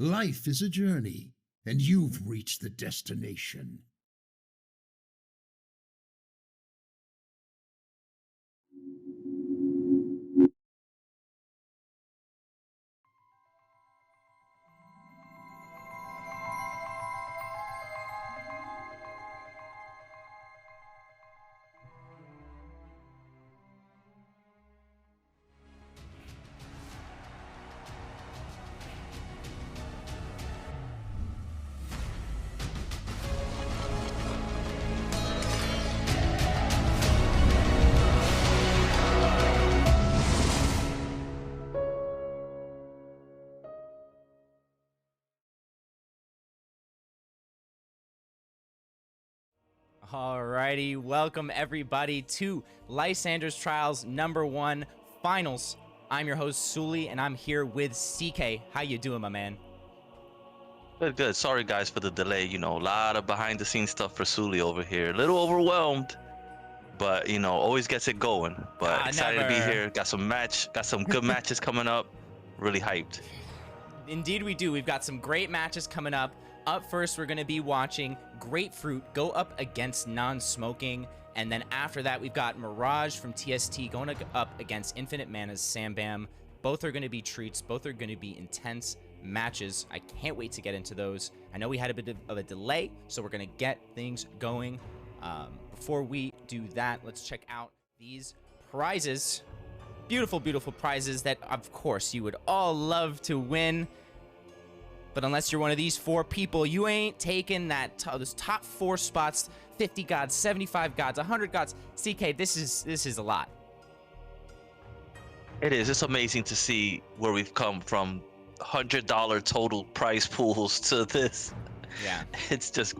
Life is a journey, and you've reached the destination. Alrighty, welcome everybody to Lysander's Trials #1 Finals. I'm your host, Sewlie, and I'm here with CK. How you doing, my man? Good, good. Sorry, guys, for the delay. You know, a lot of behind-the-scenes stuff for Sewlie over here. A little overwhelmed, but, you know, always gets it going. But excited to be here. Got some good matches coming up. Really hyped. Indeed we do. We've got some great matches coming up. Up first, we're going to be watching Grapefruit go up against Non-Smoking. And then after that, we've got Mirage from TST going up against Infinite Mana's Sam Bam. Both are going to be treats. Both are going to be intense matches. I can't wait to get into those. I know we had a bit of a delay, so we're going to get things going. Before we do that, let's check out these prizes. Beautiful, beautiful prizes that, of course, you would all love to win. But unless you're one of these 4 people, you ain't taking those top 4 spots. 50 gods, 75 gods, 100 gods. CK, this is a lot. It is. It's amazing to see where we've come from. $100 total prize pools to this. Yeah. It's just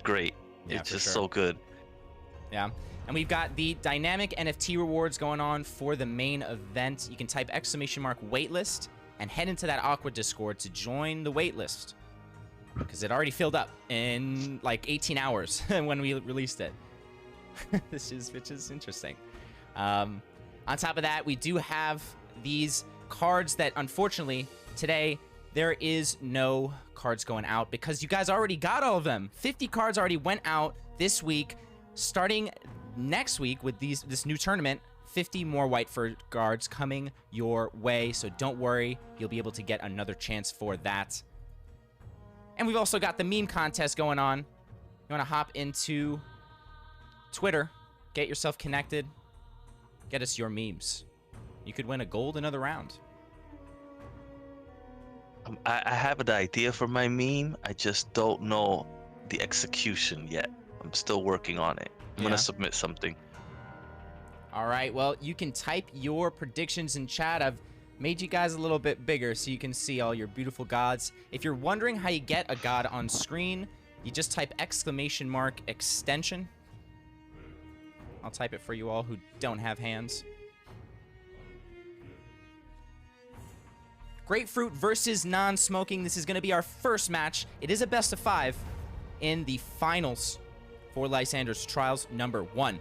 great. Yeah, it's just sure. so good. Yeah. And we've got the dynamic NFT rewards going on for the main event. You can type !waitlist and head into that AQUA Discord to join the waitlist, because it already filled up in like 18 hours when we released it. which is interesting. On top of that, we do have these cards that, unfortunately, today there is no cards going out because you guys already got all of them. 50 cards already went out this week. Starting next week with this new tournament, 50 more white fur guards coming your way, so don't worry, you'll be able to get another chance for that. And we've also got the meme contest going on. You want to hop into Twitter, get yourself connected, get us your memes. You could win a gold another round. I have an idea for my meme. I just don't know the execution yet. I'm still working on it. I'm gonna submit something. All right, well, you can type your predictions in chat. I've made you guys a little bit bigger so you can see all your beautiful gods. If you're wondering how you get a god on screen, you just type !extension. I'll type it for you all who don't have hands. Grapefruit versus Non-Smoking. This is going to be our first match. It is a best of 5 in the finals for Lysander's Trials #1.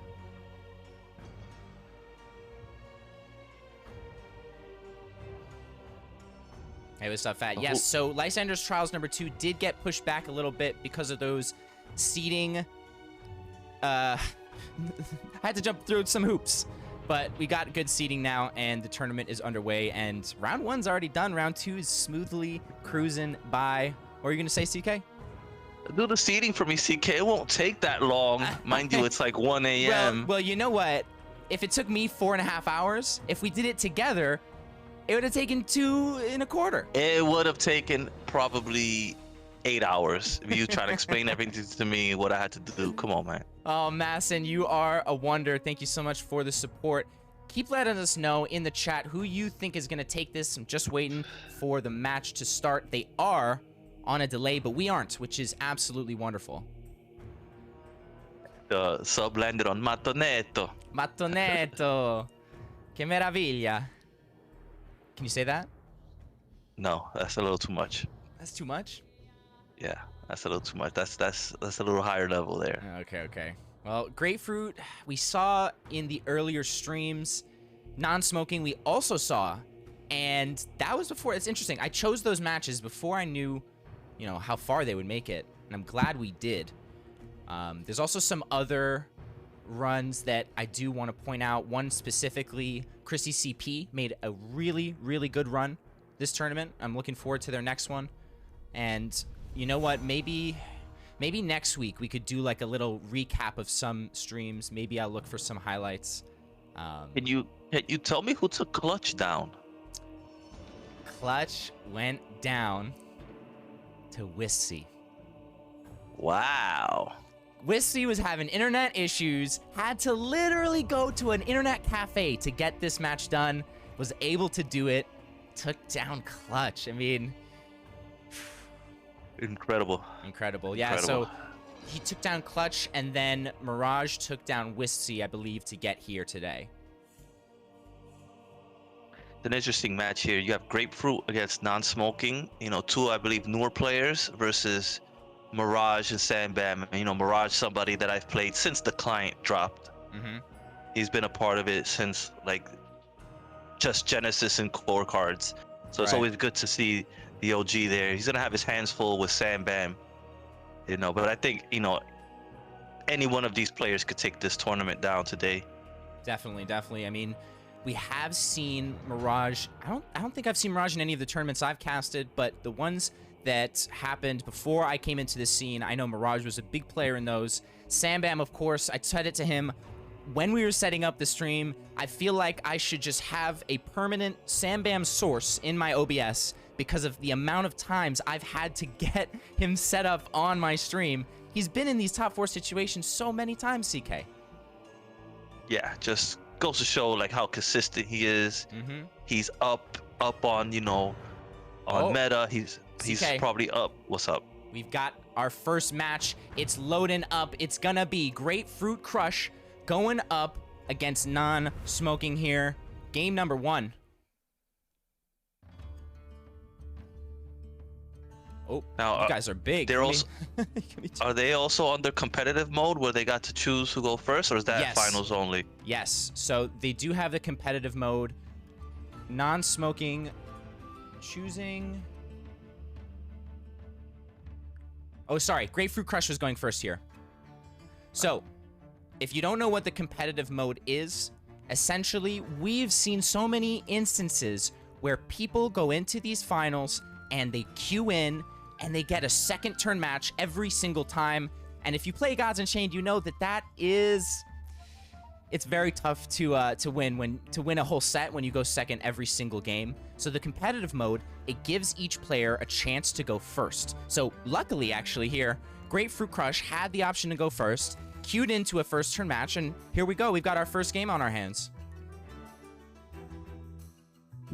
Hey, what's up, Fat? Yes, so Lysander's Trials #2 did get pushed back a little bit because of those seeding. I had to jump through some hoops, but we got good seeding now, and the tournament is underway, and round 1's already done. Round 2 is smoothly cruising by. What are you going to say, CK? Do the seeding for me, CK. It won't take that long. Mind you, it's like 1 a.m. Well, you know what? If it took me 4.5 hours, if we did it together, it would have taken 2.25. It would have taken probably 8 hours if you try to explain everything to me, what I had to do. Come on, man. Oh, Masson, you are a wonder. Thank you so much for the support. Keep letting us know in the chat who you think is going to take this. I'm just waiting for the match to start. They are on a delay, but we aren't, which is absolutely wonderful. The sub landed on Mattoneto. Mattoneto. Que meraviglia. Can you say that? No, that's a little too much. That's too much? Yeah, that's a little too much. That's a little higher level there. Okay. Well, Grapefruit, we saw in the earlier streams. Non-Smoking, we also saw. And that was before. It's interesting. I chose those matches before I knew you know, how far they would make it, and I'm glad we did. There's also some other runs that I do want to point out. One specifically, Chrissy CP made a really, really good run this tournament. I'm looking forward to their next one. And you know what? Maybe next week we could do like a little recap of some streams. Maybe I'll look for some highlights. Can you tell me who took Clutch down? Clutch went down to Wissy. Wow. Wissy was having internet issues, had to literally go to an internet cafe to get this match done, was able to do it, took down Clutch. I mean, incredible. Yeah, so he took down Clutch, and then Mirage took down Wissy, I believe, to get here today. It's an interesting match here. You have Grapefruit against Non-Smoking, you know, two, I believe, newer players versus Mirage and Sambam. You know, Mirage, somebody that I've played since the client dropped. He's been a part of it since like just Genesis and core cards. So it's always good to see the OG there. He's gonna have his hands full with Sambam, you know. But I think, you know, any one of these players could take this tournament down today. Definitely. I mean, we have seen Mirage. I don't think I've seen Mirage in any of the tournaments I've casted, but the ones that happened before I came into this scene, I know Mirage was a big player in those. Sambam, of course, I said it to him when we were setting up the stream. I feel like I should just have a permanent Sambam source in my OBS because of the amount of times I've had to get him set up on my stream. He's been in these top 4 situations so many times, CK. Yeah, just goes to show like how consistent he is. He's up on, you know, on meta. He's probably up. What's up? We've got our first match. It's loading up. It's gonna be Grapefruit Crush going up against Non-Smoking here. Game number 1. Oh, now, you guys are big. They're also are they also under competitive mode where they got to choose who go first, or is that finals only? Yes. So they do have the competitive mode. Non-Smoking choosing. Oh, sorry. Grapefruit Crush was going first here. So, if you don't know what the competitive mode is, essentially, we've seen so many instances where people go into these finals and they queue in and they get a second turn match every single time. And if you play Gods Unchained, you know that it's very tough to win a whole set when you go second every single game. So the competitive mode, it gives each player a chance to go first. So luckily, actually here, Grapefruit Crush had the option to go first, queued into a first turn match, and here we go. We've got our first game on our hands.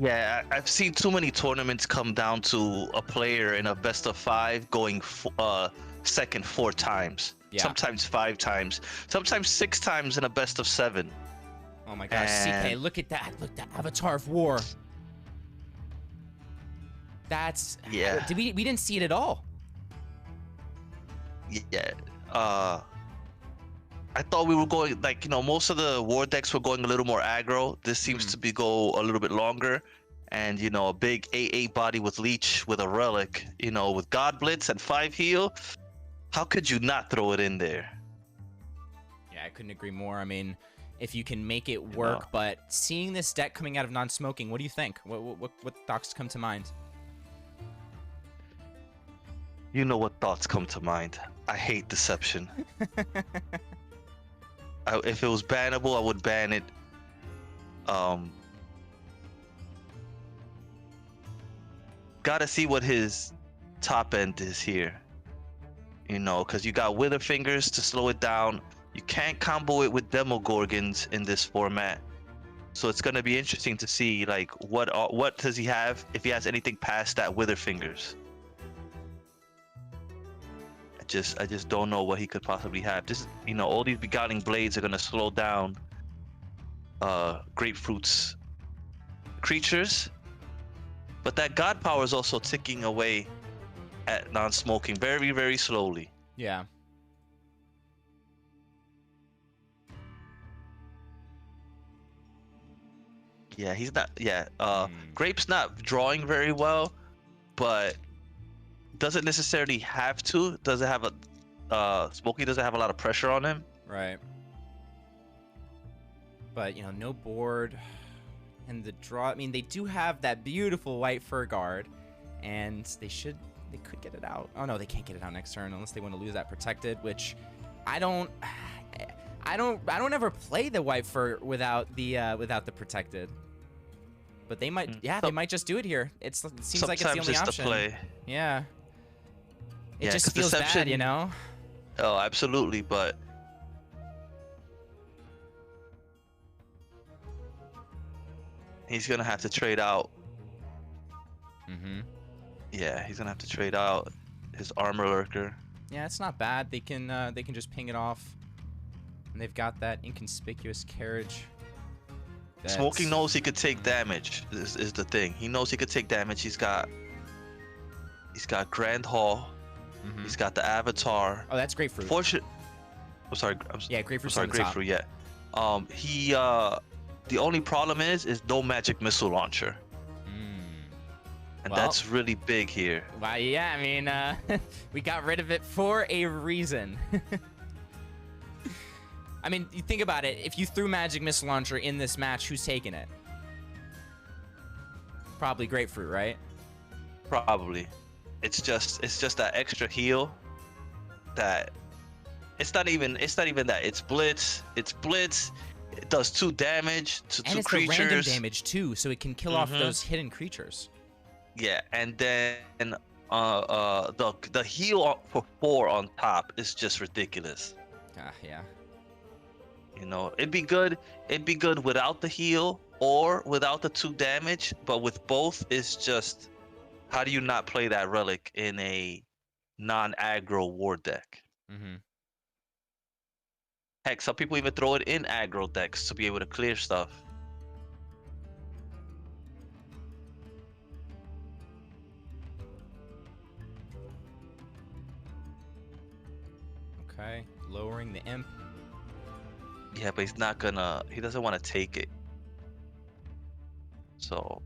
Yeah, I've seen too many tournaments come down to a player in a best of 5 going second 4 times. Yeah. Sometimes 5 times, sometimes 6 times in a best of 7. Oh my gosh, CK, look at that. Look, that Avatar of War. That's... Yeah. We didn't see it at all. Yeah. I thought we were going, like, you know, most of the war decks were going a little more aggro. This seems to be go a little bit longer. And, you know, a big 8/8 body with Leech with a Relic, you know, with God Blitz and 5 heal. How could you not throw it in there? Yeah, I couldn't agree more. I mean, if you can make it work, but seeing this deck coming out of Non-Smoking, what do you think? What thoughts come to mind? You know what thoughts come to mind. I hate deception. If it was bannable, I would ban it. Gotta see what his top end is here. You know, because you got Wither Fingers to slow it down. You can't combo it with Demogorgons in this format. So it's gonna be interesting to see, like, what does he have if he has anything past that Wither Fingers. I just don't know what he could possibly have. This, you know, all these Beguiling Blades are gonna slow down Grapefruit's creatures, but that God Power is also ticking away at Non-Smoking very, very slowly. Yeah. Yeah, he's not. Yeah, Grape's not drawing very well, but doesn't necessarily have to. Doesn't have a Smokey doesn't have a lot of pressure on him. Right. But you know, no board, and the draw. I mean, they do have that beautiful white fur guard, and they could get it out. Oh no, they can't get it out next turn unless they want to lose that protected, which I don't ever play the white fur without the protected. But they might, they might just do it here. It seems like it's the only option. The play. Yeah. It Yeah, just feels deception, bad, you know? Oh, absolutely, but he's gonna have to trade out. Mm-hmm. Yeah, he's gonna have to trade out his armor lurker. Yeah, it's not bad. They can just ping it off, and they've got that inconspicuous carriage. Smokey knows he could take damage. Is the thing. He knows he could take damage. He's got Grand Hall. Mm-hmm. He's got the Avatar. Oh, that's grapefruit. I'm sorry. Yeah, grapefruit. I'm sorry, grapefruit. Yeah. The only problem is no magic missile launcher. And that's really big here. Well, yeah, I mean, we got rid of it for a reason. I mean, you think about it. If you threw magic missile launcher in this match, who's taking it? Probably grapefruit, right? Probably. It's just that extra heal that it's not even that. It's blitz. It does 2 damage to 2 creatures. And it's random damage too, so it can kill off those hidden creatures. Yeah, and then the heal for 4 on top is just ridiculous. Yeah. You know, it'd be good without the heal or without the 2 damage, but with both, it's just, how do you not play that relic in a non-aggro war deck? Mm-hmm. Heck, some people even throw it in aggro decks to be able to clear stuff. Okay, lowering the imp. Yeah, but he doesn't want to take it. So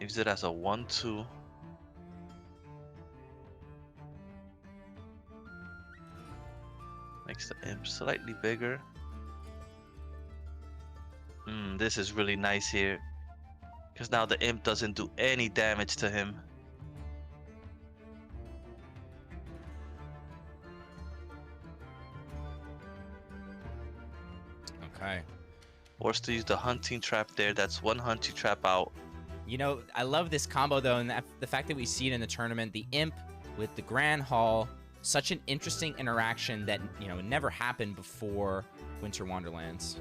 use it as a 1/2. Makes the imp slightly bigger. This is really nice here, because now the imp doesn't do any damage to him. Okay. Forced to use the hunting trap there. That's 1 hunting trap out. You know, I love this combo though, and the fact that we see it in the tournament, the imp with the Grand Hall, such an interesting interaction that, you know, never happened before Winter Wonderlands.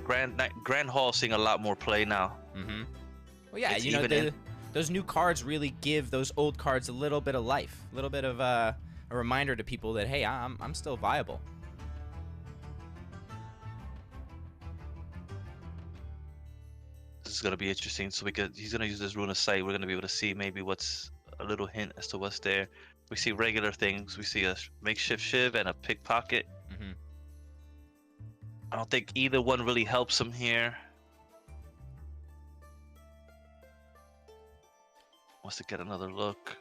Grand Hall seeing a lot more play now. Mm-hmm. Well, yeah, It's you know, those new cards really give those old cards a little bit of life, a little bit of a reminder to people that, hey, I'm still viable. This is gonna be interesting. So he's gonna use this Rune of Sight. We're gonna be able to see maybe what's a little hint as to what's there. We see regular things. We see a makeshift shiv and a pickpocket. Mm-hmm. I don't think either one really helps him here. Wants to get another look.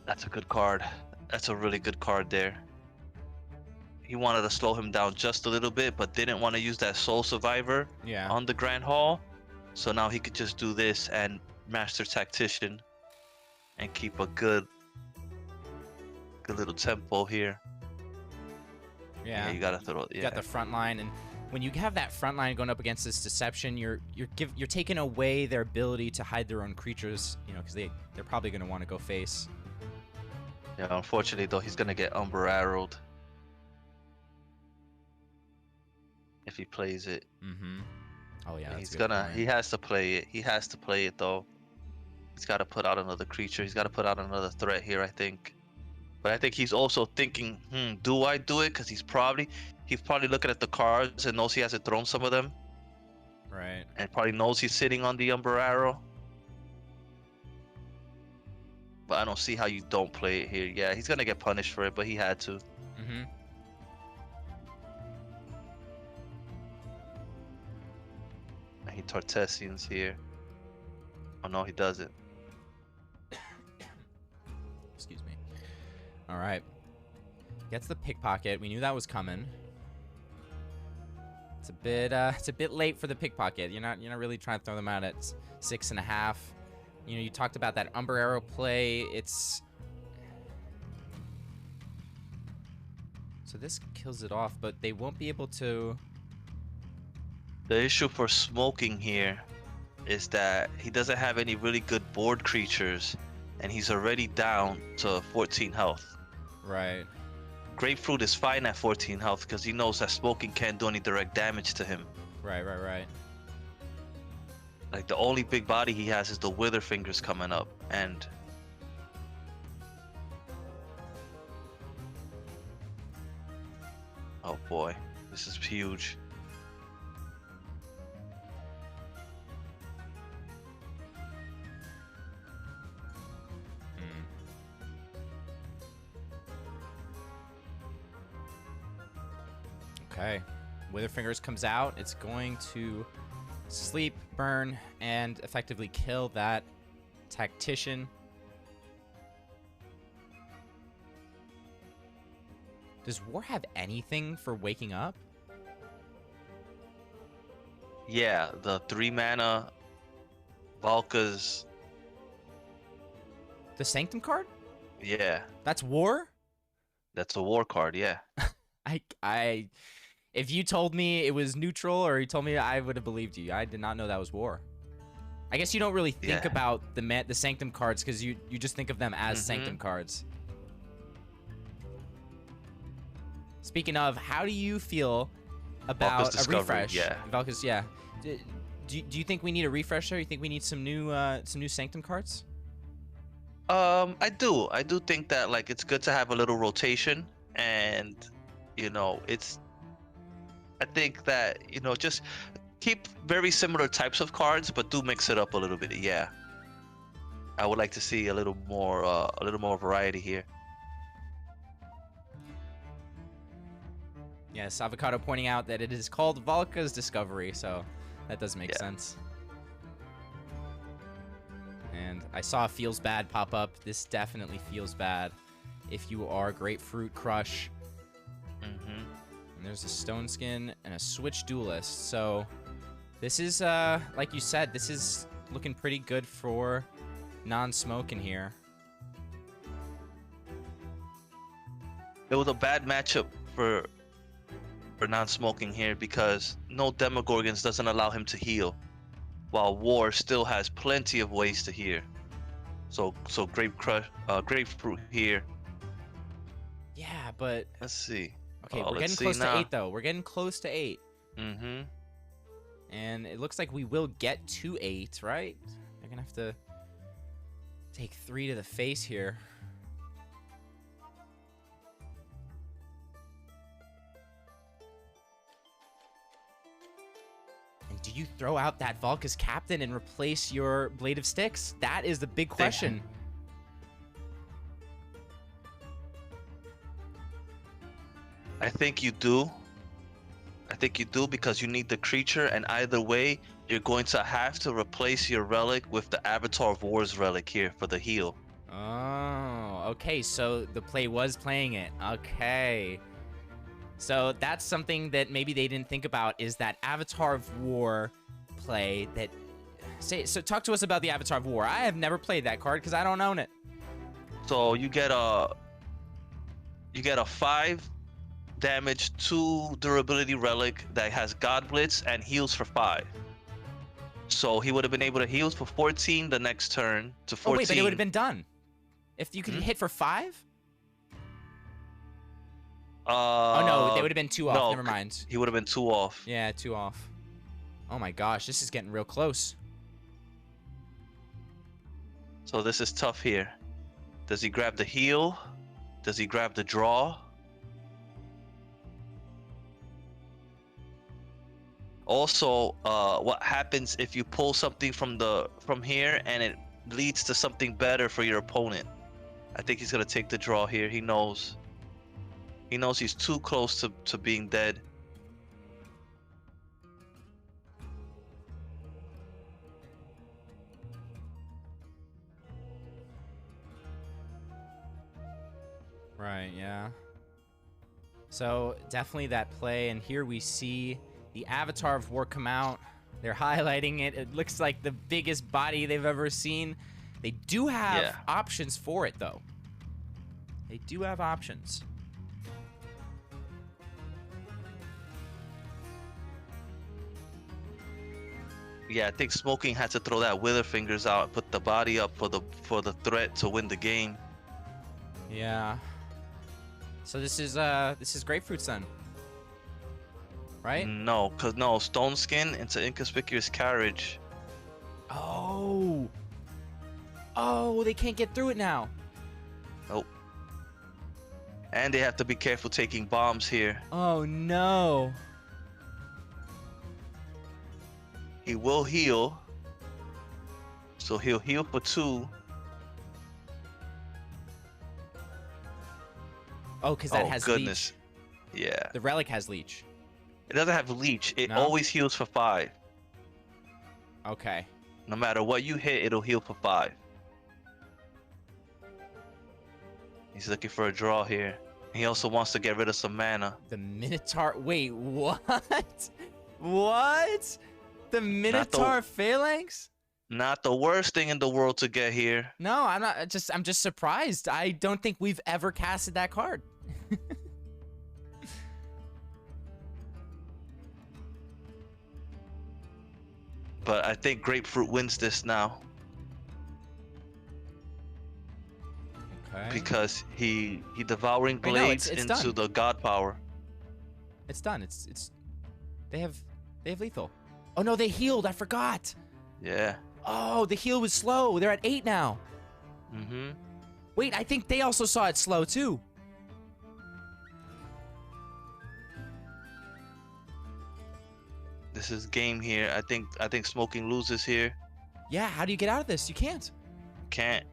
That's a good card. That's a really good card there. He wanted to slow him down just a little bit, but didn't want to use that Soul Survivor on the Grand Hall. So now he could just do this and Master Tactician and keep a good little tempo here. Yeah, you gotta throw it. Yeah. You got the front line, and when you have that front line going up against this Deception, you're taking away their ability to hide their own creatures. You know, because they're probably going to want to go face. Yeah, unfortunately though, he's gonna get Umber Arrowed if he plays it. Mm-hmm. Oh yeah, he has to play it. He has to play it though. He's got to put out another creature. He's got to put out another threat here, I think. But I think he's also thinking, do I do it? Because he's probably looking at the cards and knows he hasn't thrown some of them. Right. And probably knows he's sitting on the Umber Arrow. But I don't see how you don't play it here. Yeah, he's gonna get punished for it, but he had to. Mm-hmm. And he Tartessians here. Oh no, he doesn't. Excuse me. All right. Gets the pickpocket. We knew that was coming. It's a bit late for the pickpocket. You're not really trying to throw them out at 6.5. You know, you talked about that Umber Arrow play. It's so this kills it off, but they won't be able to. The issue for smoking here is that he doesn't have any really good board creatures, and he's already down to 14 health. Right. Grapefruit is fine at 14 health because he knows that smoking can't do any direct damage to him. Right. Like, the only big body he has is the Wither Fingers coming up, and oh boy, this is huge. Okay. Witherfingers comes out. It's going to sleep, burn, and effectively kill that tactician. Does War have anything for waking up? Yeah, the 3 mana Valka's. The Sanctum card? Yeah, That's War? that's a war card, yeah. If you told me it was neutral or you told me, I would have believed you. I did not know that was War. I guess you don't really think Yeah. about the Sanctum cards because you just think of them as Sanctum cards. Speaking of, how do you feel about Valka's a refresh? Discovery, yeah. Valka's, yeah. Do you think we need a refresh there? You think we need some new Sanctum cards? I do think that, like, it's good to have a little rotation, and you know, I think that, you know, just keep very similar types of cards, but do mix it up a little bit. Yeah, I would like to see a little more variety here. Yes, Avocado pointing out that it is called Valka's Discovery, so that does make sense. And I saw Feels Bad pop up. This definitely feels bad if you are Grapefruit Crush. And there's a Stone Skin and a Switch Duelist. So this is, like you said, this is looking pretty good for non-smoke in here. It was a bad matchup for non-smoking here because no Demogorgons doesn't allow him to heal, while War still has plenty of ways to heal. So Grapefruit here. Yeah, but Let's see. okay, we're getting close to 8 though. We're getting close to 8. And it looks like we will get to 8, right? They're gonna have to take 3 to the face here. And do you throw out that Valka's Captain and replace your Blade of Sticks? That is the big question. I think you do. Because you need the creature, and either way, you're going to have to replace your relic with the Avatar of War's relic here for the heal. Oh, okay, so the play was playing it. Okay. So that's something that maybe they didn't think about, is that Avatar of War play that... So talk to us about the Avatar of War. I have never played that card because I don't own it. So you get a 5 damage 2 durability relic that has God Blitz and heals for 5. So he would have been able to heal for 14 the next turn to 14. Oh wait, but it would have been done. If you could hit for 5? Oh no, they would have been 2 off. No, Never mind. He would have been 2 off. Yeah, 2 off. Oh my gosh, this is getting real close. So this is tough here. Does he grab the heal? Does he grab the draw? Also, what happens if you pull something from here and it leads to something better for your opponent? I think he's gonna take the draw here. He knows. He knows he's too close to being dead. Right, yeah. So definitely that play, and here we see the Avatar of War come out. They're highlighting it. It looks like the biggest body they've ever seen. They do have options for it, though. They do have options. Yeah, I think Smoking had to throw that Wither Fingers out and put the body up for the threat to win the game. Yeah. So this is Grapefruit's then, right? No, Stone Skin into Inconspicuous Carriage. Oh. Oh, they can't get through it now. Nope. And they have to be careful taking bombs here. Oh no. He will heal. So he'll heal for 2. Oh, because that has goodness. Leech. Yeah. The relic has Leech. It doesn't have Leech. It always heals for 5. Okay. No matter what you hit, it'll heal for 5. He's looking for a draw here. He also wants to get rid of some mana. The Minotaur. Wait, what? What? The Minotaur Phalanx? Not the worst thing in the world to get here. No, I'm not. I'm just surprised. I don't think we've ever casted that card. But I think Grapefruit wins this now. Okay. Because he Devouring Blades it's into done. the God Power. It's done. It's they have lethal. Oh no, they healed. I forgot. Yeah. Oh, the heal was slow. They're at 8 now. Mm-hmm. Wait, I think they also saw it slow too. This is game here. I think Smoking loses here. Yeah, how do you get out of this? You can't. Can't.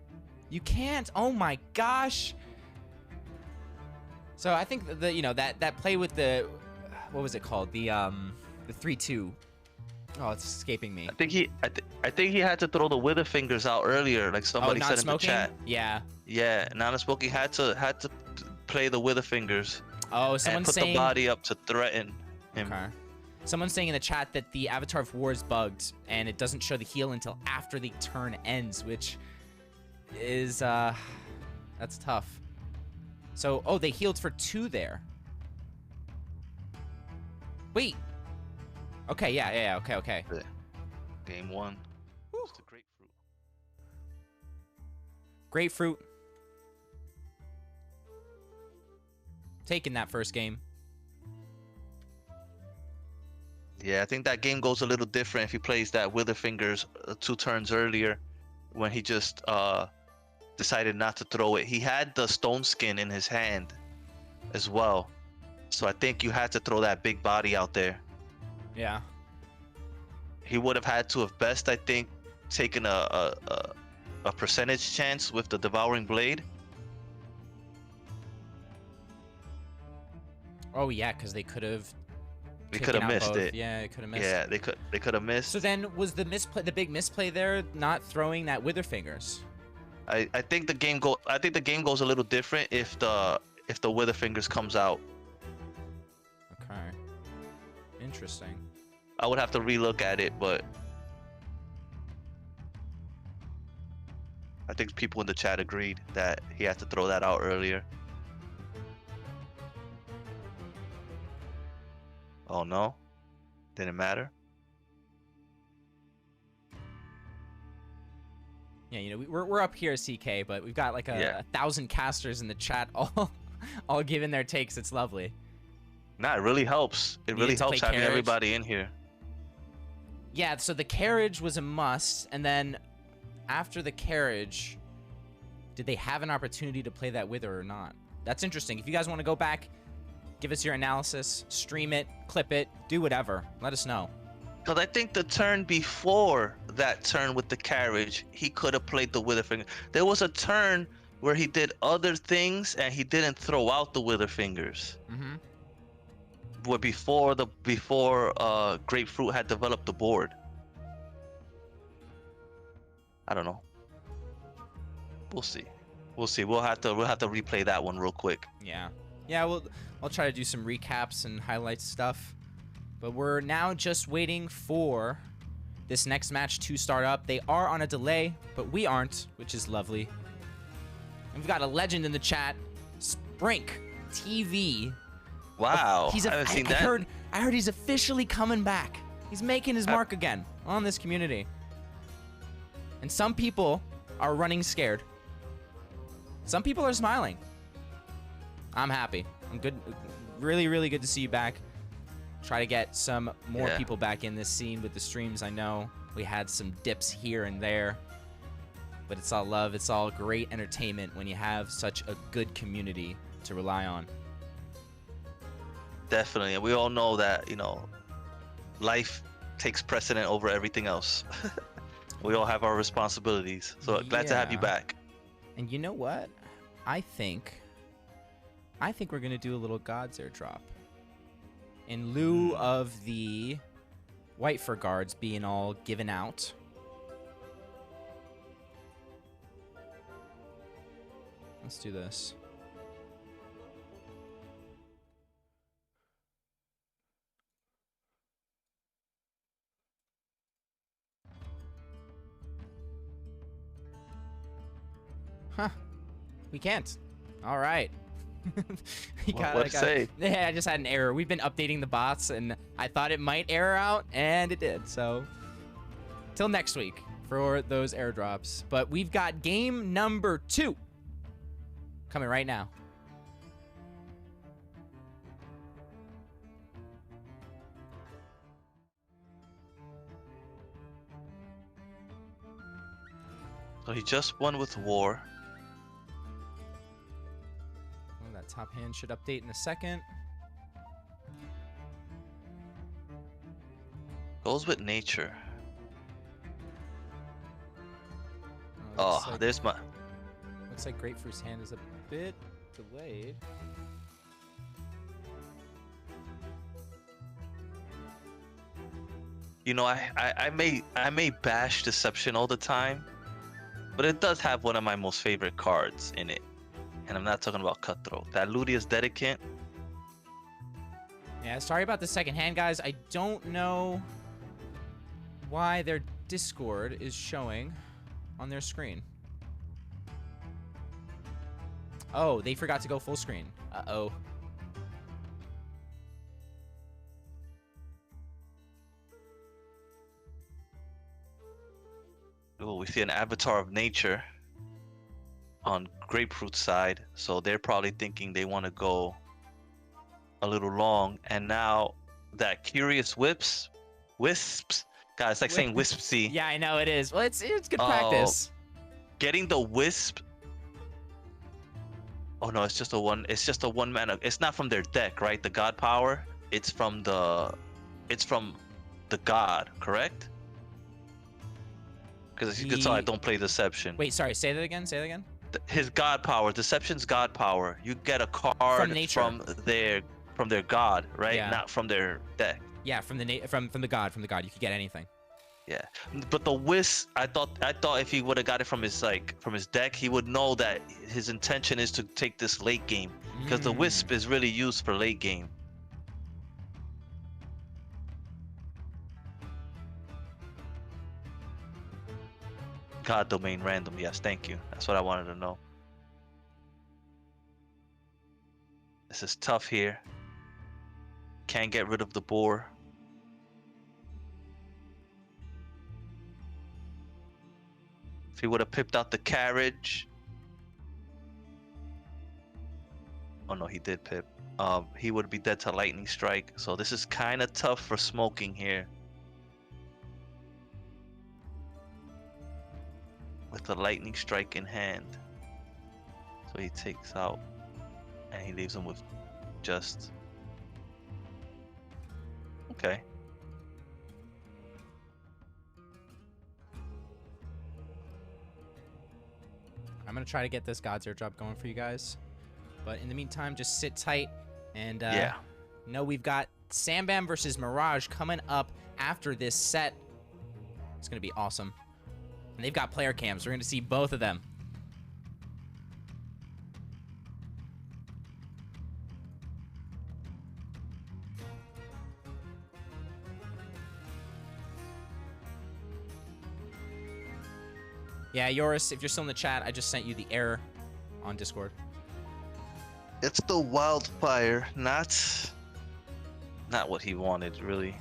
You can't. Oh my gosh. So I think that play with the what was it called? The 3-2. Oh, it's escaping me. I think he had to throw the Wither Fingers out earlier, like somebody said in the chat. Yeah. Yeah, non-smoking had to play the Wither Fingers. Oh, someone's and put saying the body up to threaten him. Okay. Someone's saying in the chat that the Avatar of War is bugged and it doesn't show the heal until after the turn ends, which is that's tough. So, oh, they healed for 2 there. Wait. Okay, yeah, okay. Yeah. Game 1. It's the Grapefruit. Grapefruit. Taking that first game. Yeah, I think that game goes a little different if he plays that Wither Fingers 2 turns earlier, when he just decided not to throw it. He had the Stone Skin in his hand as well, so I think you had to throw that big body out there. Yeah. He would have had to have best, I think, taken a percentage chance with the Devouring Blade. Oh yeah, because they could have. They could have missed it. Yeah, they could have missed. Yeah, they could have missed. So then, was the big misplay there not throwing that Wither Fingers? I think the game goes a little different if the Wither Fingers comes out. Okay. Interesting. I would have to relook at it, but I think people in the chat agreed that he had to throw that out earlier. Oh no, didn't matter. Yeah, we're up here, CK, but we've got like a 1,000 casters in the chat, all giving their takes. It's lovely. Nah, it really helps. It really helps having everybody in here. Yeah, so the carriage was a must, and then after the carriage, did they have an opportunity to play that Wither or not? That's interesting. If you guys want to go back, give us your analysis, stream it, clip it, do whatever. Let us know. Because I think the turn before that turn with the carriage, he could have played the wither finger. There was a turn where he did other things and he didn't throw out the wither fingers. Mm-hmm. Where before grapefruit had developed the board. I don't know. We'll see. We'll see. We'll have to replay that one real quick. Yeah. Yeah, I'll try to do some recaps and highlight stuff. But we're now just waiting for this next match to start up. They are on a delay, but we aren't, which is lovely. And we've got a legend in the chat, Sprink TV. Wow. I haven't seen that. I heard he's officially coming back. He's making his mark again on this community. And some people are running scared. Some people are smiling. I'm happy. I'm good. Really, really good to see you back. Try to get some more people back in this scene with the streams. I know we had some dips here and there, but it's all love. It's all great entertainment when you have such a good community to rely on. Definitely. And we all know that, you know, life takes precedent over everything else. We all have our responsibilities. So glad to have you back. And you know what? I think we're going to do a little God's airdrop. In lieu of the white fur guards being all given out. Let's do this. Huh. We can't. All right. Yeah, I just had an error. We've been updating the bots, and I thought it might error out, and it did. So, till next week for those airdrops. But we've got game number 2 coming right now. So he just won with war. Top hand should update in a second. Goes with nature. Like, there's my... Looks like Grapefruit's hand is a bit delayed. You know, I may bash Deception all the time, but it does have one of my most favorite cards in it. And I'm not talking about Cutthroat. That Ludius Dedicant. Yeah, sorry about the second hand, guys. I don't know why their Discord is showing on their screen. Oh, they forgot to go full screen. Uh-oh. Oh, we see an Avatar of Nature on Grapefruit side, so they're probably thinking they want to go a little long. And now that Curious Wisps, guys, like saying Wispsy. Yeah, I know it is. Well, it's good practice. Getting the Wisp. Oh no, it's just a one mana. It's not from their deck, right? The God power. It's from the God, correct? Because as you can tell, I don't play Deception. Wait, sorry. Say that again. Say that again. His God power, Deception's God power. You get a card from their God, right? Yeah. Not from their deck. Yeah, from the God. You could get anything. Yeah, but the Wisp, I thought if he would have got it from his deck, he would know that his intention is to take this late game, because the Wisp is really used for late game. God domain random, yes, thank you. That's what I wanted to know. This is tough here. Can't get rid of the boar. If he would have pipped out the carriage. Oh no, he did pip. He would be dead to lightning strike. So this is kind of tough for smoking here. With the lightning strike in hand. So he takes out and he leaves him with just... Okay. I'm going to try to get this God's Airdrop going for you guys. But in the meantime, just sit tight and know we've got Sambam versus Mirage coming up after this set. It's going to be awesome. And they've got player cams. We're going to see both of them. Yeah, Yoris, if you're still in the chat, I just sent you the error on Discord. It's the wildfire, not what he wanted, really.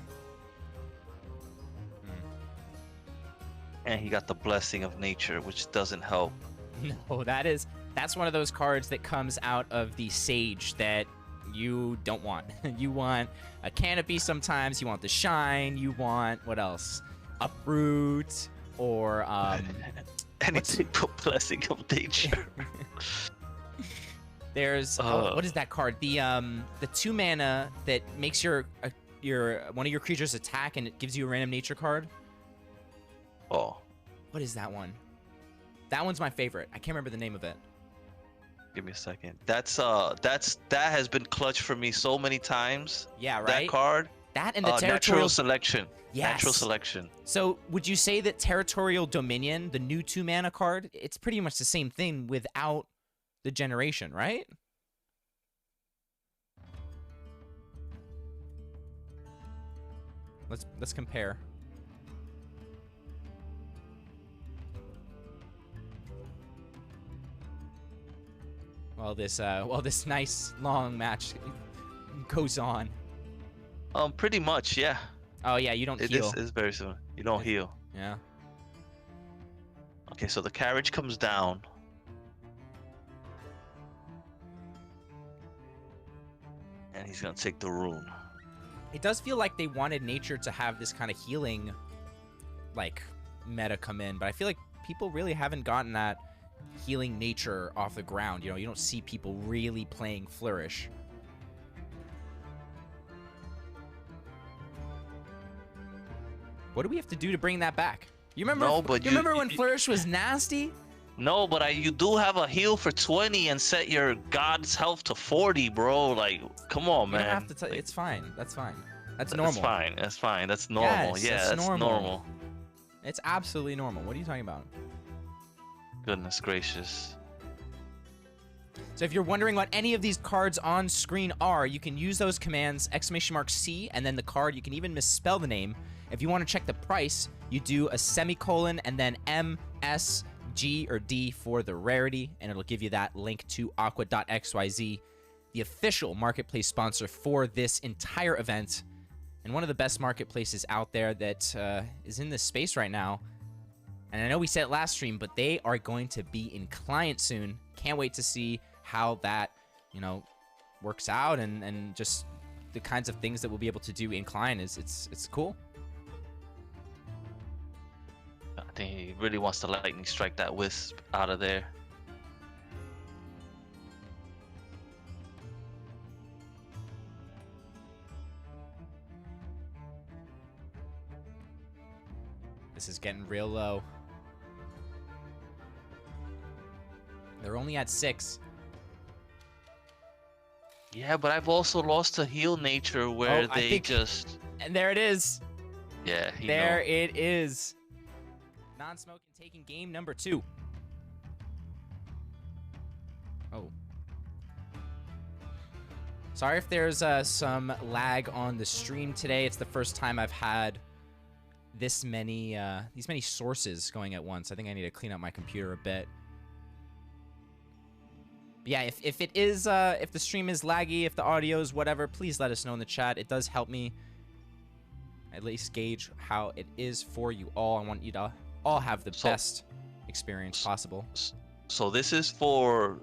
And he got the blessing of nature, which doesn't help. No, that's one of those cards that comes out of the Sage that you don't want. You want a Canopy sometimes, you want the Shine, you want, what else? Uproot, or anything but blessing of nature. There's what is that card? The 2 mana that makes your one of your creatures attack and it gives you a random nature card. Oh. What is that one? That one's my favorite. I can't remember the name of it. Give me a second. That has been clutch for me so many times. Yeah, right. That card. That and the territorial natural selection. Yes. Natural selection. So would you say that Territorial Dominion, the new 2 mana card, it's pretty much the same thing without the generation, right? Let's compare. While this nice long match goes on. Pretty much, yeah. Oh yeah, you don't heal. It is very similar. You don't heal. Yeah. Okay, so the carriage comes down. And he's gonna take the rune. It does feel like they wanted nature to have this kind of healing, like, meta come in, but I feel like people really haven't gotten that healing nature off the ground. You know, you don't see people really playing Flourish. What do we have to do to bring that back? You remember? No, but you remember when Flourish was nasty? No, but you do have a heal for 20 and set your god's health to 40, bro. Like, come on, man. You don't have to it's fine. That's fine. That's normal. That's fine. That's fine. That's normal. Yes, yeah, that's normal. It's absolutely normal. What are you talking about? Goodness gracious. So if you're wondering what any of these cards on screen are, you can use those commands, !C, and then the card. You can even misspell the name. If you want to check the price, you do a semicolon and then M, S, G, or D for the rarity, and it'll give you that link to AQUA.xyz, the official marketplace sponsor for this entire event, and one of the best marketplaces out there that is in this space right now. And I know we said it last stream, but they are going to be in client soon. Can't wait to see how that, you know, works out, and just the kinds of things that we'll be able to do in client. It's cool. I think he really wants to lightning strike that wisp out of there. This is getting real low. They're only at 6. Yeah, but I've also lost to heal nature where just... And there it is. Yeah, there it is. Non-smoking taking game number 2. Oh. Sorry if there's some lag on the stream today. It's the first time I've had these many sources going at once. I think I need to clean up my computer a bit. But yeah, if it is if the stream is laggy, if the audio is whatever, please let us know in the chat. It does help me at least gauge how it is for you all. I want you to all have the best experience possible. So this is for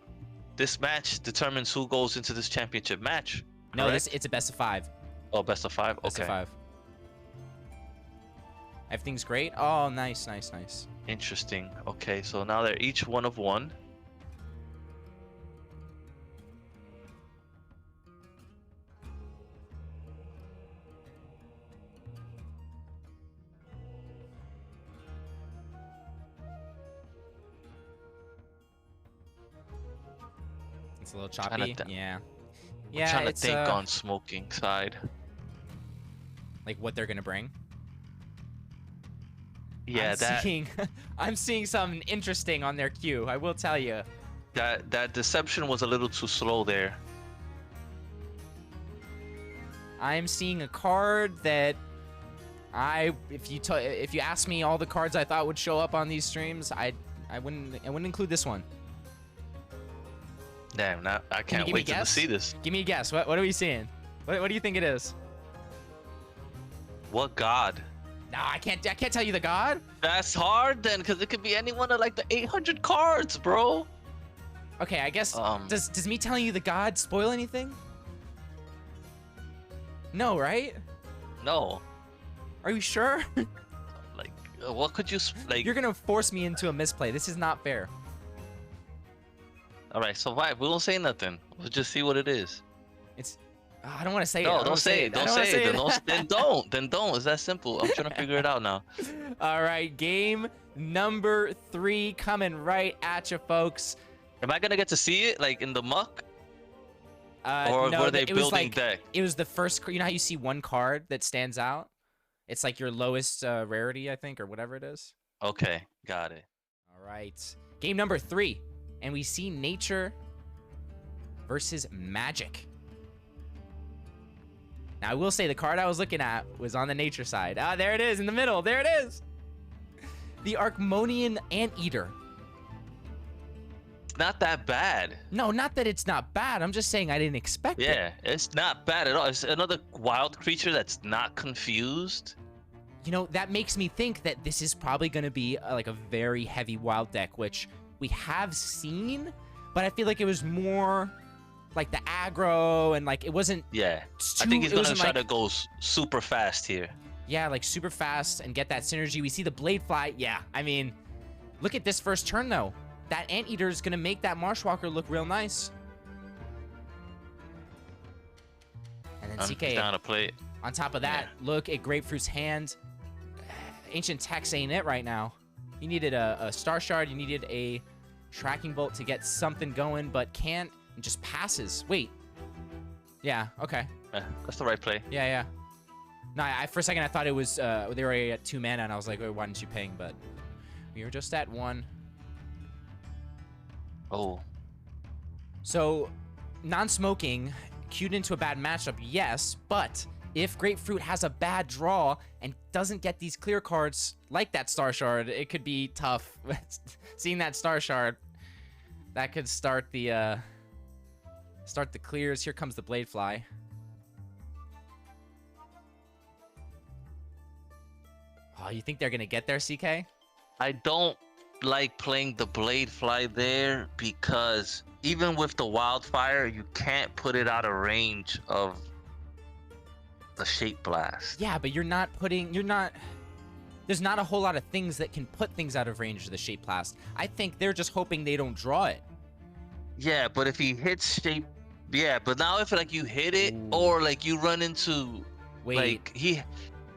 this match determines who goes into this championship match. No, it's a best of 5. Oh, best of 5. Best okay. of 5. Everything's great. Oh, nice. Interesting. Okay, so now they're each 1 of 1. It's a little choppy. Yeah. I'm trying to think on smoking side. Like what they're gonna bring. Yeah, I'm seeing something interesting on their queue. I will tell you. That deception was a little too slow there. I'm seeing a card that if you ask me all the cards I thought would show up on these streams, I wouldn't include this one. Damn, now I can't wait to see this. Give me a guess. What are we seeing? What do you think it is? What god? No, I can't tell you the god. That's hard then, because it could be any one of like the 800 cards, bro. Okay, I guess does me telling you the god spoil anything? No, right? No. Are you sure? Like, what could you like? You're gonna force me into a misplay. This is not fair. All right, so vibe. We won't say nothing. We'll just see what it is. It's. I don't want to say no, it. Don't say it. Don't say it. Then don't. Then don't. It's that simple. I'm trying to figure it out now. All right, game number 3 coming right at you, folks. Am I gonna get to see it like in the muck? Or no, were they building deck? It was the first. You know how you see one card that stands out? It's like your lowest rarity, I think, or whatever it is. Okay, got it. All right, game number 3, and we see nature versus magic. Now, I will say the card I was looking at was on the nature side. Ah, there it is in the middle. There it is. The Archmonian Anteater. It's not that bad. No, not that it's not bad. I'm just saying I didn't expect it. Yeah, it's not bad at all. It's another wild creature that's not confused. You know, that makes me think that this is probably going to be like a very heavy wild deck, which we have seen, but I feel like it was more like the aggro and like it wasn't. Yeah, I think he's gonna try to go super fast here. Yeah, like super fast and get that synergy. We see the blade fly. Yeah, I mean, look at this first turn though. That Anteater is gonna make that Marshwalker look real nice. And then CK down to play. On top of that, look at Grapefruit's hand. Ancient Text ain't it right now. You needed a Star Shard. You needed a Tracking Bolt to get something going, but can't. And just passes. Wait. Yeah, okay. That's the right play. Yeah. No, for a second I thought it was they were already at 2 mana, and I was like, why didn't you ping? But we were just at 1. Oh. So, non-smoking queued into a bad matchup, yes, but if Grapefruit has a bad draw and doesn't get these clear cards like that Star Shard, it could be tough. Seeing that Star Shard, that could start the clears. Here comes the Blade Fly. Oh, you think they're gonna get there, CK? I don't like playing the Blade Fly there because even with the Wildfire, you can't put it out of range of the Shape Blast. Yeah, but there's not a whole lot of things that can put things out of range of the Shape Blast. I think they're just hoping they don't draw it. Yeah, but if he hits Shape, yeah, but now if like you hit it or like you run into, like he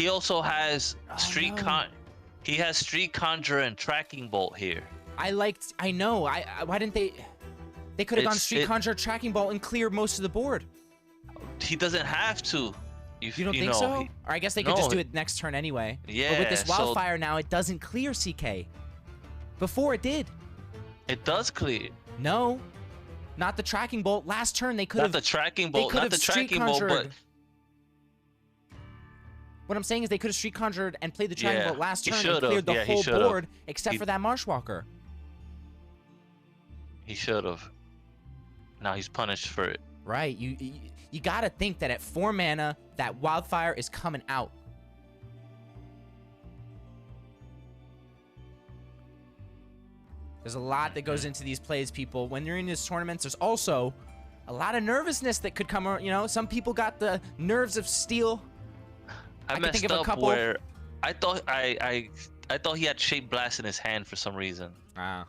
also has he has Street Conjure and Tracking Bolt here. I know. Why didn't they? They could have gone Street Conjure, Tracking Bolt, and clear most of the board. He doesn't have to. You don't think so? Or I guess they could just do it next turn anyway. Yeah. But with this Wildfire now, it doesn't clear CK. Before it did. It does clear. No. Not the Tracking Bolt. Last turn they could have. Not the Tracking Bolt. Not the Tracking Bolt, but. What I'm saying is they could have Street Conjured and played the Tracking Bolt last turn and cleared the whole board except for that Marshwalker. He should have. Now he's punished for it. Right. You gotta think that at 4 mana, that Wildfire is coming out. There's a lot that goes into these plays, people. When you're in these tournaments, there's also a lot of nervousness that could come. You know, some people got the nerves of steel. I messed think of up a couple. Where I thought I thought he had Shape Blast in his hand for some reason. Wow.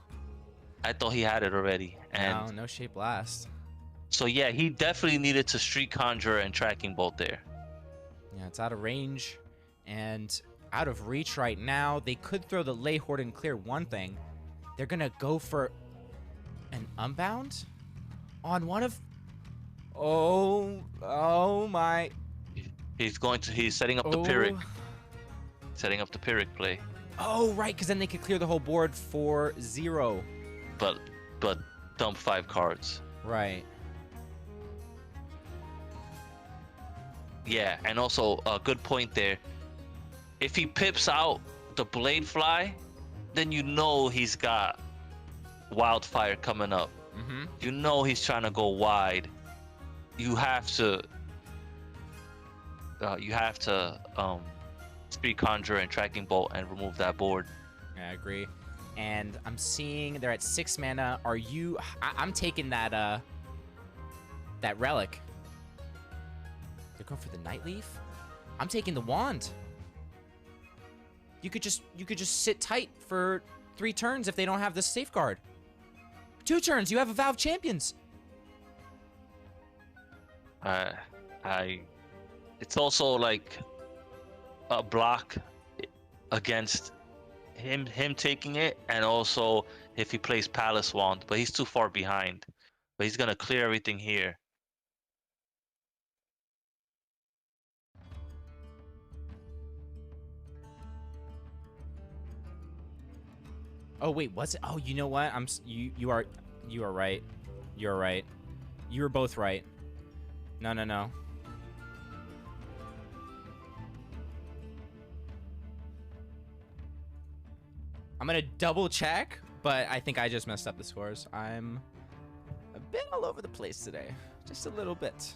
I thought he had it already. And no Shape Blast. So yeah, he definitely needed to Street Conjure and Tracking Bolt there. Yeah, it's out of range and out of reach right now. They could throw the Lay Horde and clear one thing. They're gonna go for an Unbound? On one of... Oh my... He's setting up the Pyrrhic. Setting up the Pyrrhic play. Oh, right, because then they could clear the whole board for 0. But dump 5 cards. Right. Yeah, and also a good point there. If he pips out the Blade Fly, then you know he's got Wildfire coming up. Mm-hmm. You know he's trying to go wide. You have to Speed Conjure and Tracking Bolt and remove that board. Yeah, I agree. And I'm seeing they're at 6 mana. Are you... I'm taking that that relic. They're going for the Nightleaf? I'm taking the wand. You could just sit tight for 3 turns if they don't have this safeguard. 2 turns, you have a Valve Champions. It's also like a block against him taking it, and also if he plays Palace Wand, but he's too far behind. But he's gonna clear everything here. Oh wait, what's it? Oh, you know what? You are right. You're right. You were both right. No. I'm gonna double check, but I think I just messed up the scores. I'm a bit all over the place today. Just a little bit.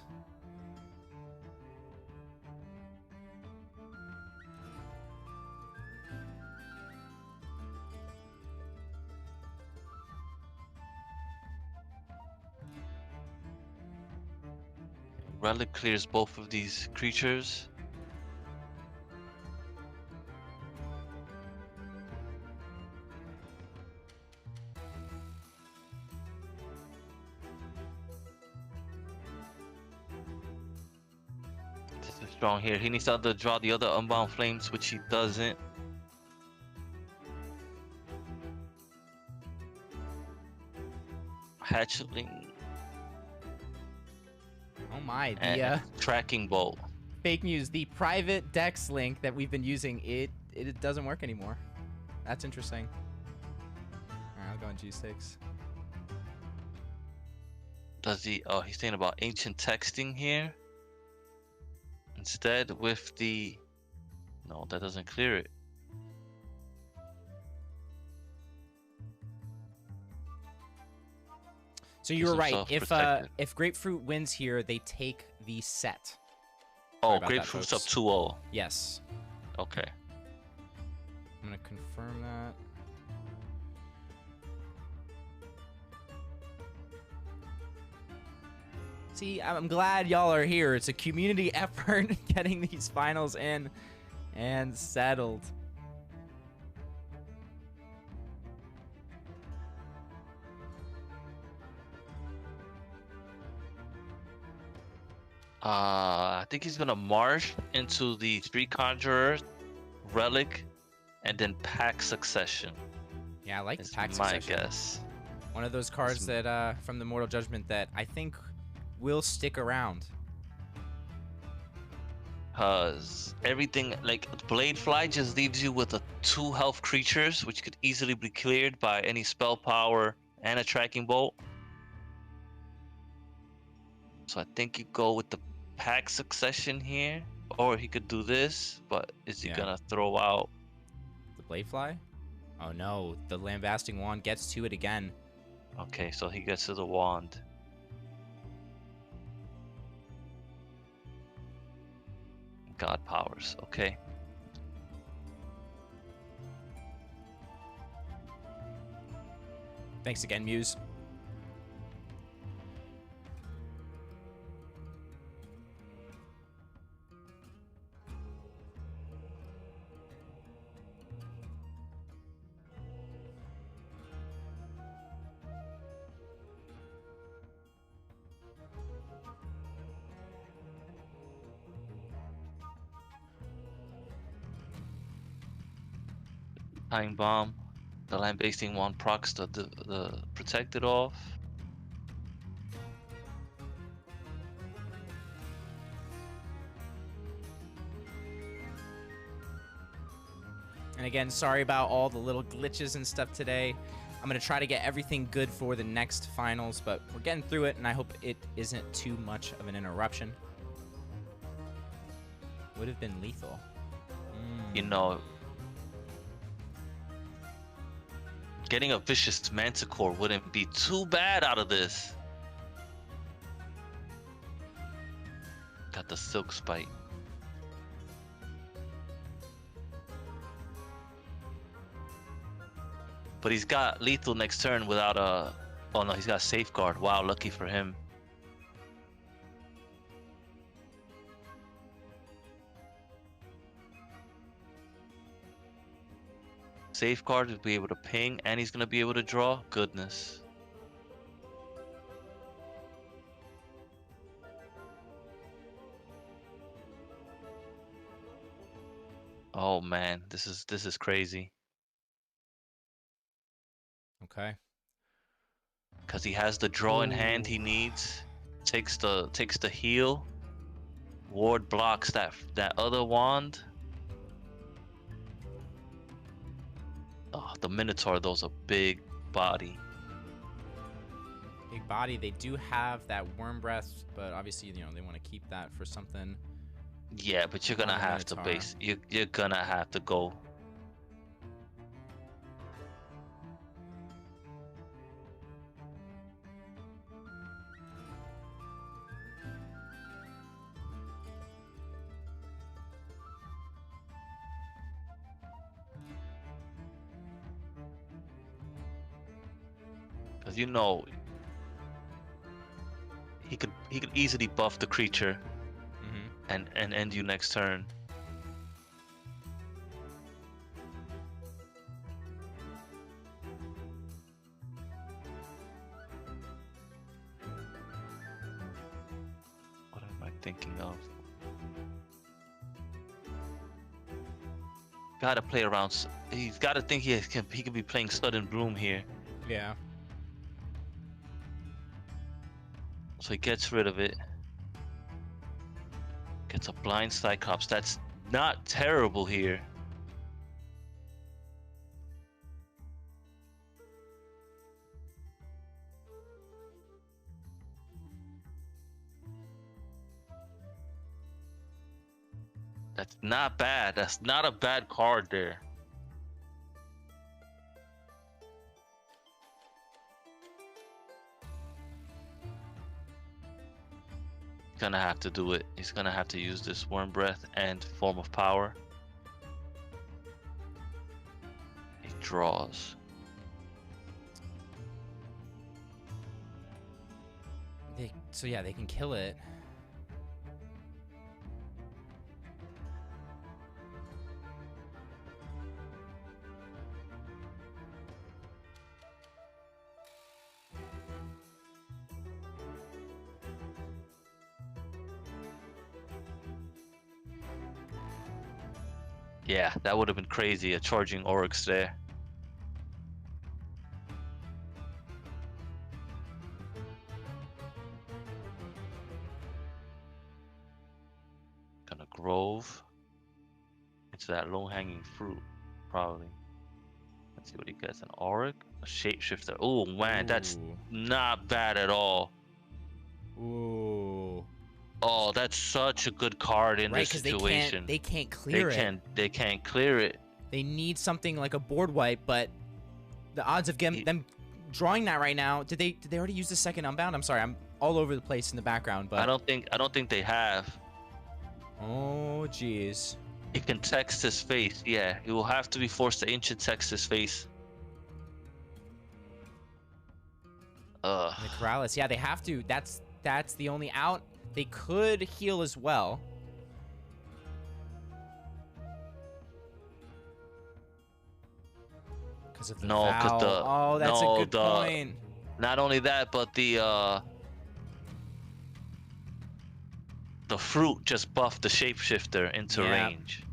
Relic clears both of these creatures. This is strong here. He needs to draw the other Unbound Flames, which he doesn't. Hatchling. Oh my, the Tracking Bolt. Fake news. The private Dex link that we've been using, it doesn't work anymore. That's interesting. Alright, I'll go on G6. Does he? Oh, he's saying about ancient texting here. Instead, with the... No, that doesn't clear it. So you were right. If Grapefruit wins here, they take the set. Oh, Grapefruit's up 2-0. Yes. Okay. I'm gonna confirm that. See, I'm glad y'all are here. It's a community effort getting these finals in and settled. I think he's gonna march into the Street Conjurer, Relic, and then Pack Succession. Yeah, I like the Pack Succession. My guess. One of those cards that from the Mortal Judgment that I think will stick around. Cause everything like Blade Fly just leaves you with 2 health creatures, which could easily be cleared by any spell power and a Tracking Bolt. So I think you go with the Pack Succession here, or he could do this, but is he gonna throw out the Blade Fly? Oh no, the Lambasting Wand gets to it again. Okay, so he gets to the wand. God powers, okay. Thanks again, Muse. Time Bomb. The Lambasting Wand procs the protected off. And again, sorry about all the little glitches and stuff today. I'm going to try to get everything good for the next finals, but we're getting through it, and I hope it isn't too much of an interruption. Would have been lethal. You know, getting a vicious manticore wouldn't be too bad out of this. Got the silk spite. But he's got lethal next turn without a... Oh no, he's got safeguard. Wow, lucky for him. Safeguard will be able to ping, and he's gonna be able to draw. Goodness. Oh man, this is crazy. Okay. Because he has the draw in hand he needs. Takes the heal. Ward blocks that other wand. Oh, the Minotaur, those a big body. Big body. They do have that worm breath, but obviously, you know, they want to keep that for something. Yeah, but you're gonna have to base. You're gonna have to go. Cause you know he could easily buff the creature and end you next turn. What am I thinking of? Gotta play around. He's gotta think he could be playing Sudden Bloom here. Yeah. So he gets rid of it. Gets a blind Cyclops. That's not terrible here. That's not bad. That's not a bad card there. Gonna have to do it. He's gonna have to use this Worm Breath and Form of Power. He draws. So yeah, they can kill it. Yeah, that would have been crazy, a charging Oryx there. Gonna Grove. It's that low-hanging fruit, probably. Let's see what he gets. An Auric, a Shapeshifter. Oh man, that's not bad at all. Ooh. Oh, that's such a good card in this situation. They can't clear it. They can't clear it. They need something like a board wipe, but the odds of them drawing that right now. Did they already use the second Unbound? I'm sorry, I'm all over the place in the background, but I don't think they have. Oh jeez. He can text his face. Yeah, he will have to be forced to ancient text his face. The Corrales. Yeah, they have to. That's the only out. They could heal as well. Because of the Vow. That's a good point. Not only that, but the fruit just buffed the Shapeshifter into range.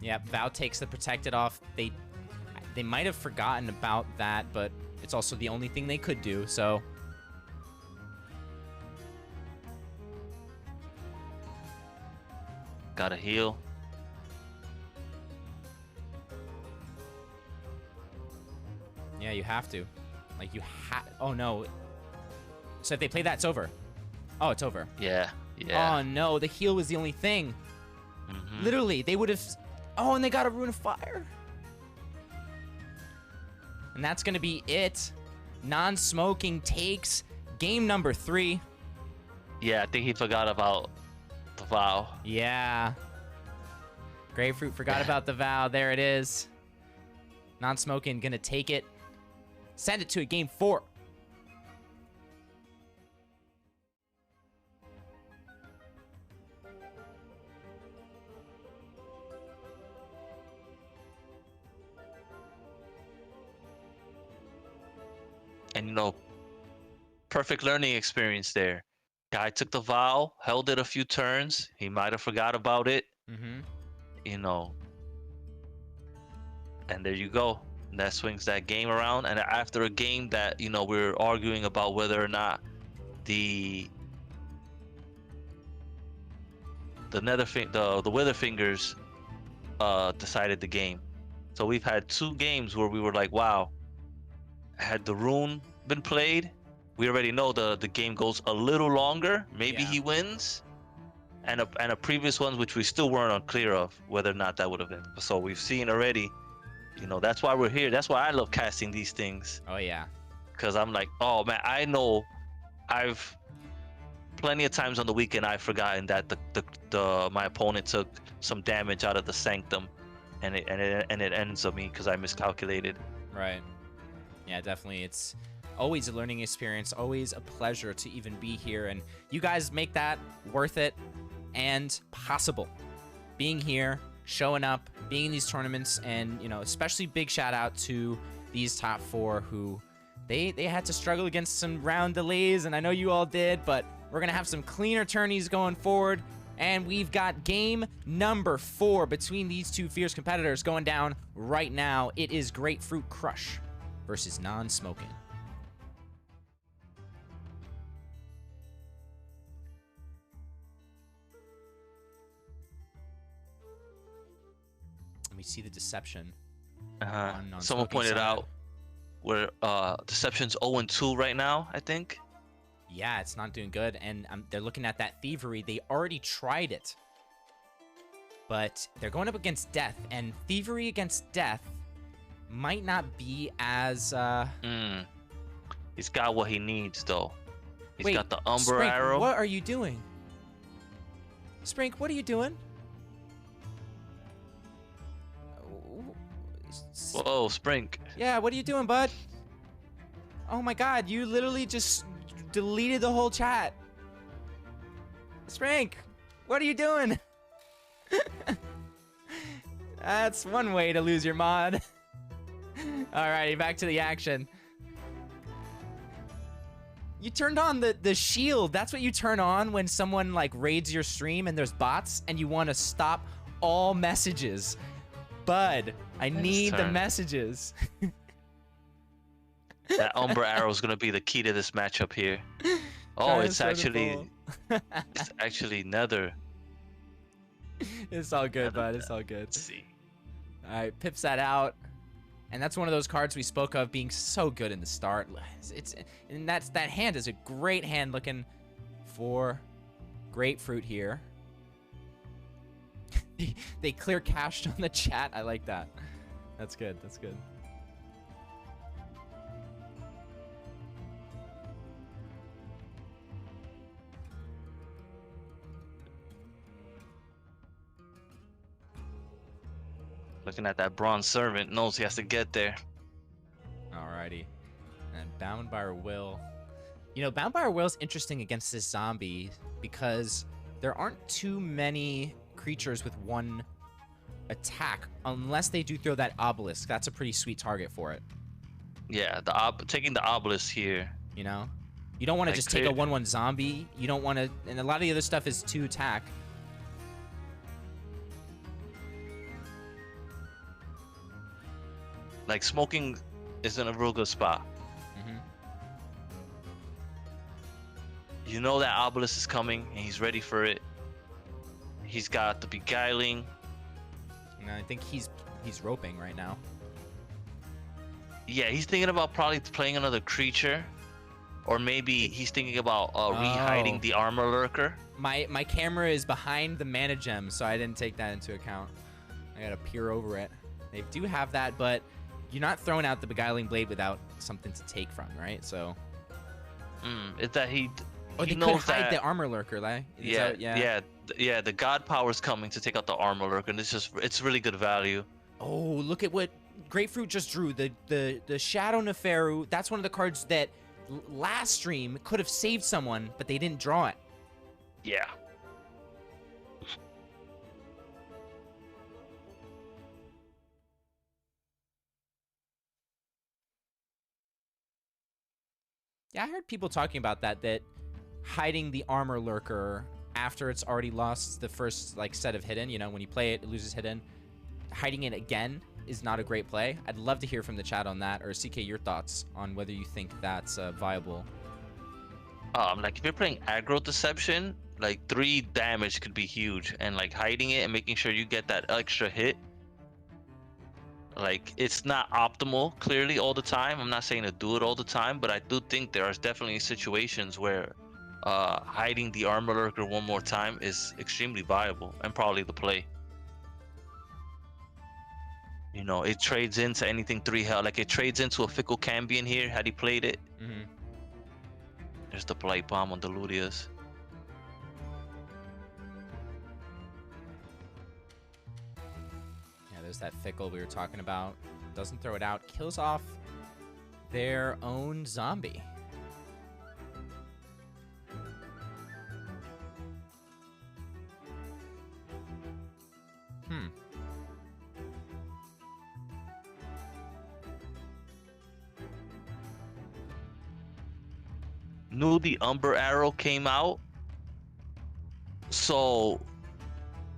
Yep, Vow takes the protected off. They might have forgotten about that, but it's also the only thing they could do, so... Gotta heal. have to. Like, oh, no. So if they play that, it's over. Oh, it's over. Yeah, yeah. Oh, no. The heal was the only thing. Literally, they would have... Oh, and they got a Rune of Fire. And that's going to be it. Non-smoking takes game number 3. Yeah, I think he forgot about the vow. Yeah. Grapefruit forgot about the vow. There it is. Non-smoking going to take it. Send it to a game 4. And, you know, perfect learning experience there. Guy took the vow, held it a few turns. He might have forgot about it. You know. And there you go. And that swings that game around. And after a game that, you know, we're arguing about whether or not the Witherfingers decided the game. So we've had 2 games where we were like, wow, had the rune been played, we already know the game goes a little longer. Maybe he wins. And a previous one which we still weren't unclear of whether or not that would have been. So we've seen already, you know, that's why we're here. That's why I love casting these things. Oh, yeah. Because I'm like, oh, man, I know I've plenty of times on the weekend I've forgotten that my opponent took some damage out of the Sanctum. And it ends on me because I miscalculated. Right. Yeah, definitely. It's always a learning experience, always a pleasure to even be here. And you guys make that worth it and possible. Being here, showing up, being in these tournaments, and, you know, especially big shout out to these top 4 who they had to struggle against some round delays, and I know you all did, but we're going to have some cleaner tourneys going forward. And we've got game number 4 between these 2 fierce competitors going down right now. It is Grapefruit Crush versus Non-Smoking. Let me see the deception. Someone pointed out where deception's 0-2 right now, I think. Yeah, it's not doing good, and they're looking at that thievery. They already tried it, but they're going up against death, and thievery against death might not be as He's got what he needs, though. He's got the Umber Sprink, Arrow. What are you doing? Sprink, what are you doing? Whoa, Sprink. Yeah, what are you doing, bud? Oh my god, you literally just deleted the whole chat. Sprink, what are you doing? That's one way to lose your mod. Alrighty, back to the action. You turned on the shield. That's what you turn on when someone like raids your stream and there's bots and you want to stop all messages. Bud, I need the messages. That Umber Arrow is gonna be the key to this matchup here. Oh, it's actually Nether. It's all good, bud. It's all good. Let's see. All right, pips that out, and that's one of those cards we spoke of being so good in the start. And that hand is a great hand looking for Grapefruit here. They clear cached on the chat. I like that. That's good. That's good. Looking at that Bronze Servant, knows he has to get there. Alrighty. And Bound by Our Will. You know, Bound by Our Will is interesting against this zombie because there aren't too many creatures with one attack unless they do throw that obelisk. That's a pretty sweet target for it. Yeah, taking the obelisk here. You know? You don't want to just take a 1/1 zombie. You don't want to... And a lot of the other stuff is 2 attack. Like, smoking is in a real good spot. You know that obelisk is coming, and he's ready for it. He's got the beguiling. And I think he's roping right now. Yeah, he's thinking about probably playing another creature, or maybe he's thinking about rehiding the armor lurker. My camera is behind the mana gem, so I didn't take that into account. I gotta peer over it. They do have that, but you're not throwing out the Beguiling Blade without something to take from, right? So. Is that he? Or he they knows could hide that, the armor lurker, like. yeah. The god power is coming to take out the armor lurker, and it's really good value. Oh, look at what Grapefruit just drew. The Shadow Neferu. That's one of the cards that last stream could have saved someone, but they didn't draw it. Yeah. Yeah, I heard people talking about that hiding the armor lurker after it's already lost the first like set of hidden, you know, when you play it, it loses hidden. Hiding it again is not a great play. I'd love to hear from the chat on that, or CK, your thoughts on whether you think that's viable. Like if you're playing aggro deception, like 3 damage could be huge, and like hiding it and making sure you get that extra hit. Like, it's not optimal, clearly, all the time. I'm not saying to do it all the time, but I do think there are definitely situations where hiding the armor lurker one more time is extremely viable and probably the play. You know, it trades into anything 3 health. Like, it trades into a Fickle Cambion here, had he played it. There's the Blight Bomb on the Ludias. There's that Fickle we were talking about. Doesn't throw it out. Kills off their own zombie. Knew the Umber Arrow came out. So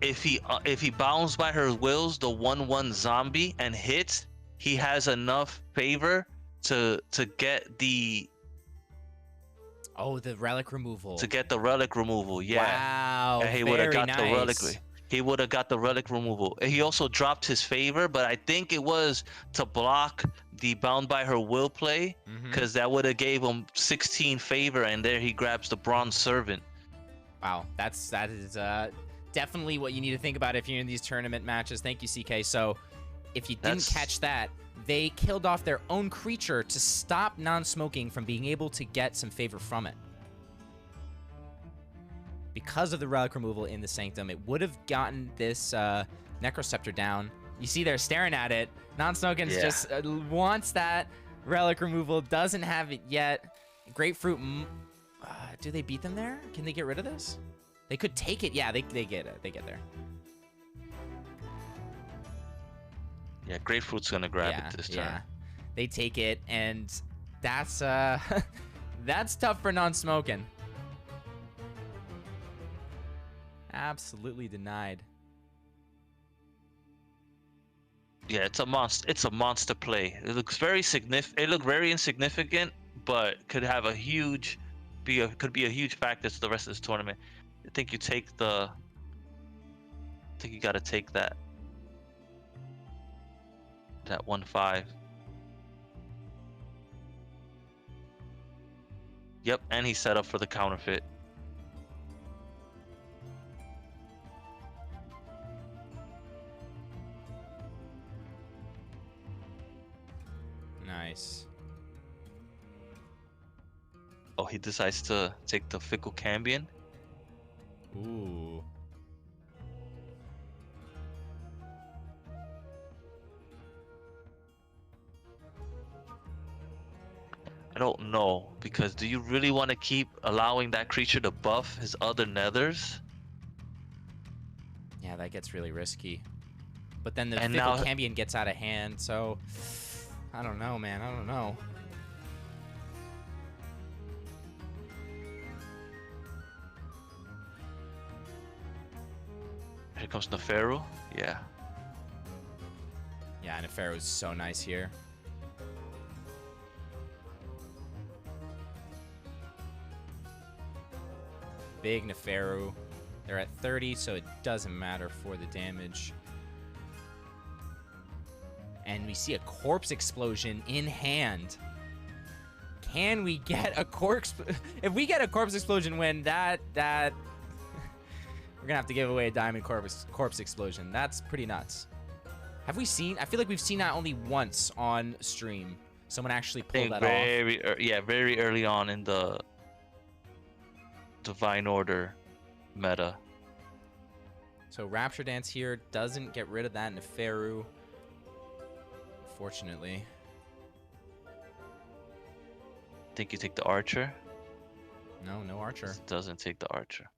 if he bounds by her wills the 1/1 zombie and hits, he has enough favor to get the the relic removal. To get the relic removal, yeah. Wow. And he would have got nice. the relic. He would have got the relic removal. He also dropped his favor, but I think it was to block the bound by her will play, because that would have gave him 16 favor, and there he grabs the Bronze Servant. Wow, that is definitely what you need to think about if you're in these tournament matches. Thank you, CK. So if you didn't catch that, they killed off their own creature to stop non-smoking from being able to get some favor from it. Because of the relic removal in the Sanctum, it would have gotten this Necroceptor down. You see they're staring at it. Non-smoking just wants that relic removal, doesn't have it yet. Grapefruit, do they beat them there? Can they get rid of this? They could take it. Yeah, they get it. They get there. Yeah, Grapefruit's gonna grab it this turn. Yeah, they take it, and that's that's tough for non-smoking. Absolutely denied. Yeah, it's a monster. It's a monster play. It looks very significant. It looked very insignificant, but could have a huge, could be a huge factor to the rest of this tournament. I think you take the. I think you got to take that. That 1/5. Yep, and he's set up for the counterfeit. Nice. Oh, he decides to take the Fickle Cambion. Ooh. I don't know, because do you really want to keep allowing that creature to buff his other nethers? Yeah, that gets really risky. But then the Fickle Cambion gets out of hand, so I don't know, man. I don't know. Here comes Neferu. Yeah. Yeah, Neferu's so nice here. Big Neferu. They're at 30, so it doesn't matter for the damage. And we see a corpse explosion in hand. Can we get a corpse? If we get a corpse explosion win, that we're gonna have to give away a diamond corpse explosion. That's pretty nuts. Have we seen? I feel like we've seen that only once on stream. Someone actually pulled that off. Yeah, very early on in the Divine Order meta. So Rapture Dance here doesn't get rid of that Neferu. Fortunately. Think you take the Archer? No, no Archer. It doesn't take the Archer.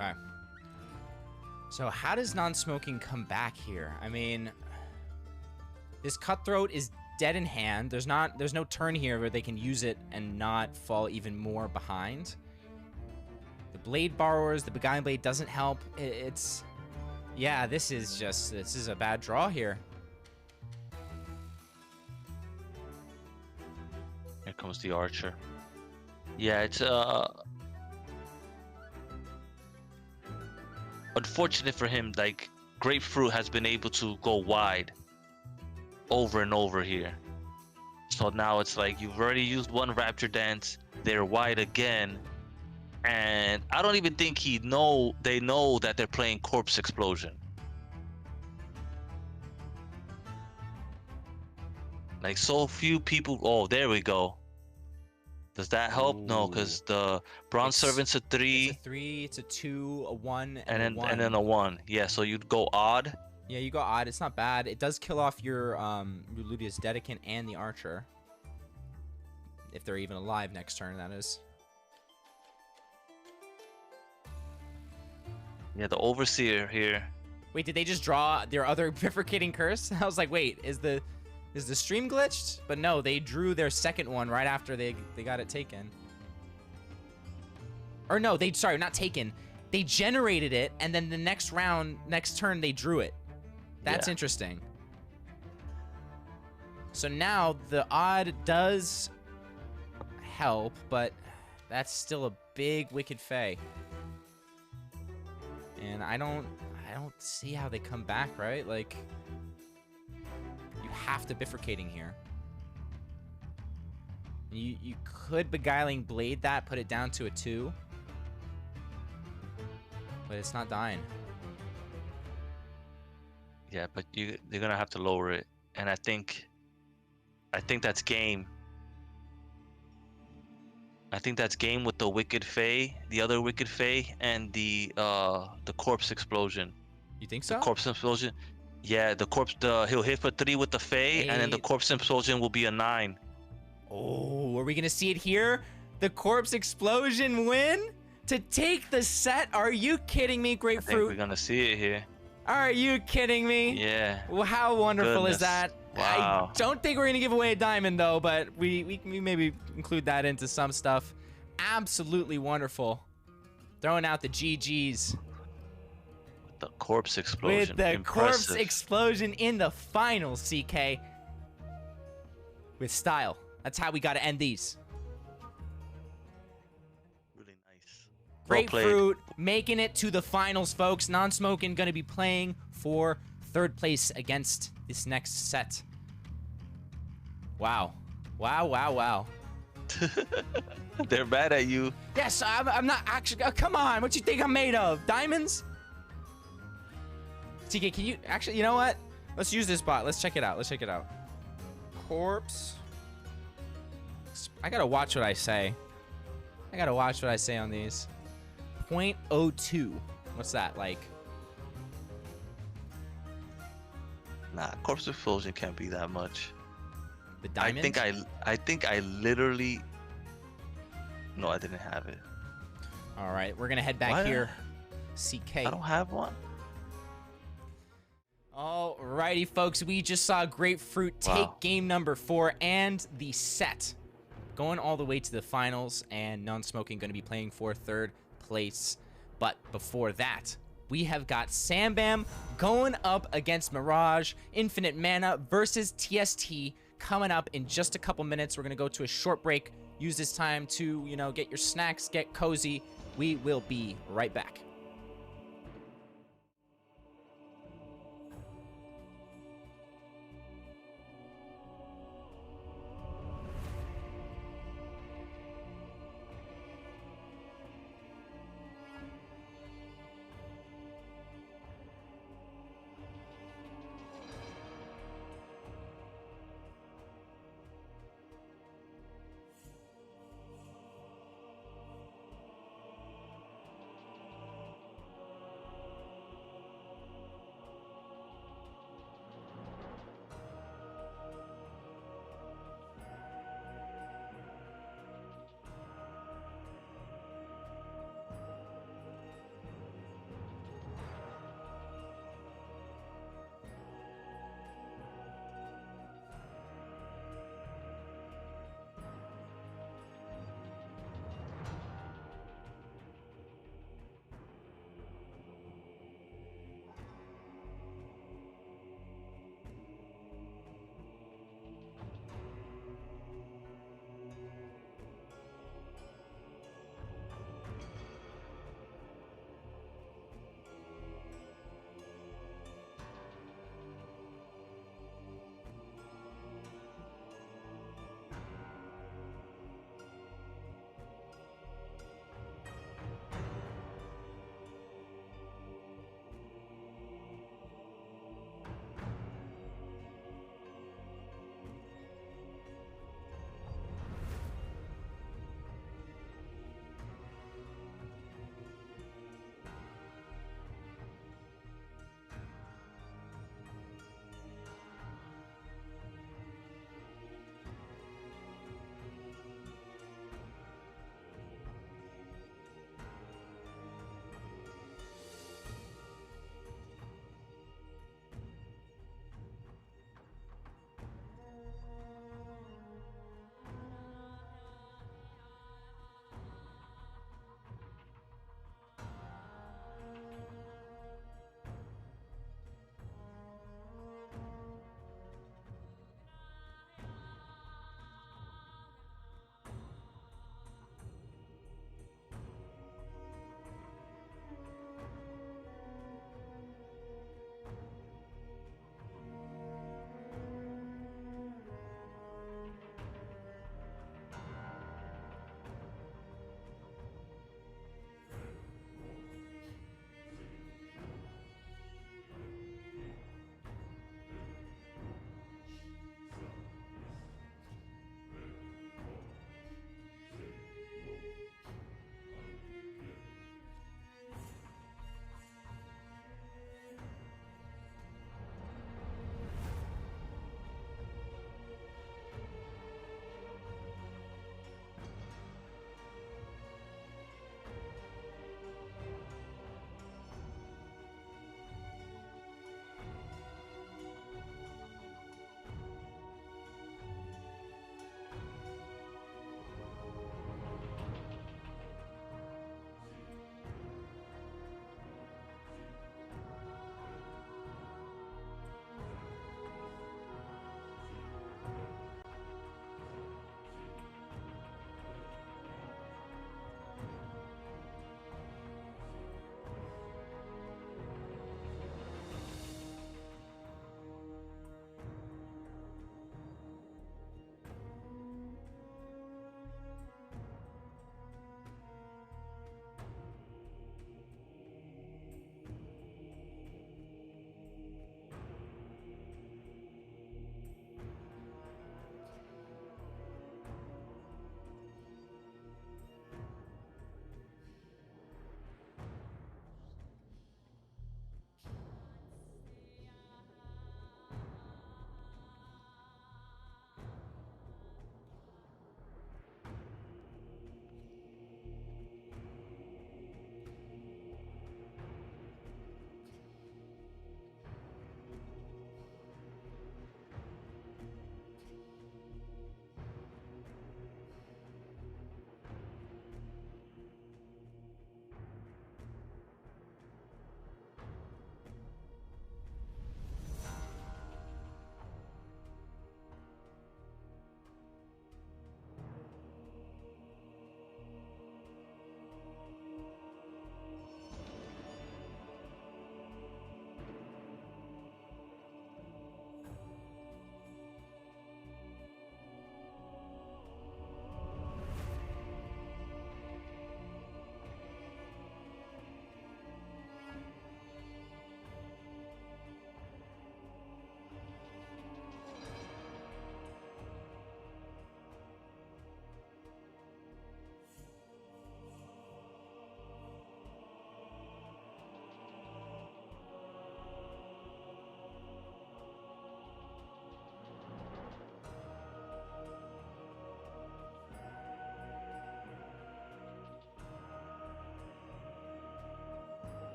Okay. So how does non-smoking come back here? I mean, this Cutthroat is dead in hand. There's no turn here where they can use it and not fall even more behind. The Blade Borrowers, the Beguiling Blade doesn't help. Yeah, this is a bad draw here. Here comes the Archer. Yeah, it's unfortunate for him. Like, Grapefruit has been able to go wide over and over here. So now it's like you've already used one Rapture Dance. They're wide again, and I don't even think they know that they're playing Corpse Explosion. Like, so few people. Oh, there we go. Does that help? Ooh. No, because the Bronze Servant's a 3. It's a 3, it's a 2, a 1, and a 1. And then a 1. Yeah, so you'd go odd. Yeah, you go odd. It's not bad. It does kill off your Ludius Dedicant and the Archer. If they're even alive next turn, that is. Yeah, the Overseer here. Wait, did they just draw their other Bifurcating Curse? I was like, wait, is the stream glitched? But no, they drew their second one right after they got it taken. Or no, sorry, not taken. They generated it, and then the next turn, they drew it. That's interesting. So now the odd does help, but that's still a big Wicked Fae. And I don't see how they come back, right? Like, you have to Bifurcating here. You could Beguiling Blade that, put it down to a 2. But it's not dying. Yeah, but they're gonna have to lower it, and I think that's game. I think that's game with the Wicked Fae, the other Wicked Fae, and the Corpse Explosion. You think so? The Corpse Explosion. Yeah, he'll hit for 3 with the Fae, and then the Corpse Explosion will be a 9. Oh, are we gonna see it here? The Corpse Explosion win to take the set? Are you kidding me, Grapefruit? I think we're gonna see it here. Are you kidding me? Yeah. Well, how wonderful is that? Wow. I don't think we're gonna give away a diamond though, but we maybe include that into some stuff. Absolutely wonderful. Throwing out the GGs. With the Corpse Explosion. With the Corpse Explosion in the finals, CK. With style. That's how we gotta end these. Really nice. Grapefruit making it to the finals, folks. Non-smoking gonna be playing for 3rd place against this next set. Wow. Wow, wow, wow. They're mad at you. Yes, I'm not actually. Come on, what you think I'm made of? Diamonds? TK, can you actually? You know what? Let's use this bot. Let's check it out. Let's check it out. Corpse. I gotta watch what I say. I gotta watch what I say on these. 0.02. What's that like? Nah, Corpse Explosion can't be that much. The diamond? I think I literally. No, I didn't have it. All right, we're gonna head back here. CK. I don't have one. Alrighty, folks. We just saw Grapefruit take game number 4 and the set. Going all the way to the finals, and Non-Smoking going to be playing for 3rd place. But before that, we have got Sambam going up against Mirage, Infinite Mana versus TST coming up in just a couple minutes. We're going to go to a short break. Use this time to, get your snacks, get cozy. We will be right back.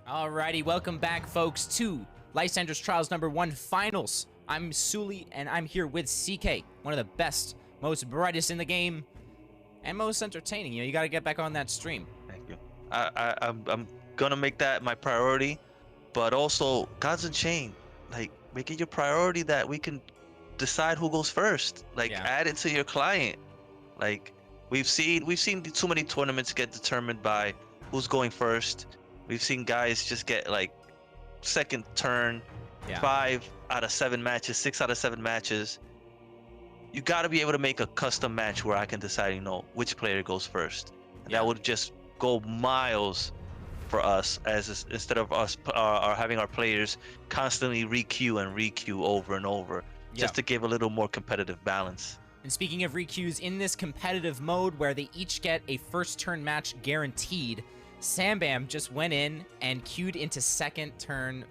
Alrighty, welcome back, folks, to Lysander's Trials #1 Finals. I'm Sewlie, and I'm here with CK, one of the best, most brightest in the game, and most entertaining. You know, you got to get back on that stream. Thank you. I'm gonna make that my priority, but also Gods Unchained. Like, make it your priority that we can decide who goes first. Like, add it to your client. Like, we've seen too many tournaments get determined by who's going first. We've seen guys just get like second turn, 5 out of 7 matches, 6 out of 7 matches. You got to be able to make a custom match where I can decide, you know, which player goes first. And that would just go miles for us, as instead of us having our players constantly re-queue and re-queue over and over, just to give a little more competitive balance. And speaking of re-queues, in this competitive mode where they each get a first turn match guaranteed, Sambam just went in and queued into second turn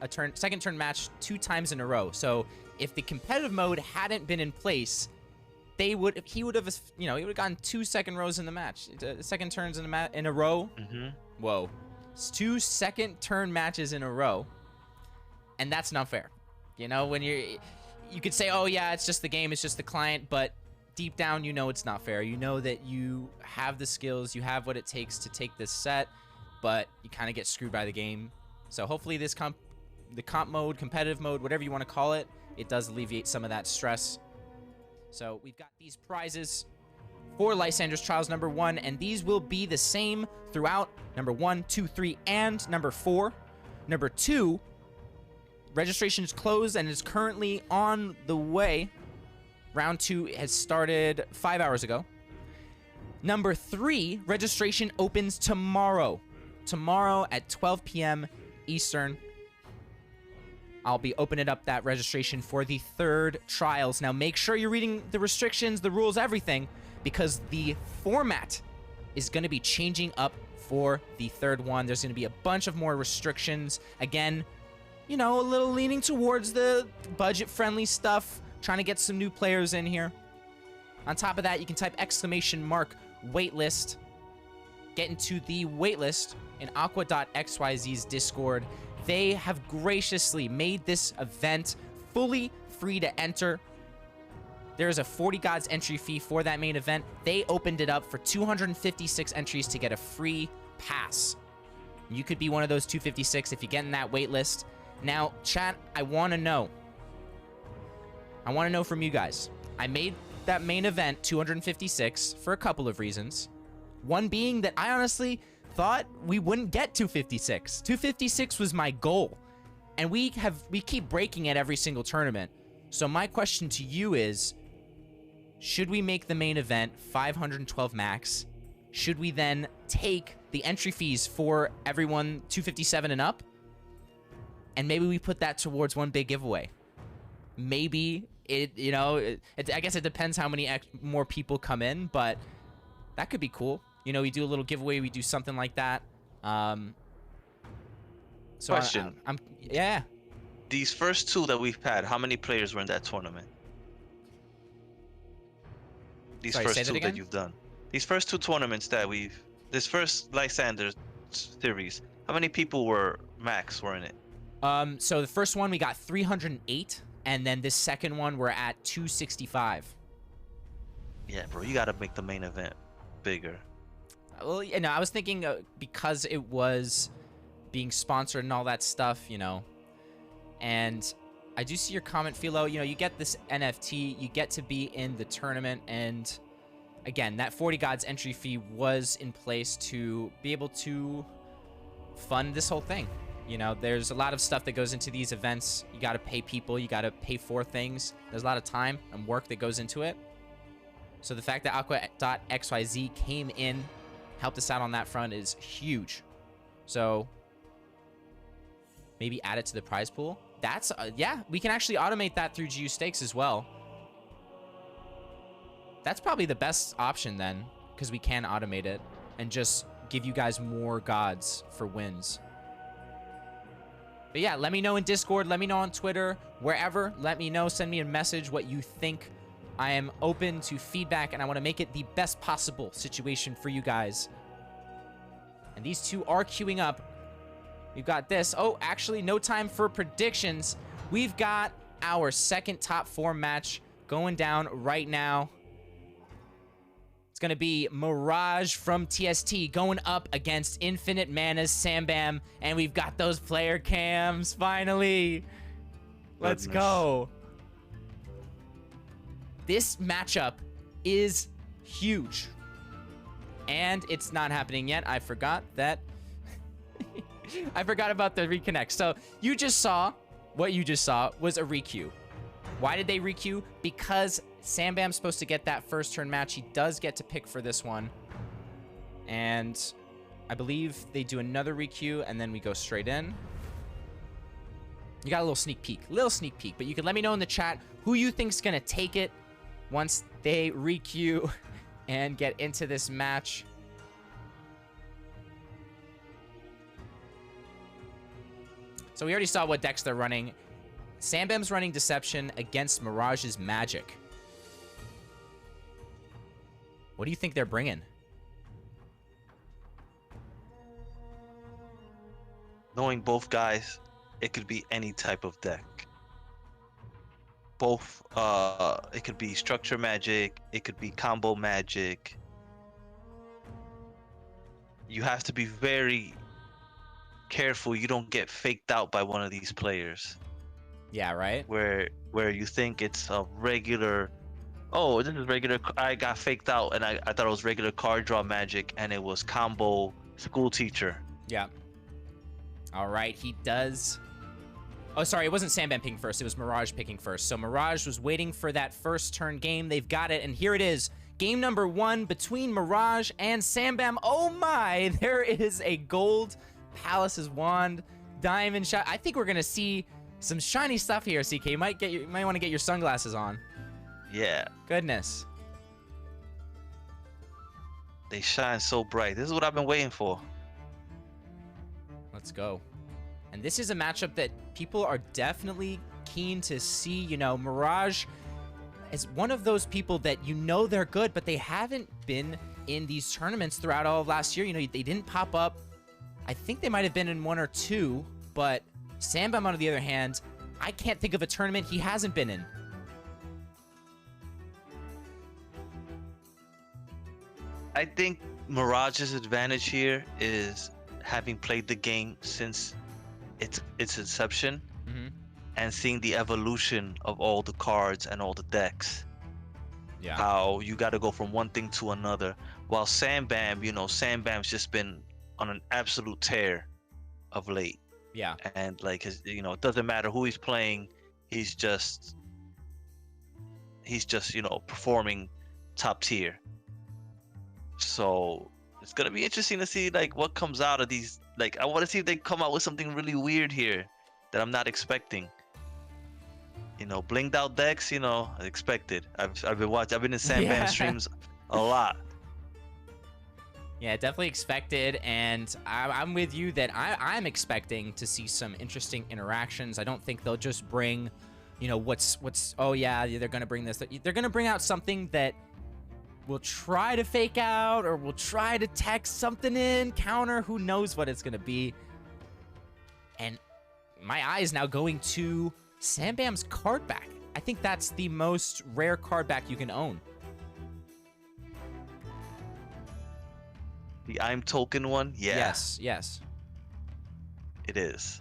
match 2 times in a row. So if the competitive mode hadn't been in place, he would have gotten 2 second rows in the match, second turns in a row. Whoa, it's 2 second turn matches in a row, and that's not fair. You know, when you could say, oh yeah, it's just the game, it's just the client, but deep down, you know it's not fair. You know that you have the skills, you have what it takes to take this set, but you kind of get screwed by the game. So hopefully the comp mode, competitive mode, whatever you want to call it, it does alleviate some of that stress. So we've got these prizes for Lysander's Trials #1, and these will be the same throughout #1, 2, 3, and #4. #2, registration is closed and is currently on the way. Round 2 has started 5 hours ago. #3, registration opens tomorrow. Tomorrow at 12 p.m. Eastern. I'll be opening up that registration for the 3rd trials. Now, make sure you're reading the restrictions, the rules, everything, because the format is going to be changing up for the 3rd one. There's going to be a bunch of more restrictions. Again, you know, a little leaning towards the budget-friendly stuff, trying to get some new players in here. On top of that, you can type !waitlist, get into the waitlist in AQUA.xyz's Discord. They have graciously made this event fully free to enter. There is a 40 gods entry fee for that main event. They opened it up for 256 entries to get a free pass. You could be one of those 256 if you get in that waitlist. Now, chat, I want to know from you guys. I made that main event 256 for a couple of reasons. One being that I honestly thought we wouldn't get 256. 256 was my goal, and we keep breaking it every single tournament. So my question to you is, should we make the main event 512 max? Should we then take the entry fees for everyone 257 and up? And maybe we put that towards one big giveaway. Maybe I guess it depends how many more people come in, but that could be cool. You know, we do a little giveaway, we do something like that. Question. Yeah. These first 2 that we've had, how many players were in that tournament? Sorry, first 2 that you've done. These first 2 tournaments that this first Lysander series, how many people were in it? So the first one we got 308, and then this second one we're at 265. Yeah, bro, you gotta make the main event bigger. Well, you know, I was thinking because it was being sponsored and all that stuff, you know. And I do see your comment, Philo. You know, you get this NFT, you get to be in the tournament, and again, that 40 gods entry fee was in place to be able to fund this whole thing. You know, there's a lot of stuff that goes into these events. You got to pay people, you got to pay for things. There's a lot of time and work that goes into it. So the fact that AQUA.xyz came in, helped us out on that front is huge. So maybe add it to the prize pool. That's yeah, we can actually automate that through GU Stakes as well. That's probably the best option then, because we can automate it and just give you guys more gods for wins. But yeah, let me know in Discord, let me know on Twitter, wherever. Let me know, send me a message what you think. I am open to feedback, and I want to make it the best possible situation for you guys. And these 2 are queuing up We've got this. Oh, actually, no time for predictions. We've got our second top 4 match going down right now. It's going to be Mirage from TST going up against Infinite Mana's Sambam. And we've got those player cams, finally. Let's go. This matchup is huge. And it's not happening yet. I forgot that. I forgot about the reconnect. So you just saw, what you just saw was a requeue. Why did they requeue? Because Sambam's supposed to get that first turn match. He does get to pick for this one. And I believe they do another requeue and then we go straight in. You got a little sneak peek, but you can let me know in the chat who you think's gonna take it once they requeue and get into this match. So we already saw what decks they're running. Sambam's running Deception against Mirage's Magic. What do you think they're bringing? Knowing both guys, it could be any type of deck. Both, it could be structure magic, it could be combo magic. You have to be very careful you don't get faked out by one of these players. Yeah, right? Where you think it's a regular, oh, this is regular, I got faked out and I thought it was regular card draw magic and it was combo school teacher. Yeah. All right, he does. Oh, sorry, it wasn't Sambam picking first. It was Mirage picking first. So Mirage was waiting for that first turn game. They've got it, and here it is. Game number 1 between Mirage and Sambam. Oh my, there is a gold Palace's Wand, diamond shot. I think we're gonna see some shiny stuff here, CK. You might want to get your sunglasses on. Yeah. Goodness. They shine so bright. This is what I've been waiting for. Let's go. And this is a matchup that people are definitely keen to see. You know, Mirage is one of those people that you know they're good, but they haven't been in these tournaments throughout all of last year. You know, they didn't pop up. I think they might have been in 1 or 2, but Sambam, on the other hand, I can't think of a tournament he hasn't been in. I think Mirage's advantage here is having played the game since its inception and seeing the evolution of all the cards and all the decks. Yeah. How you got to go from one thing to another. While Sambam, you know, Sambam's just been on an absolute tear of late. Yeah. And like his, you know, it doesn't matter who he's playing, he's just you know, performing top tier. So it's gonna be interesting to see like what comes out of these. Like I want to see if they come out with something really weird here that I'm not expecting. You know, blinged out decks, you know, expected. I've been watching. I've been in Sambam streams a lot. Yeah, definitely expected, and I'm with you that I'm expecting to see some interesting interactions. I don't think they'll just bring, you know, oh yeah, they're gonna bring this. They're gonna bring out something that will try to fake out or will try to text something in, counter, who knows what it's gonna be. And my eye is now going to Sambam's card back. I think that's the most rare card back you can own. The I'm token one? Yeah. Yes, yes. It is.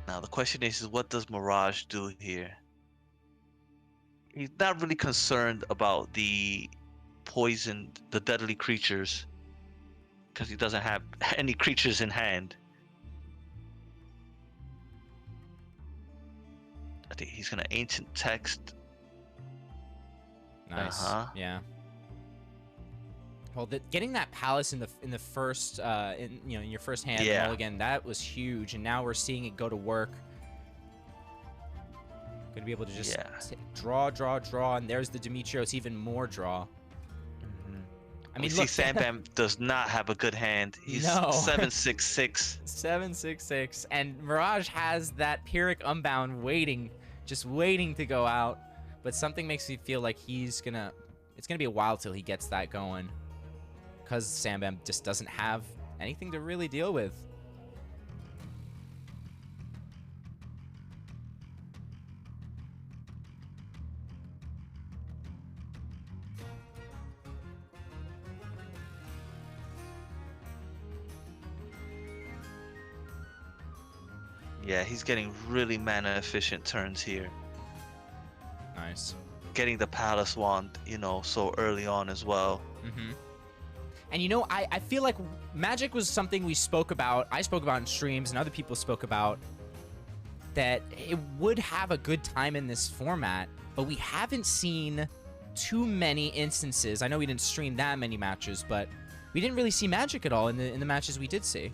Now the question is what does Mirage do here? He's not really concerned about the poisoned, the deadly creatures, because he doesn't have any creatures in hand. I think he's gonna Ancient Text. Nice. Yeah. Well, getting that palace in the first, in your first hand, Yeah. mulligan, that was huge, and now we're seeing it go to work. Gonna be able to just draw, and there's the Demetrios, even more draw. I mean, look, Sambam does not have a good hand. He's 766. 766, and Mirage has that Pyrrhic Unbound waiting, just waiting to go out. But something makes me feel like it's gonna be a while till he gets that going. because Sam Bam just doesn't have anything to really deal with. Yeah, he's getting really mana efficient turns here. Nice. Getting the Palace Wand, you know, so early on as well. Mm-hmm. And you know, I feel like Magic was something we spoke about. I spoke about in streams, and other people spoke about that it would have a good time in this format, but we haven't seen too many instances. I know we didn't stream that many matches, but we didn't really see Magic at all in the matches we did see.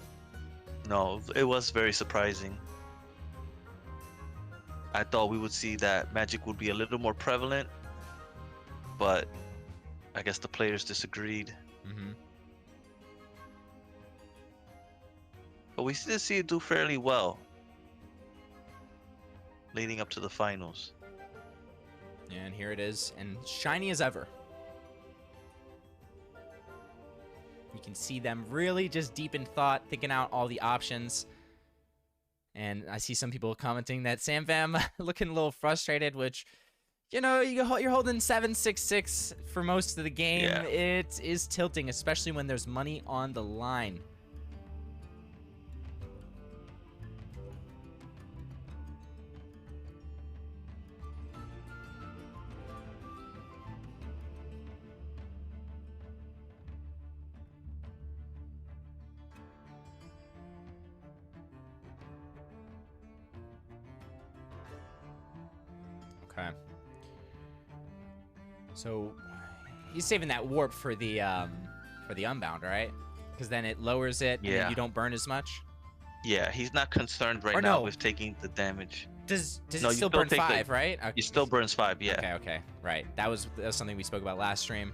No, it was very surprising. I thought we would see that Magic would be a little more prevalent, but I guess the players disagreed. Mm-hmm. But we still see it do fairly well leading up to the finals. And here it is, and shiny as ever. You can see them really just deep in thought, thinking out all the options. And I see some people commenting that Sam Bam looking a little frustrated, which, you know, you're holding 7-6-6 for most of the game. Yeah. It is tilting, especially when there's money on the line. Okay. So he's saving that warp for the Unbound, right? Because then it lowers it, and Yeah. then you don't burn as much. Yeah, he's not concerned right Or now no. with taking the damage. Does No, it you still still burn take the- 5, right? Okay. He still burns 5, yeah. Okay, right. That was something we spoke about last stream.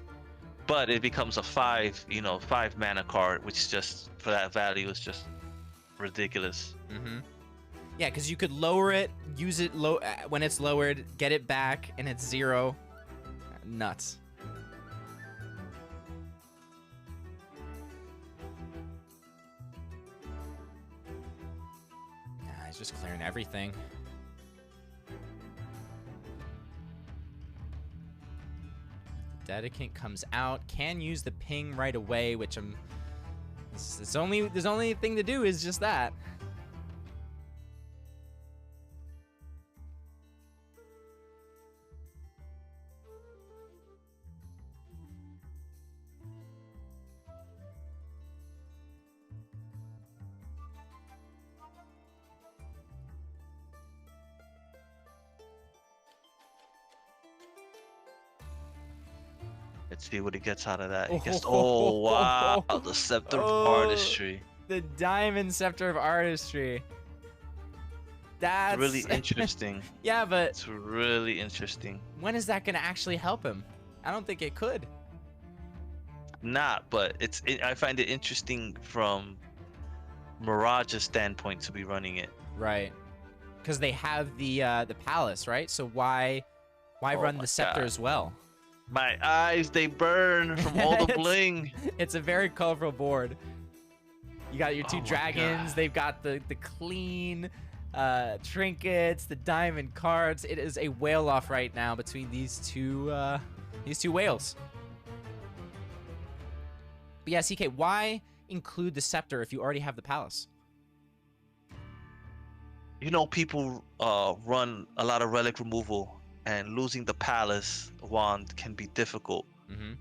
But it becomes a 5 mana card, which just for that value is just ridiculous. Mm-hmm. Yeah, because you could lower it, use it low when it's lowered, get it back, and it's 0. Nuts. Nah, he's just clearing everything. Dedicant comes out, can use the ping right away, which there's only thing to do is just that. Let's see what he gets out of that. He gets, oh wow, the Scepter of Artistry. The Diamond Scepter of Artistry. That's Really interesting. Yeah, but It's really interesting. when is that going to actually help him? I don't think it could. Not, but I find it interesting from Mirage's standpoint to be running it. Right. Because they have the palace, right? So why run my the scepter God. as well? My eyes, they burn from all the bling. It's a very colorful board. You got your two Oh my dragons. God. They've got the clean trinkets, the diamond cards. It is a whale off right now between these two whales. But yeah, CK, why include the scepter if you already have the palace? You know, people run a lot of relic removal, and losing the Palace Wand can be difficult. Mm-hmm.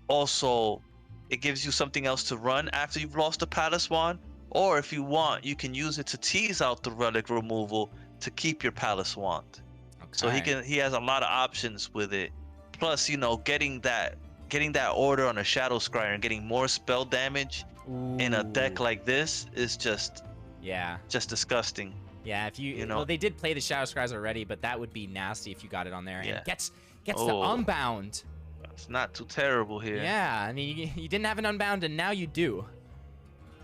Also, it gives you something else to run after you've lost the Palace Wand, or if you want, you can use it to tease out the relic removal to keep your Palace Wand. Okay. So he has a lot of options with it. Plus, you know, getting that order on a Shadow Scryer and getting more spell damage in a deck Ooh. like this is just Yeah. disgusting. Yeah, if you know? well, they did play the Shadow Scries already, but that would be nasty if you got it on there. And Yeah. it gets the Oh. Unbound. It's not too terrible here. Yeah, I mean, you didn't have an Unbound, and now you do.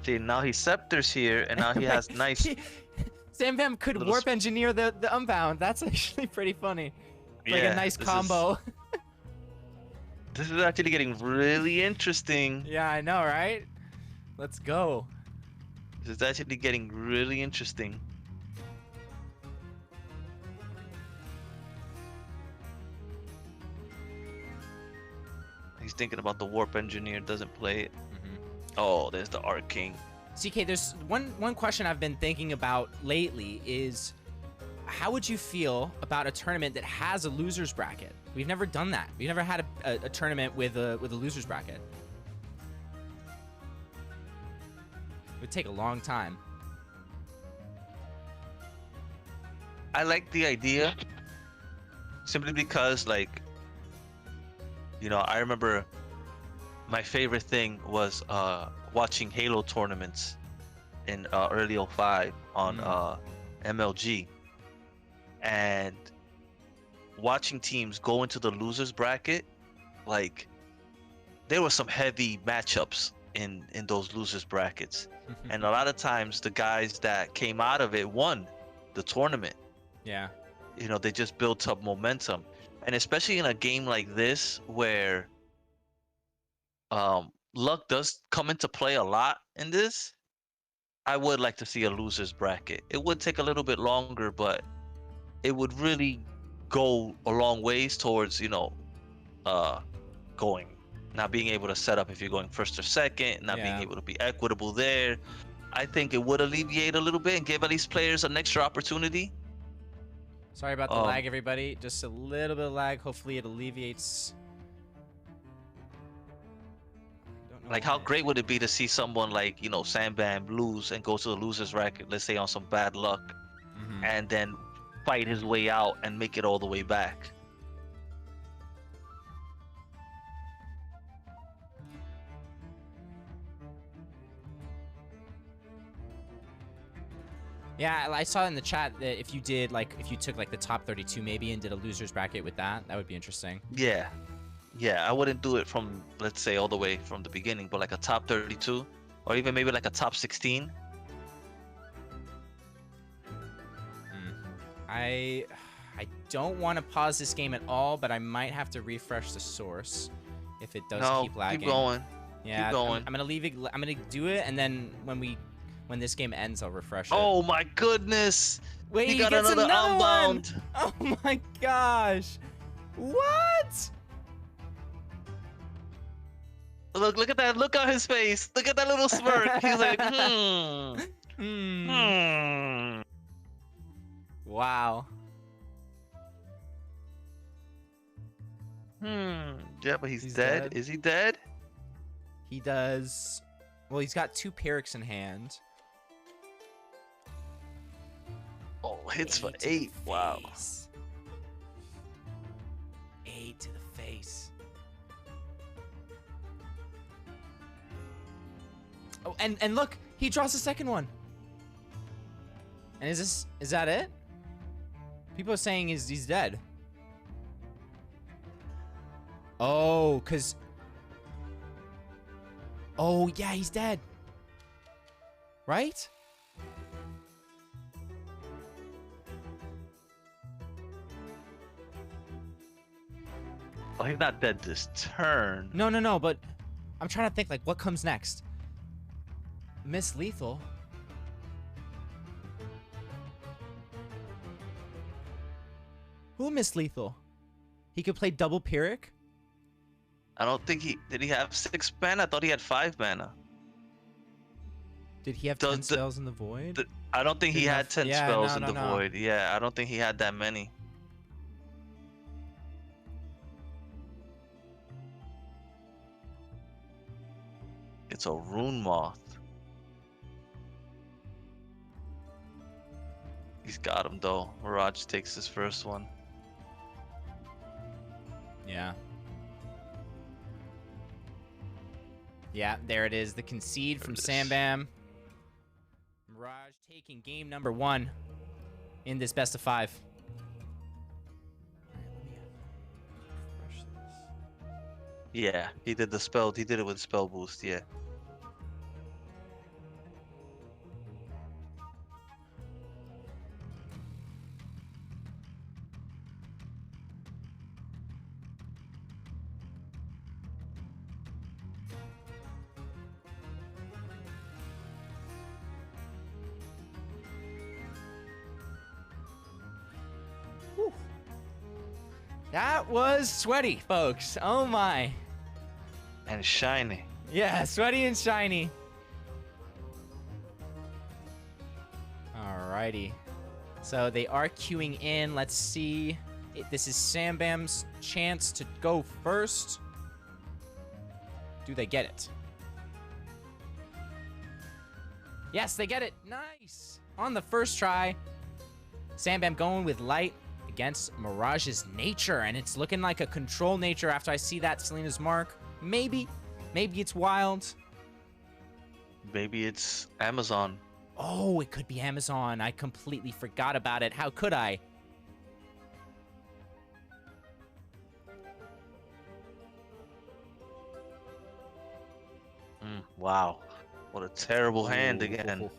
See, now he Scepters here, and now he has nice. Sam Bam could Little warp engineer the Unbound. That's actually pretty funny. Like Yeah, a nice this combo. This is actually getting really interesting. Yeah, I know, right? Let's go. This is actually getting really interesting. He's thinking about the warp engineer, doesn't play it. Oh, there's the Arcane. CK, there's one question I've been thinking about lately is how would you feel about a tournament that has a loser's bracket? We've never done that. We've never had a tournament with a loser's bracket. It would take a long time. I like the idea simply because, like, you know, I remember my favorite thing was watching Halo tournaments in early 05 on MLG, and watching teams go into the losers bracket. Like, there were some heavy matchups in those losers brackets, and a lot of times the guys that came out of it won the tournament. Yeah. You know, they just built up momentum, and especially in a game like this where luck does come into play a lot in this. I would like to see a losers bracket. It would take a little bit longer, but it would really go a long ways towards, you know, going, not being able to set up if you're going first or second, not being able to be equitable there. I think it would alleviate a little bit and give at least players an extra opportunity. Sorry about the lag, everybody. Just a little bit of lag. Hopefully it alleviates. Like, how great would it be to see someone like, you know, Sam Bam lose and go to the losers bracket, let's say on some bad luck, and then fight his way out and make it all the way back. Yeah, I saw in the chat that if you did, like, if you took, like, the top 32 maybe and did a loser's bracket with that, that would be interesting. Yeah. Yeah, I wouldn't do it from, let's say, all the way from the beginning, but like a top 32, or even maybe like a top 16. I don't want to pause this game at all, but I might have to refresh the source if it does keep lagging. Keep going. Yeah, keep going. I'm gonna leave it. I'm gonna do it, and then when this game ends, I'll refresh it. Oh my goodness! Wait, he got gets another unbound. One. Oh my gosh! What? Look at that! Look on his face! Look at that little smirk! He's like, Wow. Yeah, but he's dead. Is he dead? He does. Well, he's got 2 Pyrrhics in hand. Oh, hits for 8. Wow. 8 to the face. Oh, and look, he draws the second one. And is that it? People are saying he's dead. Oh, cause. Oh yeah, he's dead. Right? Oh, he's not dead this turn. No, but I'm trying to think, like, what comes next? Miss Lethal. Who Miss Lethal? He could play double Pyrrhic? I don't think did he have 6 mana? I thought he had 5 mana. Did he have 10 spells in the void? I don't think he had 10 spells in the no. void. Yeah, I don't think he had that many. It's a Rune Moth. He's got him though. Mirage takes his first one. Yeah. Yeah, there it is. The concede from Sambam. Mirage taking game number 1 in this best of 5. Yeah, he did the spell. He did it with spell boost. Yeah. Whew. That was sweaty, folks. Oh my. And shiny. Yeah, sweaty and shiny. Alrighty. So they are queuing in. Let's see. This is Sam Bam's chance to go first. Do they get it? Yes, they get it. Nice. On the first try, Sam Bam going with light against Mirage's nature. And it's looking like a control nature after I see that Selena's mark. Maybe it's wild. Maybe it's Amazon. Oh, it could be Amazon. I completely forgot about it. How could I? Wow. What a terrible hand again.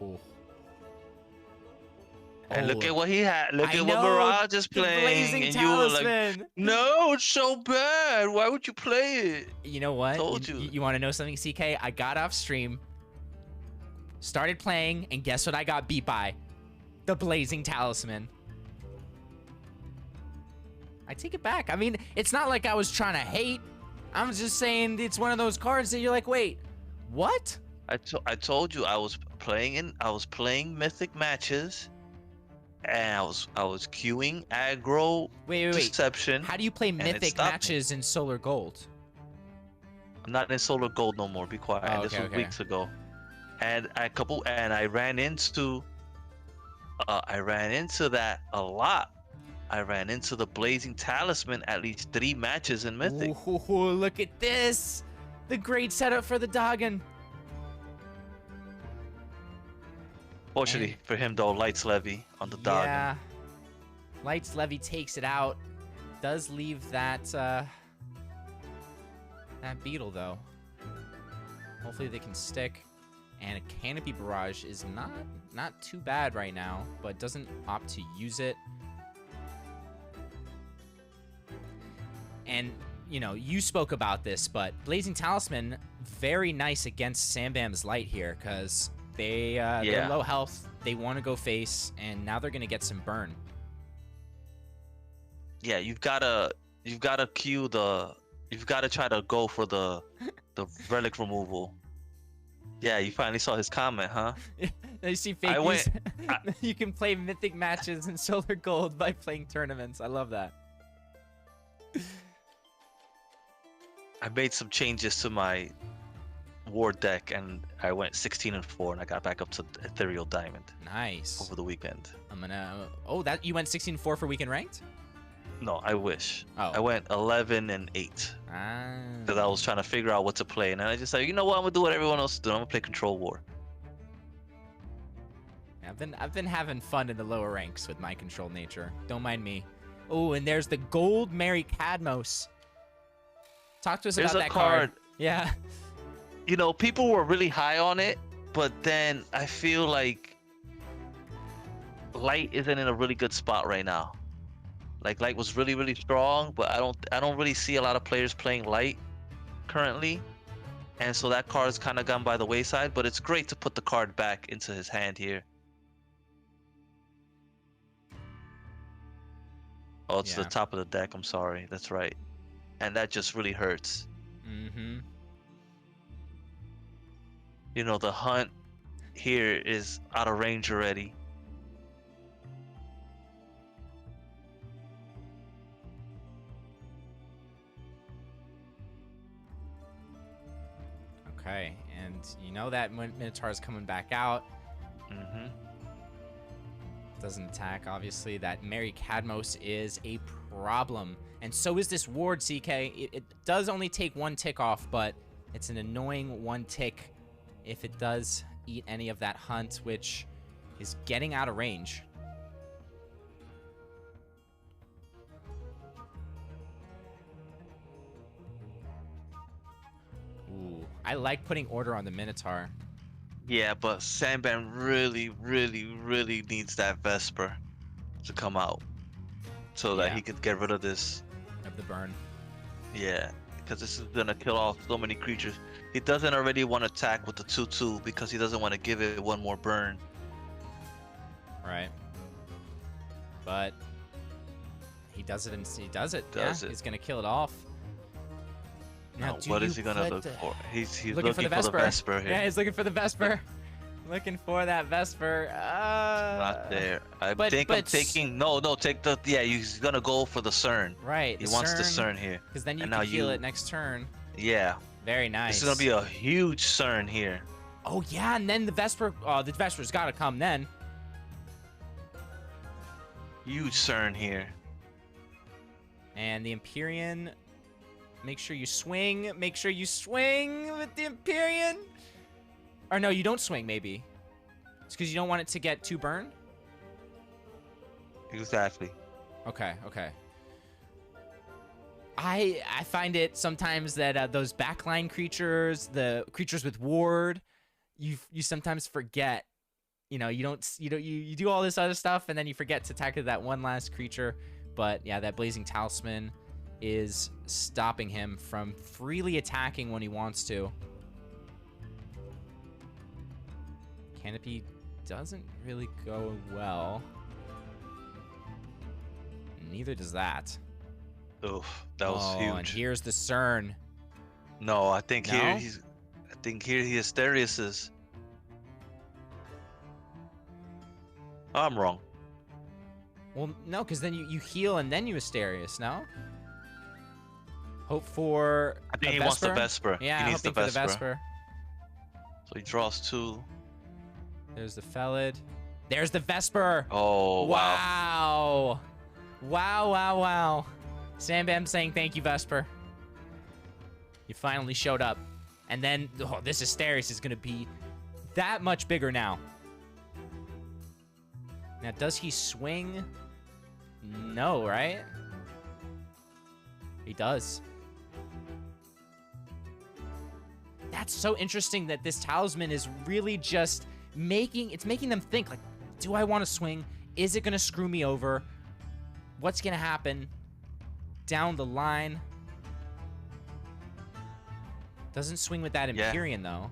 And look at what he had. Look at what Mirage is playing. Blazing and Talisman. You were like, no, it's so bad. Why would you play it? You know what? Told you. You want to know something, CK? I got off stream, started playing, and guess what I got beat by? The Blazing Talisman. I take it back. I mean, it's not like I was trying to hate. I'm just saying it's one of those cards that you're like, wait, what? I told you I was playing mythic matches, and I was queuing aggro deception. How do you play mythic matches in Solar Gold? I'm not in Solar Gold no more. Be quiet. Oh, this was weeks ago, and I ran into that a lot. I ran into the Blazing Talisman at least 3 matches in Mythic. Ooh, look at this! The great setup for the Doggin. Fortunately for him, though, Light's Levy on the Doggin. Yeah, Light's Levy takes it out. Does leave that that Beetle though. Hopefully they can stick. And a Canopy Barrage is not too bad right now, but doesn't opt to use it. And, you know, you spoke about this, but Blazing Talisman, very nice against Sam Bam's Light here, because they're low health, they want to go face, and now they're going to get some burn. Yeah, you've got to queue you've got to try to go for the relic removal. Yeah, you finally saw his comment, huh? You see fake you can play mythic matches in Solar Gold by playing tournaments. I love that. I made some changes to my Ward deck, and I went 16-4, and I got back up to Ethereal Diamond. Nice. Over the weekend. I'm gonna. Oh, that you went 16-4 for weekend ranked? No, I wish. Oh. I went 11-8. Ah. Because I was trying to figure out what to play, and I just like, you know what? I'm gonna do what everyone else is doing. I'm gonna play Control War. I've been having fun in the lower ranks with my control nature. Don't mind me. Oh, and there's the gold Mary Cadmos. Talk to us about that card. Yeah. You know, people were really high on it, but then I feel like Light isn't in a really good spot right now. Like Light was really, really strong, but I don't really see a lot of players playing Light currently. And so that card's kind of gone by the wayside, but it's great to put the card back into his hand here. Oh, it's the top of the deck. I'm sorry. That's right. And that just really hurts. Mm-hmm. You know, the hunt here is out of range already. Okay, and you know that Minotaur is coming back out. Mm-hmm. Doesn't attack, obviously. That Mary Cadmos is a problem. And so is this ward, CK. It does only take 1 tick off, but it's an annoying 1 tick if it does eat any of that hunt, which is getting out of range. Ooh, I like putting order on the Minotaur. Yeah, but Sam Bam really, really, really needs that Vesper to come out so that he could get rid of this. Of the burn. Yeah, because this is gonna kill off so many creatures. He doesn't already want to attack with the 2/2 because he doesn't want to give it 1 more burn. Right. But He does it, and he does it. Does yeah, it. he's gonna kill it off. Now, do what you is he gonna put look the- for? He's looking for the Vesper. Vesper here. Yeah, he's looking for the Vesper. Looking for that Vesper. Not there. I but- think but I'm taking. No, take the. Yeah, he's gonna go for the CERN. Right. He wants the CERN here. Because then you And can now heal you- it next turn. Yeah. Very nice. This is gonna be a huge CERN here. Oh yeah, and then the Vesper. Oh, the Vesper's gotta come then. Huge CERN here. And the Empyrean. Make sure you swing. Make sure you swing with the Empyrean. Or no, you don't swing. Maybe. It's because you don't want it to get too burned. Exactly. Okay. I find it sometimes that those backline creatures, the creatures with ward, you sometimes forget. You do all this other stuff and then you forget to tackle that one last creature. But yeah, that Blazing Talisman is stopping him from freely attacking when he wants to. Canopy doesn't really go well. Neither does that. Oof, that was And huge. here's the CERN. No, I think No? here he's. I think here he Asterius. I'm wrong. Well, no, because then you heal and then you Asterius, no? Hope for I think a he wants the Vesper? Vesper. Yeah, he needs hoping the for the Vesper. Vesper. So he draws 2. There's the Felid. There's the Vesper. Oh wow. Wow. Sam Bam saying thank you, Vesper. You finally showed up. And then, this Asterius is going to be that much bigger now. Now, does he swing? No, right? He does. That's so interesting that this talisman is really just making them think, like, do I want to swing? Is it going to screw me over? What's going to happen down the line? Doesn't swing with that Empyrean, though.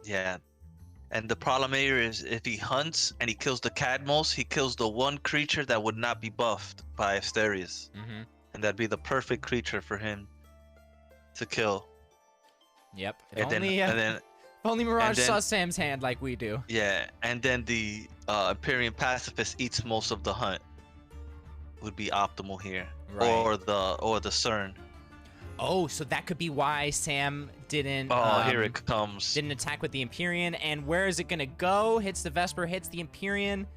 Yeah. And the problem here is if he hunts and he kills the Cadmos, he kills the one creature that would not be buffed by Asterius. Mm-hmm. And that'd be the perfect creature for him to kill. Yep. And then, If only Mirage then- saw Sam's hand like we do. yeah, and then the Empyrean Pacifist eats most of the hunt. Would be optimal here. Right. Or the CERN. Oh, so that could be why Sam didn't. Oh, here it comes. Didn't attack with the Empyrean. And where is it gonna go? Hits the Vesper, hits the Empyrean.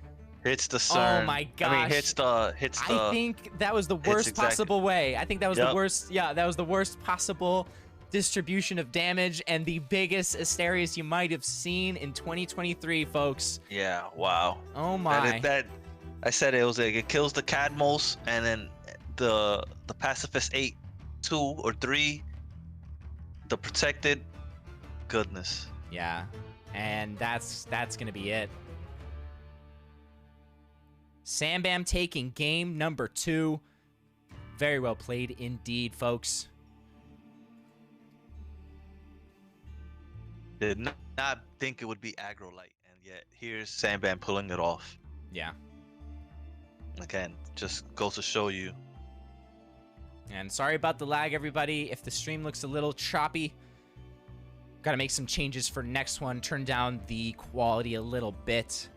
Hits the CERN. Oh my gosh. I mean, hits the. I think that was the worst possible way. I think that was the worst. Yeah, that was the worst possible distribution of damage and the biggest Asterius you might have seen in 2023, folks. Yeah. Wow. Oh my. That I said it was like it kills the Cadmos and then the Pacifist 8, 2 or 3. The protected. Goodness. Yeah, and that's gonna be it. Sam Bam taking game number 2. Very well played indeed, folks. Did not think it would be aggro light, and yet here's Sandban pulling it off. Yeah. Again, just goes to show you. And sorry about the lag, everybody. If the stream looks a little choppy, got to make some changes for next one. Turn down the quality a little bit.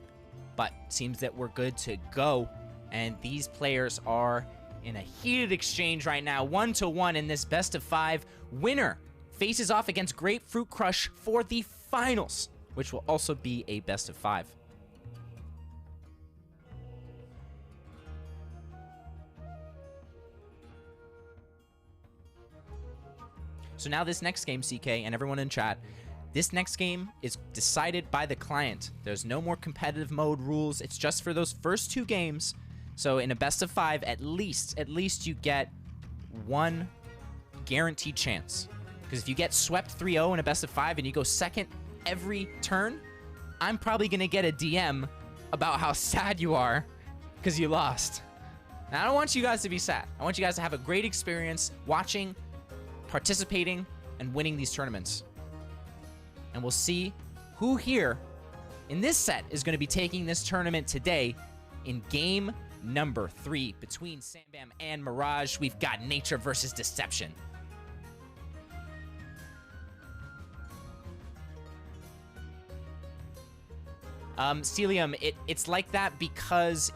But seems that we're good to go. And these players are in a heated exchange right now. 1-1 in this best of 5. Winner faces off against Grapefruit Crush for the finals, which will also be a best of 5. So now this next game, CK, and everyone in chat, this next game is decided by the client. There's no more competitive mode rules. It's just for those first 2 games. So in a best of 5, at least you get 1 guaranteed chance. Because if you get swept 3-0 in a best of 5 and you go second every turn, I'm probably going to get a DM about how sad you are because you lost. Now, I don't want you guys to be sad. I want you guys to have a great experience watching, participating, and winning these tournaments. And we'll see who here in this set is going to be taking this tournament today in game number 3 between Sam Bam and Mirage. We've got Nature versus Deception. Celium, it's like that because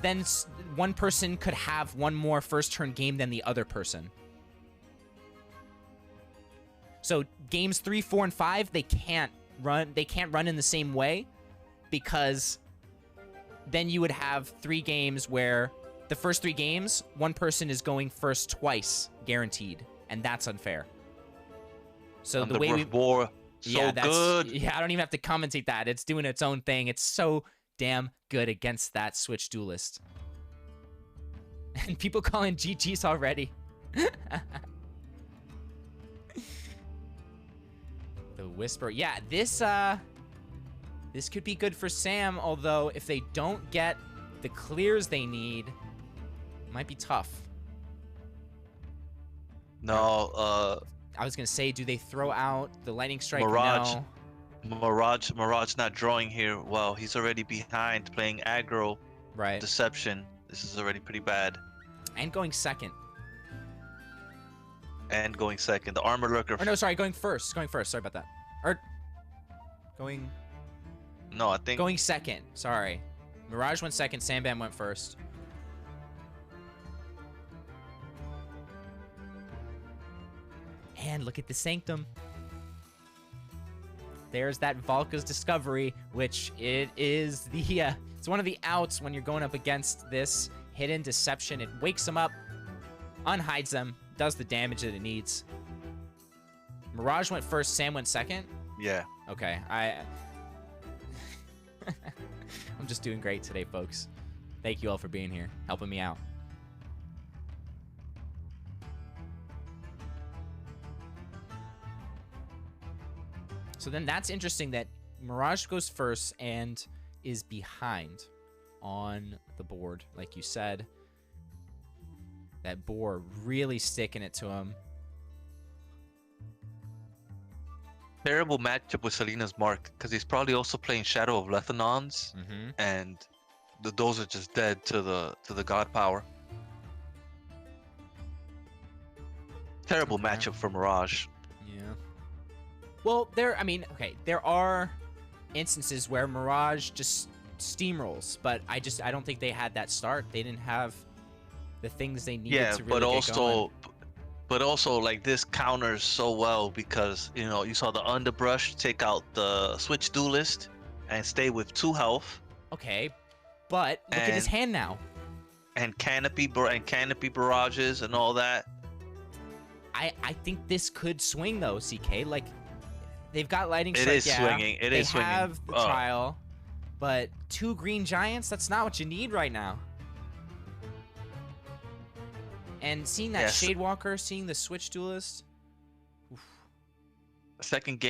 then one person could have one more first turn game than the other person. So games 3, 4, and 5, they can't run in the same way, because then you would have 3 games where the first 3 games, one person is going first twice, guaranteed, and that's unfair. So the way we war, good. Yeah, I don't even have to commentate that. It's doing its own thing. It's so damn good against that Switch Duelist. And people calling GG's already. The Whisper. Yeah, this could be good for Sam, although if they don't get the clears they need, it might be tough. No, I was gonna say, do they throw out the Lightning Strike? Mirage. No. Mirage not drawing here. Well, he's already behind playing aggro. Right. Deception. This is already pretty bad. And going second. And going second. The Armor Lurker. Or no, sorry, going first. Going first. Sorry about that. Or going. No, I think. Going second. Sorry. Mirage went second. Sam Bam went first. And look at the Sanctum. There's that Valka's Discovery, which it is the it's one of the outs when you're going up against this Hidden Deception. It wakes them up, unhides them, does the damage that it needs. Mirage went first, Sam went second? Yeah. Okay, I'm just doing great today, folks. Thank you all for being here, helping me out. So then that's interesting that Mirage goes first and is behind on the board, like you said. That boar really sticking it to him. Terrible matchup with Selena's Mark, because he's probably also playing Shadow of Lethanons, and those are just dead to the God Power. Terrible matchup for Mirage. Yeah. Well, there are instances where Mirage just steamrolls, but I don't think they had that start. They didn't have the things they needed to really get going. But also, like, this counters so well because, you know, you saw the Underbrush take out the Switch Duelist and stay with 2 health. Okay, but look at his hand now. And canopy barrages and all that. I think this could swing though, CK. Like, they've got Lightning Strike. It is swinging. It is swinging. They have the trial, but 2 green giants, that's not what you need right now. And seeing that Shadewalker, seeing the Switch Duelist. Oof. Second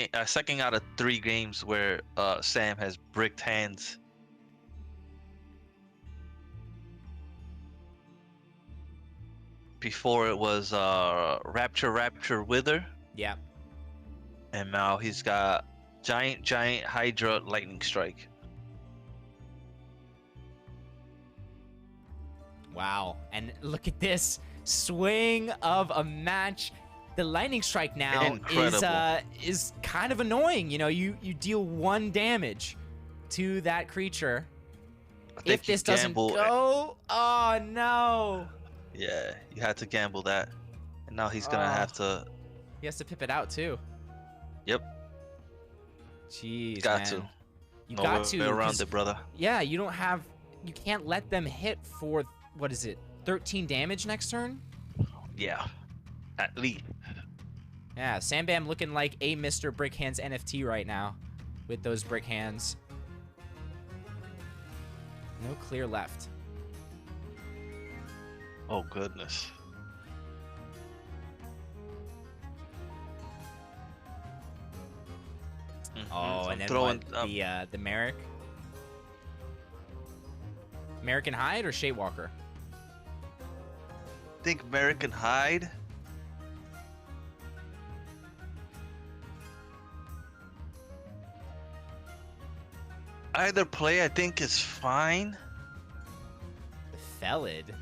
out of 3 games where Sam has bricked hands. Before it was Rapture, Wither. Yeah. And now he's got Giant, Hydra, Lightning Strike. Wow. And look at this swing of a match. The Lightning Strike now is kind of annoying. You know, you deal 1 damage to that creature. If this doesn't go, oh no. Yeah, you had to gamble that. And now he's gonna have to. He has to pip it out too. Yep. Jeez, got man. to. You no got to. Way around it, brother. Yeah, you can't let them hit for, what is it, 13 damage next turn? Yeah, at least. Yeah, Sam Bam looking like a Mr. Brick Hands NFT right now with those brick hands. No clear left. Oh, goodness. Oh, and then throwing, the Merrick? American Hide or Shadewalker? I think American Hide. Either play, I think, is fine. Felid.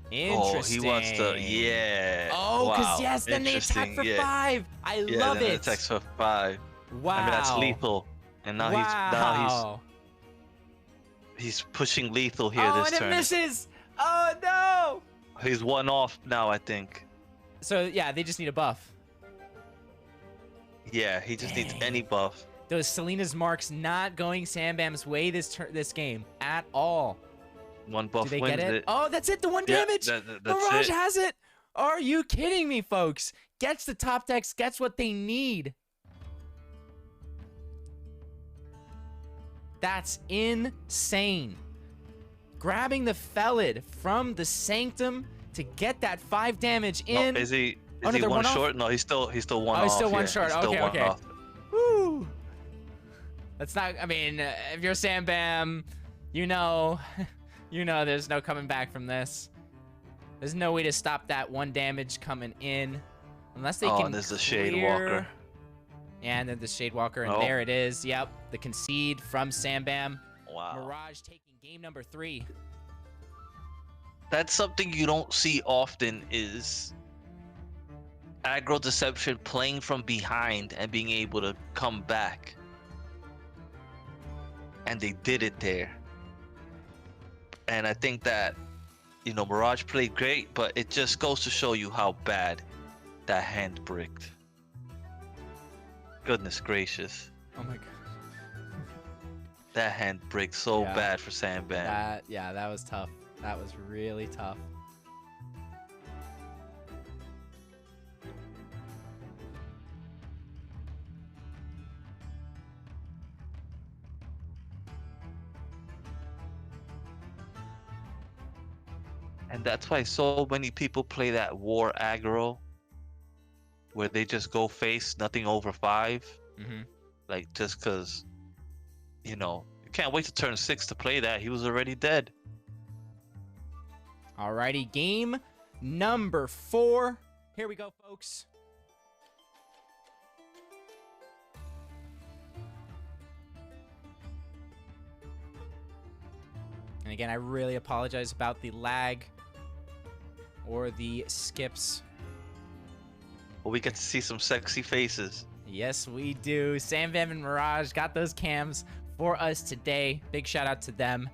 Oh, Interesting. he wants to. Yeah. Oh, because Wow. yes, then they attack Interesting. for Yeah. 5. I Yeah, love then it. it attacks for 5. Wow. I mean, that's lethal. And now wow. he's pushing lethal here Oh, this and turn. it misses. Oh no. He's 1 off now, I think. So yeah, they just need a buff. Yeah, he just needs Dang. any buff. Those Selena's marks not going Sambam's way this game at all. 1 buff Do they wins get it? it. Oh, that's it. The 1 Yeah, damage. that's Mirage it. has it. Are you kidding me, folks? Gets the top decks. Gets what they need. That's insane. Grabbing the Felid from the Sanctum to get that 5 damage in. No, is he Oh, no, they're 1 one off? short? No, he's still 1 off. Oh, he's still 1 yeah. short. He's still Okay, 1 okay. off. Woo. That's not. I mean, if you're Sam Bam, you know, there's no coming back from this. There's no way to stop that 1 damage coming in, unless they can. Oh, there's the Shade clear- Walker. Yeah, and then the Shade Walker, and Oh. there it is. Yep, the concede from Sam Bam. Wow. Mirage taking game number 3. That's something you don't see often is aggro deception playing from behind and being able to come back. And they did it there. And I think that, Mirage played great, but it just goes to show you how bad that hand bricked. Goodness gracious. Oh my god. That hand bricked so Yeah. bad for Sam Bam. That was tough. That was really tough. And that's why so many people play that war aggro where they just go face nothing over 5. Mm-hmm. Like, just because, you can't wait to turn 6 to play that. He was already dead. Alrighty, game number 4. Here we go, folks. And again, I really apologize about the lag or the skips. But we get to see some sexy faces. Yes, we do. Sam Bam and Mirage got those cams for us today. Big shout out to them.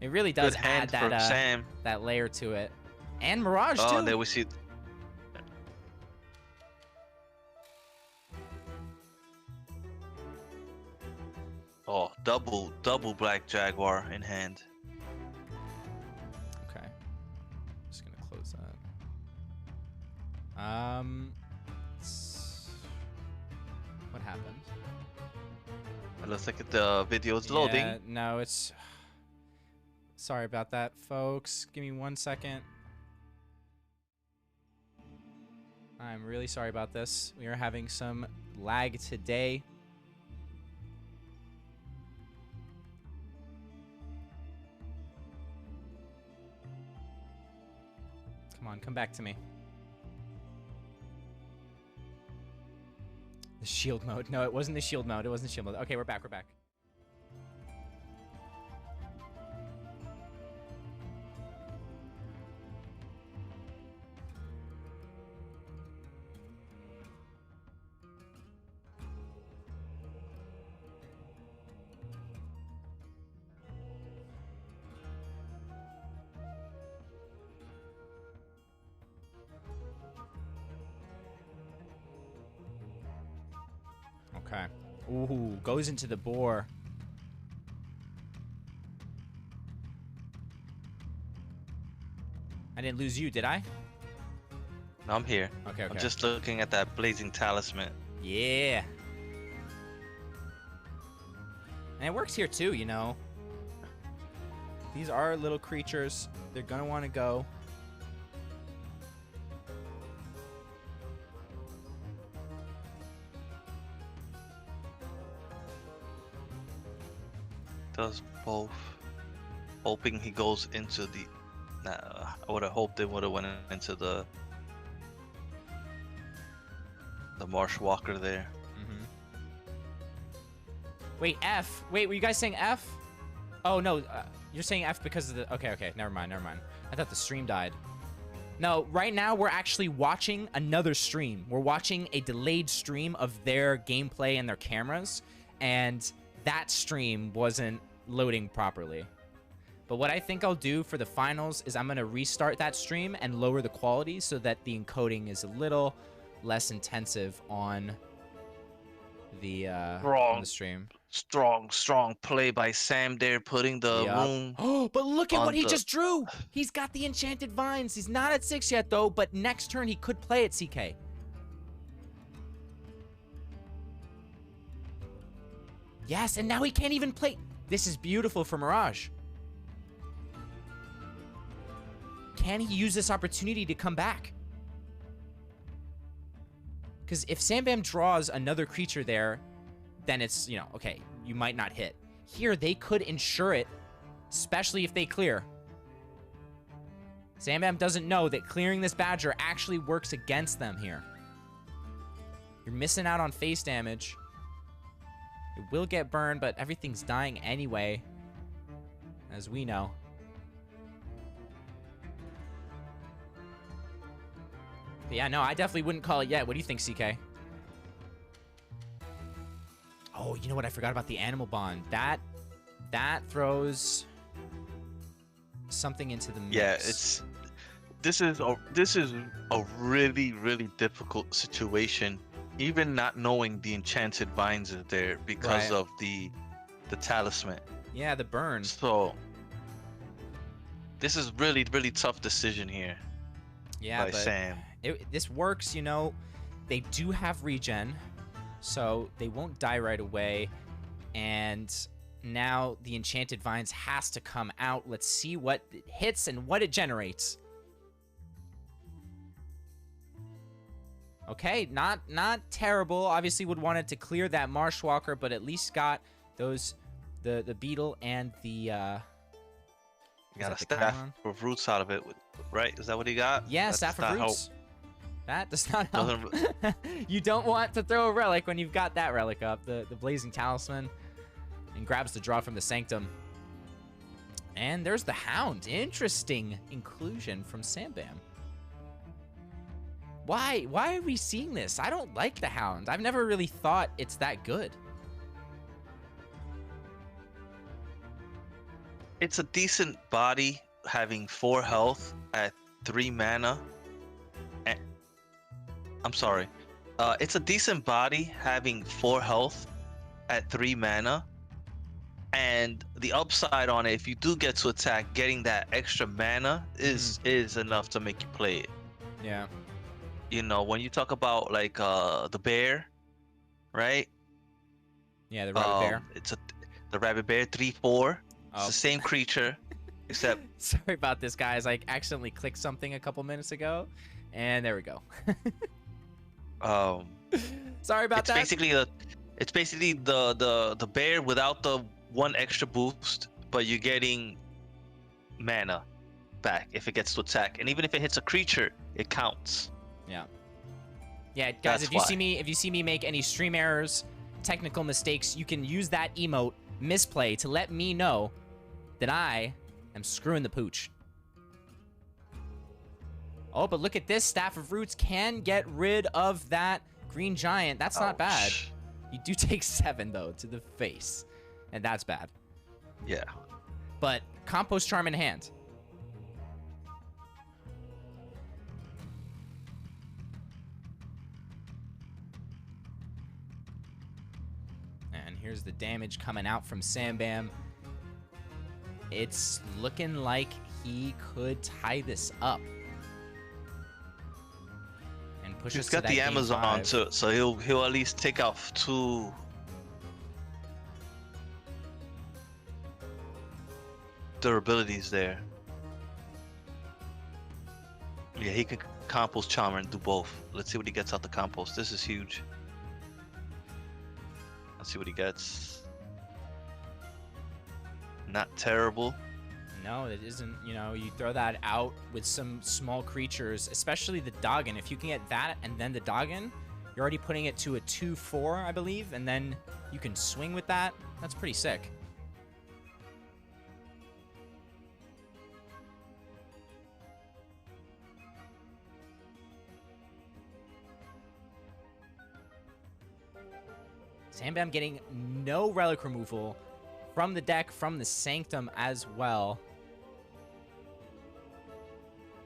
It really does Good add hand from Sam. that layer to it. And Mirage, Oh, too. there we see. Oh, double Black Jaguar in hand. Okay. Just gonna close that. What happened? It looks like the video is loading. Yeah, no, it's... Sorry about that, folks. Give me 1 second. I'm really sorry about this. We are having some lag today. Come on, come back to me. The shield mode. No, it wasn't the shield mode. It wasn't the shield mode. Okay, we're back. We're back. Okay. Ooh, goes into the boar. I didn't lose you, did I? No, I'm here. Okay, okay. I'm just looking at that blazing talisman. Yeah. And it works here too, you know. These are little creatures. They're gonna want to go. Does both. Hoping he goes into the. I would have hoped they would have went into the Marsh Walker there. Mm-hmm. Wait, F. Wait, were you guys saying F? Oh, no. You're saying F because of the... Okay. Never mind. I thought the stream died. No, right now we're actually watching another stream. We're watching a delayed stream of their gameplay and their cameras, and that stream wasn't loading properly. But what I think I'll do for the finals is I'm going to restart that stream and lower the quality so that the encoding is a little less intensive on the stream. Strong play by Sam there, putting the room. Oh, but look at what he just drew. He's got the enchanted vines. He's not at 6 yet, though, but next turn he could play at CK. Yes, and now he can't even play. This is beautiful for Mirage. Can he use this opportunity to come back? Because if Sam Bam draws another creature there, then it's, you know, okay, you might not hit. Here, they could ensure it, especially if they clear. Sam Bam doesn't know that clearing this Badger actually works against them here. You're missing out on face damage. It will get burned, but everything's dying anyway, as we know. But yeah, no, I definitely wouldn't call it yet. What do you think, CK? Oh, you know what? I forgot about the animal bond. That throws something into the mix. Yeah, this is a really difficult situation. Even not knowing the enchanted vines are there because of the talisman. Yeah, the burn. So this is really tough decision here. Yeah, by Sam. This works, you know. They do have regen, so they won't die right away. And now the enchanted vines has to come out. Let's see what it hits and what it generates. Okay, not terrible. Obviously would want it to clear that Marshwalker, but at least got those the beetle and the You got a staff of roots out of it, right? Is that what he got? Yeah, staff of roots. That does not help. You don't want to throw a relic when you've got that relic up, the blazing talisman, and grabs the draw from the sanctum. And there's the hound. Interesting inclusion from Sam Bam. Why are we seeing this? I don't like the hound. I've never really thought it's that good. It's a decent body having 4 health at 3 mana. I'm sorry. It's a decent body having 4 health at 3 mana. And the upside on it, if you do get to attack, getting that extra mana is enough to make you play it. Yeah. You know, when you talk about like the bear, right? Yeah, the rabbit bear. It's the rabbit bear 3/4. It's the same creature, except. Sorry about this, guys. I accidentally clicked something a couple minutes ago, and there we go. Sorry about that. It's basically the bear without the 1 extra boost, but you're getting mana back if it gets to attack, and even if it hits a creature, it counts. Yeah. Yeah, guys, if you see me make any stream errors, technical mistakes, you can use that emote misplay to let me know that I am screwing the pooch. Oh, but look at this. Staff of Roots can get rid of that green giant. That's not bad. You do take 7, though, to the face. And that's bad. Yeah. But Compost Charm in hand. And here's the damage coming out from Sam Bam. It's looking like he could tie this up. And push us to that game 5. He's got the Amazon too, so he'll at least take off 2 durabilities there. Yeah, he can compost charmer and do both. Let's see what he gets out the compost. This is huge. Let's see what he gets. Not terrible. No, it isn't. You know, you throw that out with some small creatures, especially the Doggin. If you can get that and then the Doggin, You're already putting it to a 2-4, I believe, and then you can swing with that. That's pretty sick. Sambam getting no relic removal from the deck, from the Sanctum as well.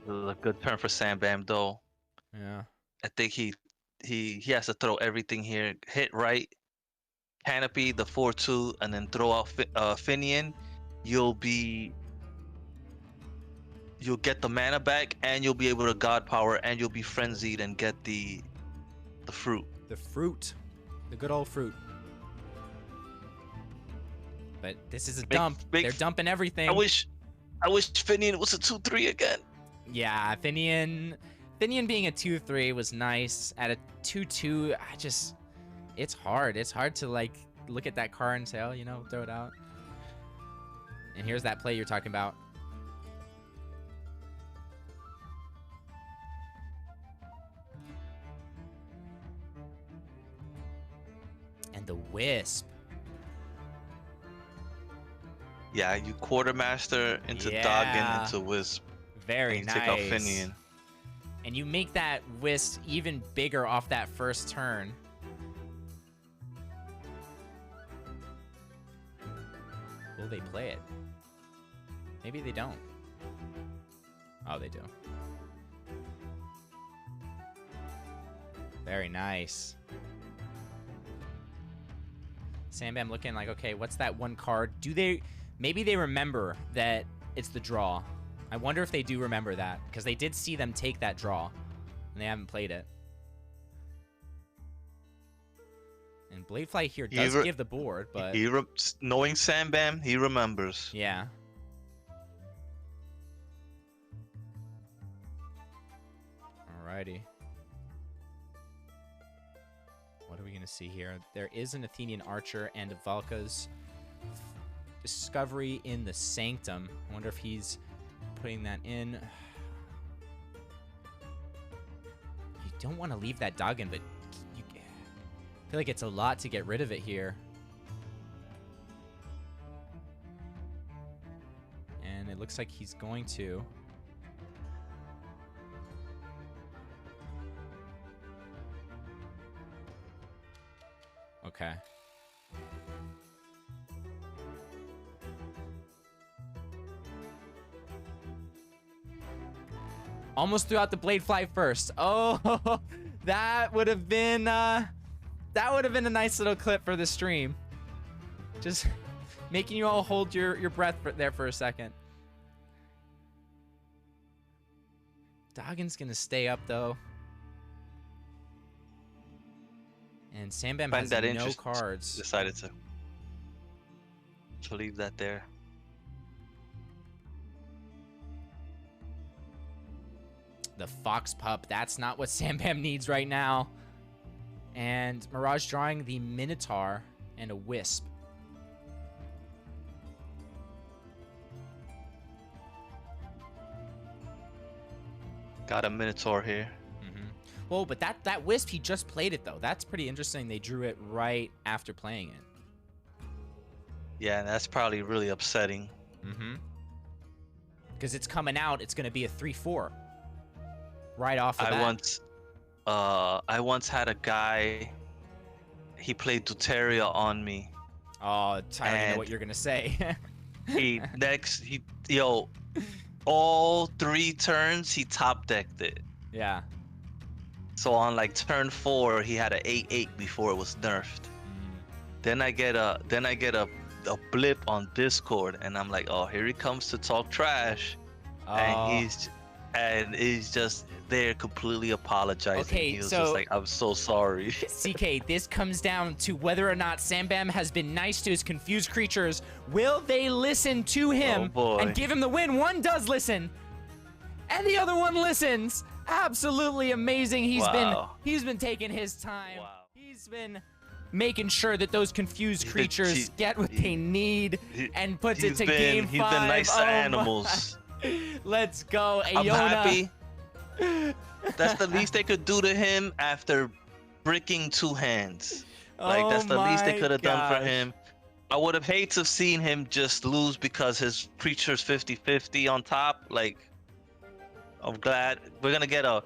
A good turn for Sambam, though. Yeah. I think he has to throw everything here. Hit right, Canopy, the 4-2, and then throw out Finian. You'll get the mana back, and you'll be able to God Power, and you'll be frenzied and get the fruit. The fruit. The good old fruit. But this is a dump. They're dumping everything. I wish Finian was a 2-3 again. Yeah, Finian being a 2-3 was nice. At a 2-2, it's hard. It's hard to like look at that card and say, oh, you know, throw it out. And here's that play you're talking about. And the Wisp. Yeah, you Quartermaster into Doggin into Wisp. Very nice. Take out Finian. And you make that Wisp even bigger off that first turn. Will they play it? Maybe they don't. Oh, they do. Very nice. Sambam looking like, okay, what's that one card? Maybe they remember that it's the draw. I wonder if they do remember that, because they did see them take that draw, and they haven't played it. And Bladefly here does give the board, but... knowing Sambam, he remembers. Yeah. Alrighty. What are we going to see here? There is an Athenian Archer and Valka's Discovery in the Sanctum. I wonder if he's putting that in. You don't want to leave that Doggin, but I feel like it's a lot to get rid of it here. And it looks like he's going to. Okay. Almost threw out the Bladefly first. Oh, that would have been a nice little clip for the stream. Just making you all hold your breath there for a second. Doggin's gonna stay up though. And Sambam has no cards. Decided to leave that there. The Fox Pup, that's not what Sambam needs right now. And Mirage drawing the Minotaur and a Wisp. Got a Minotaur here. Well, but that Wisp, he just played it, though. That's pretty interesting. They drew it right after playing it. Yeah, that's probably really upsetting. Because it's coming out, it's going to be a 3-4. Right off the bat. I once had a guy, he played Deuteria on me. Oh, I already know what you're going to say. all 3 turns, he top decked it. Yeah. So on like turn 4, he had an 8-8 before it was nerfed. Then I get a blip on Discord, and I'm like, oh, here he comes to talk trash, and he's just there completely apologizing. Okay, he was so just like, I'm so sorry. CK, this comes down to whether or not Sambam has been nice to his confused creatures. Will they listen to him and give him the win? One does listen, and the other one listens. Absolutely amazing. He's been taking his time. He's been making sure that those confused creatures get what they need and puts it to game 5. He's been nice to animals. Let's go, Aona. I'm happy. That's the least they could do to him after bricking 2 hands. Like, that's the least they could have done for him. I would have hated to have seen him just lose because his creature's 50-50 on top. Like, I'm glad we're gonna get a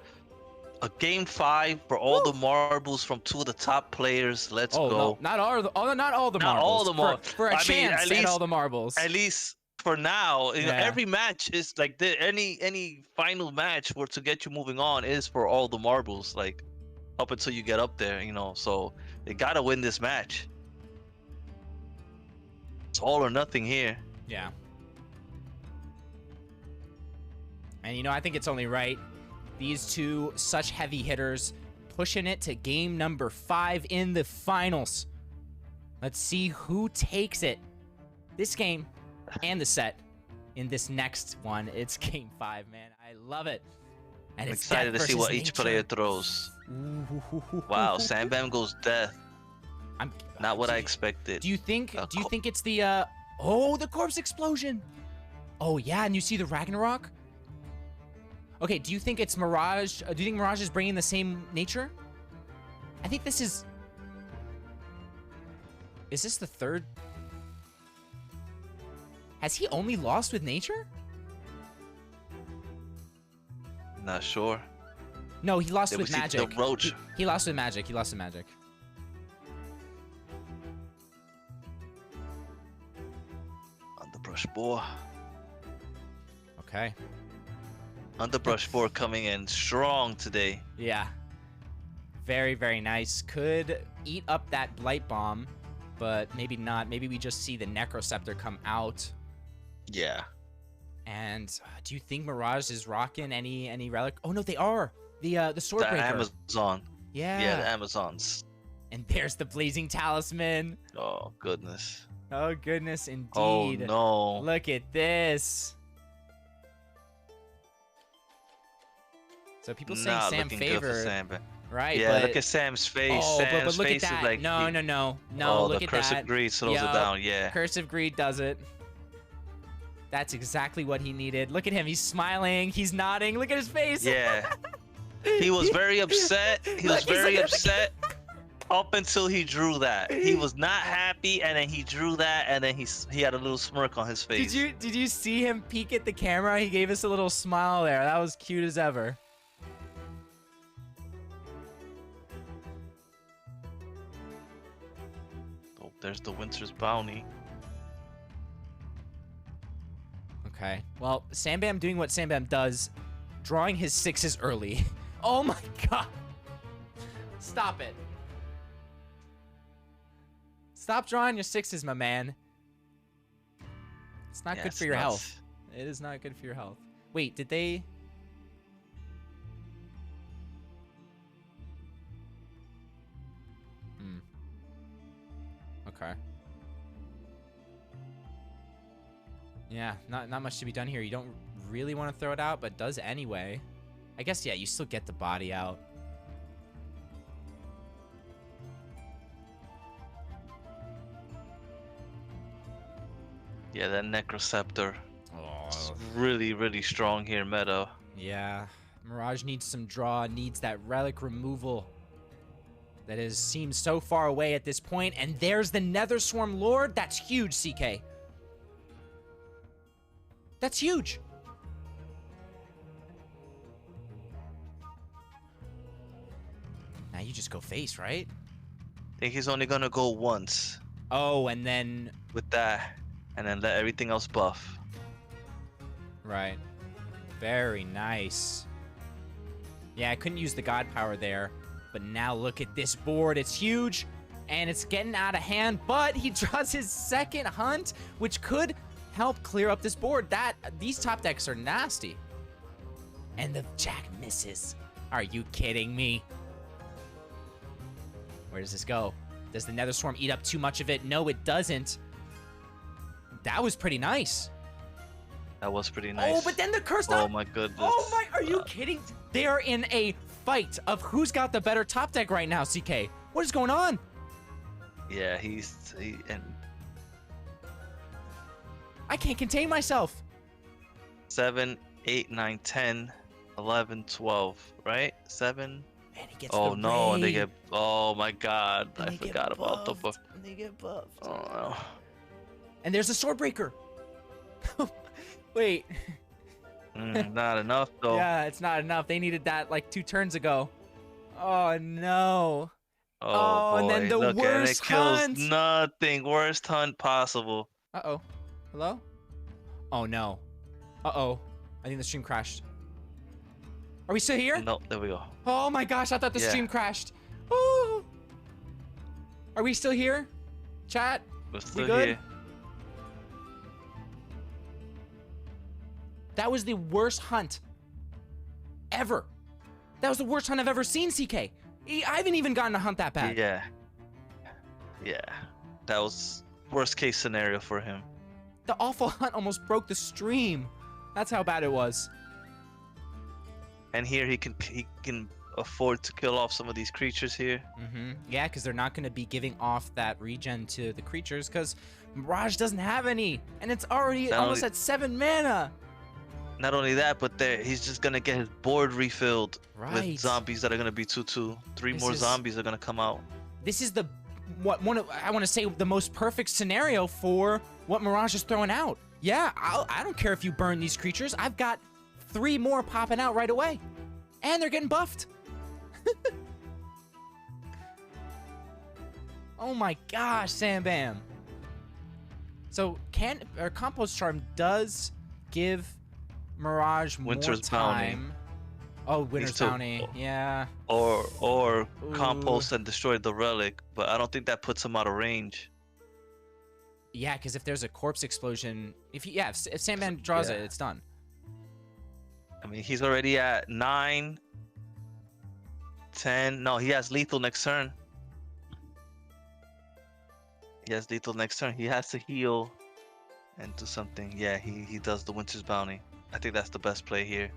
game 5 for all the marbles from 2 of the top players. Let's go. No, not all the marbles. Not all the marbles. For a chance at all the marbles. At least for now, you know, every match is like any final match where to get you moving on is for all the marbles, like up until you get up there, you know. So they gotta win this match. It's all or nothing here. Yeah. And you know, I think it's only right. These two such heavy hitters pushing it to game number 5 in the finals. Let's see who takes it. This game and the set in this next one. It's game 5, man. I love it. And I'm it's excited to see what each player throws. Wow, Sambam goes death. Not what I expected. Do you think it's the the corpse explosion? Oh yeah, and you see the Ragnarok? Okay, do you think it's Mirage? Do you think Mirage is bringing the same nature? I think this is... Is this the third? Has he only lost with nature? Not sure. No, he lost with magic. The roach. He lost with magic. He lost with magic. Underbrush boar. Okay. Underbrush boar coming in strong today. Yeah. Very, very nice. Could eat up that Blight Bomb, but maybe not. Maybe we just see the Necroceptor come out. Yeah. And do you think Mirage is rocking any relic? Oh no, they are. The Swordbreaker. The Amazon. Yeah. Yeah, the Amazons. And there's the Blazing Talisman. Oh goodness. Oh goodness, indeed. Oh no. Look at this. So people saying Sam favored. Right. Yeah, but... look at Sam's face. Oh, Sam's but look face at that. is like No, look the at Curse that. of Greed slows it down. Yeah. Curse of Greed does it. That's exactly what he needed. Look at him. He's smiling. He's nodding. Look at his face. Yeah. He was very upset. He was very upset up until he drew that. He was not happy, and then he drew that, and then he had a little smirk on his face. Did you see him peek at the camera? He gave us a little smile there. That was cute as ever. Oh, there's the Winter's Bounty. Okay. Well, Sambam doing what Sambam does, drawing his 6s early. Oh my god. Stop it. Stop drawing your 6s, my man. It's not good for your health. It is not good for your health. Wait, did they... Okay. Yeah, not much to be done here. You don't really want to throw it out, but does anyway. I guess, yeah, you still get the body out. Yeah, that Necroceptor. Oh. It's really, really strong here, meta. Yeah, Mirage needs some draw, needs that relic removal that seems so far away at this point. And there's the Nether Swarm Lord. That's huge, CK. That's huge. Now you just go face, right? I think he's only gonna go once. Oh, and then... With that, and then let everything else buff. Right. Very nice. Yeah, I couldn't use the God Power there. But now look at this board. It's huge. And it's getting out of hand. But he draws his second hunt, which could help clear up this board. These top decks are nasty. And the Jack misses. Are you kidding me? Where does this go? Does the Nether Swarm eat up too much of it? No, it doesn't. That was pretty nice. That was pretty nice. Oh, but then the curse. Oh my goodness. Oh my, are you kidding? They are in a fight of who's got the better top deck right now, CK. What is going on? Yeah, and I can't contain myself. 7, 8, 9, 10, 11, 12, right? 7. And he gets Oh the no, and they raid. get. Oh my God, And I forgot about the buff. And they get buffed. Oh no. And there's a sword breaker. Wait. Not enough though. Yeah, it's not enough. They needed that like 2 turns ago. Oh no. Oh boy, and then the look, and it worst kills hunt. nothing. Worst hunt possible. Uh-oh. Hello? Oh no. Uh-oh. I think the stream crashed. Are we still here? No, there we go. Oh my gosh, I thought the Yeah. stream crashed. Oh. Are we still here? Chat? We're still good? here. That was the worst hunt ever. That was the worst hunt I've ever seen, CK. I haven't even gotten a hunt that bad. Yeah. Yeah. That was worst case scenario for him. The awful hunt almost broke the stream. That's how bad it was. And here he can afford to kill off some of these creatures here. Yeah, because they're not going to be giving off that regen to the creatures because Mirage doesn't have any. And it's already almost at 7 mana. Not only that, but he's just going to get his board refilled with zombies that are going to be 2/2. 3 more zombies are going to come out. This is I want to say the most perfect scenario for what Mirage is throwing out. Yeah, I don't care if you burn these creatures. I've got 3 more popping out right away. And they're getting buffed. Oh my gosh, Sam Bam. So Compost Charm does give Mirage Winter's more time. Bounty. Oh, Winter's Bounty, yeah. Or compost and destroy the relic, but I don't think that puts him out of range. Yeah, because if there's a corpse explosion, if Sandman draws it, it's done. I mean, he's already at 9, 10. No, he has lethal next turn. He has lethal next turn. He has to heal and do something. Yeah, he does the Winter's Bounty. I think that's the best play here.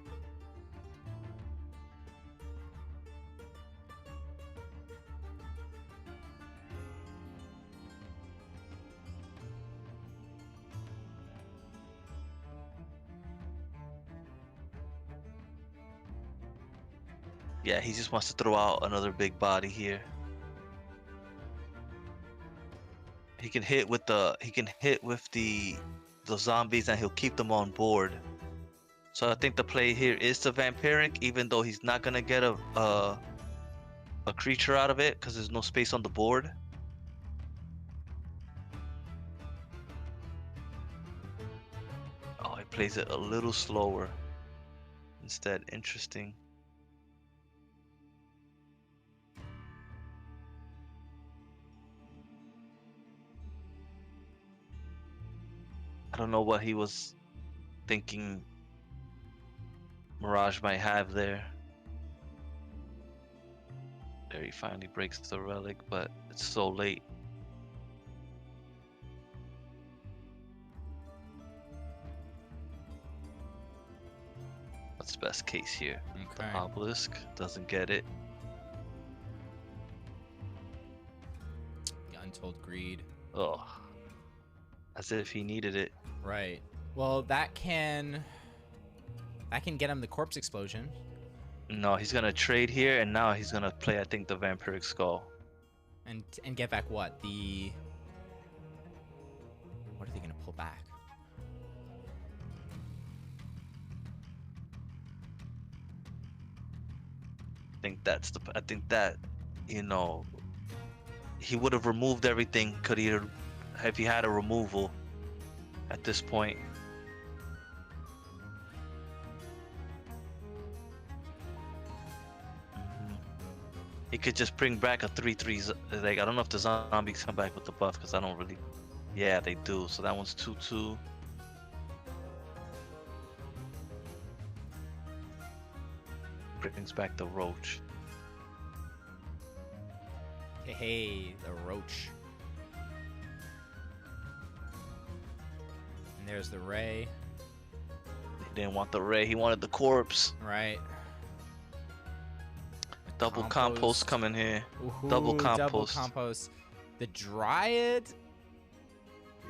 Yeah, he just wants to throw out another big body here. He can hit with the zombies and he'll keep them on board. So I think the play here is the Vampiric, even though he's not gonna get a creature out of it because there's no space on the board. Oh, he plays it a little slower instead. Interesting. I don't know what he was thinking Mirage might have there. There he finally breaks the relic, but it's so late. What's best case here? Okay. The obelisk doesn't get it. Untold Greed. Oh, as if he needed it. Right. Well, that can get him the corpse explosion. No, he's gonna trade here, and now he's gonna play, I think, the Vampiric Skull. And get back what? What are they gonna pull back? I think that, you know, he would have removed everything. If he had a removal at this point. He could just bring back a 3/3. Like, I don't know if the zombies come back with the buff because I don't really. Yeah, they do. So that one's 2/2. Brings back the roach. Hey, the roach. And there's the ray. He didn't want the ray. He wanted the corpse. Right. Double compost coming here. Ooh, Double compost. Double compost. The dryad.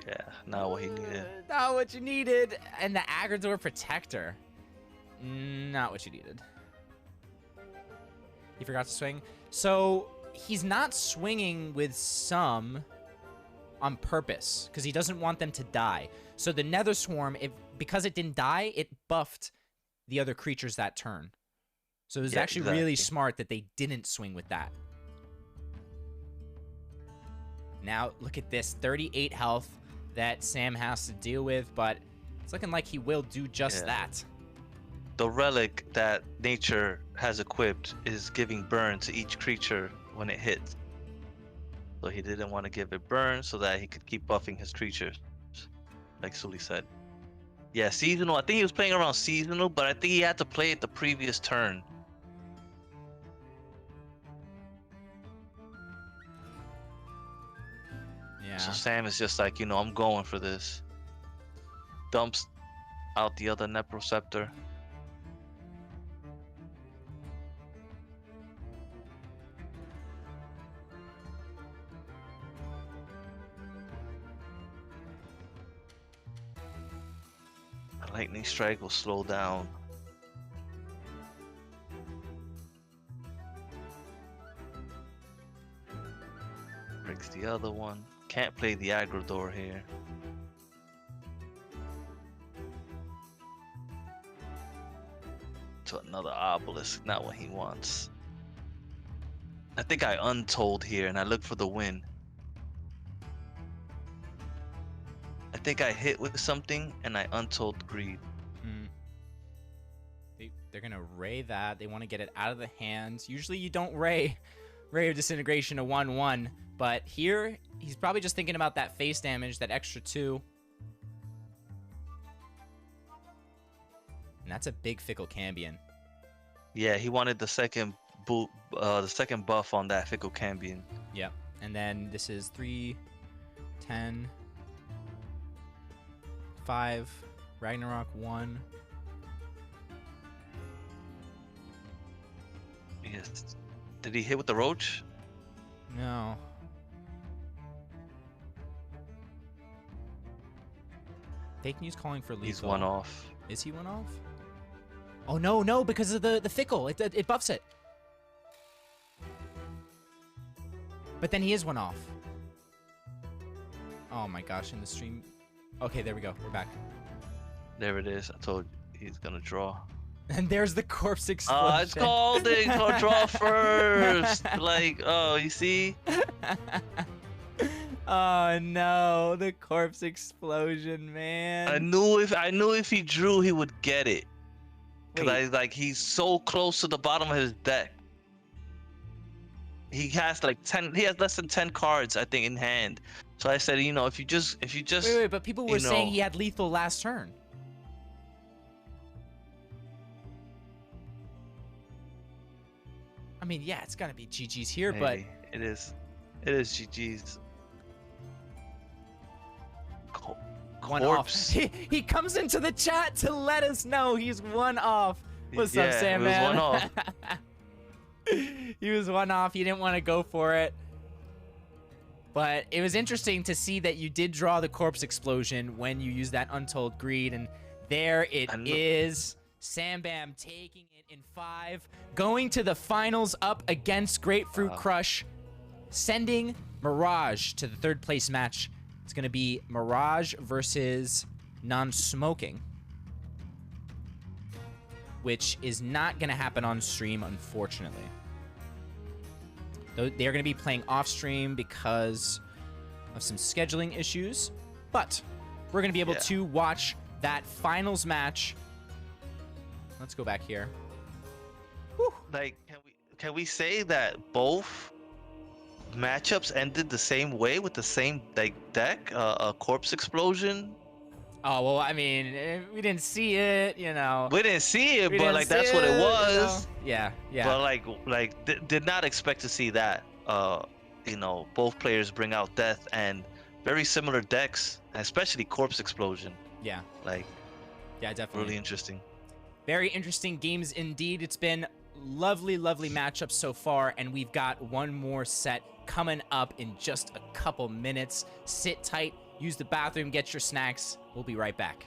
Yeah, not what he needed. Not what you needed. And the Agridor protector. Not what you needed. He forgot to swing. So he's not swinging with some on purpose because he doesn't want them to die. So the Nether Swarm, because it didn't die, it buffed the other creatures that turn. So it was actually really smart that they didn't swing with that. Now, look at this. 38 health that Sam has to deal with, but it's looking like he will do just that. The relic that nature has equipped is giving burn to each creature when it hits. So he didn't want to give it burn so that he could keep buffing his creatures, like Sewlie said. Yeah, seasonal. I think he was playing around seasonal, but I think he had to play it the previous turn. Yeah. So Sam is just like, I'm going for this. Dumps out the other Necroceptor. A lightning strike will slow down. Breaks the other one. Can't play the aggro door here. To another obelisk, not what he wants. I think I untold here and I look for the win. I think I hit with something and I untold greed. They're gonna ray that. They want to get it out of the hands. Usually you don't ray of Disintegration a 1/1, but here he's probably just thinking about that face damage, that extra 2. And that's a big Fickle Cambion. Yeah, he wanted the second buff on that Fickle Cambion. Yep. And then this is 3, 10, 5, Ragnarok 1. Yes. Did he hit with the roach? No. Fake news calling for lethal. He's one off. Is he one off? Oh no, because of the Fickle. It buffs it. But then he is one off. Oh my gosh, in the stream. Okay, there we go. We're back. There it is. I told you he's gonna draw. And there's the corpse explosion. It's called it. So draw first. Like, oh, you see? Oh no, the corpse explosion, man. I knew if he drew, he would get it. Cause he's so close to the bottom of his deck. He has like 10. He has less than 10 cards, I think, in hand. So I said, if you just. Wait, but people were saying he had lethal last turn. I mean, yeah, it's gotta be GG's here, but it is GG's. One off. He comes into the chat to let us know he's one off. What's up, Sam, man? One off. He was one off. He didn't want to go for it. But it was interesting to see that you did draw the corpse explosion when you used that Untold Greed, and there it is. Sam Bam taking it in 5, going to the finals up against Grapefruit Crush, sending Mirage to the 3rd place match. It's going to be Mirage versus Non-Smoking, which is not going to happen on stream, unfortunately. They're going to be playing off stream because of some scheduling issues, but we're going to be able to watch that finals match. Let's go back here. Whew. Like, can we say that both matchups ended the same way with the same deck? A corpse explosion. Oh well, I mean, we didn't see it, We didn't see it, but like that's what it was. Yeah. But did not expect to see that. Both players bring out death and very similar decks, especially corpse explosion. Yeah. Yeah, definitely. Really interesting. Very interesting games indeed. It's been lovely matchups so far, and we've got one more set coming up in just a couple minutes. Sit tight, use the bathroom, get your snacks. We'll be right back.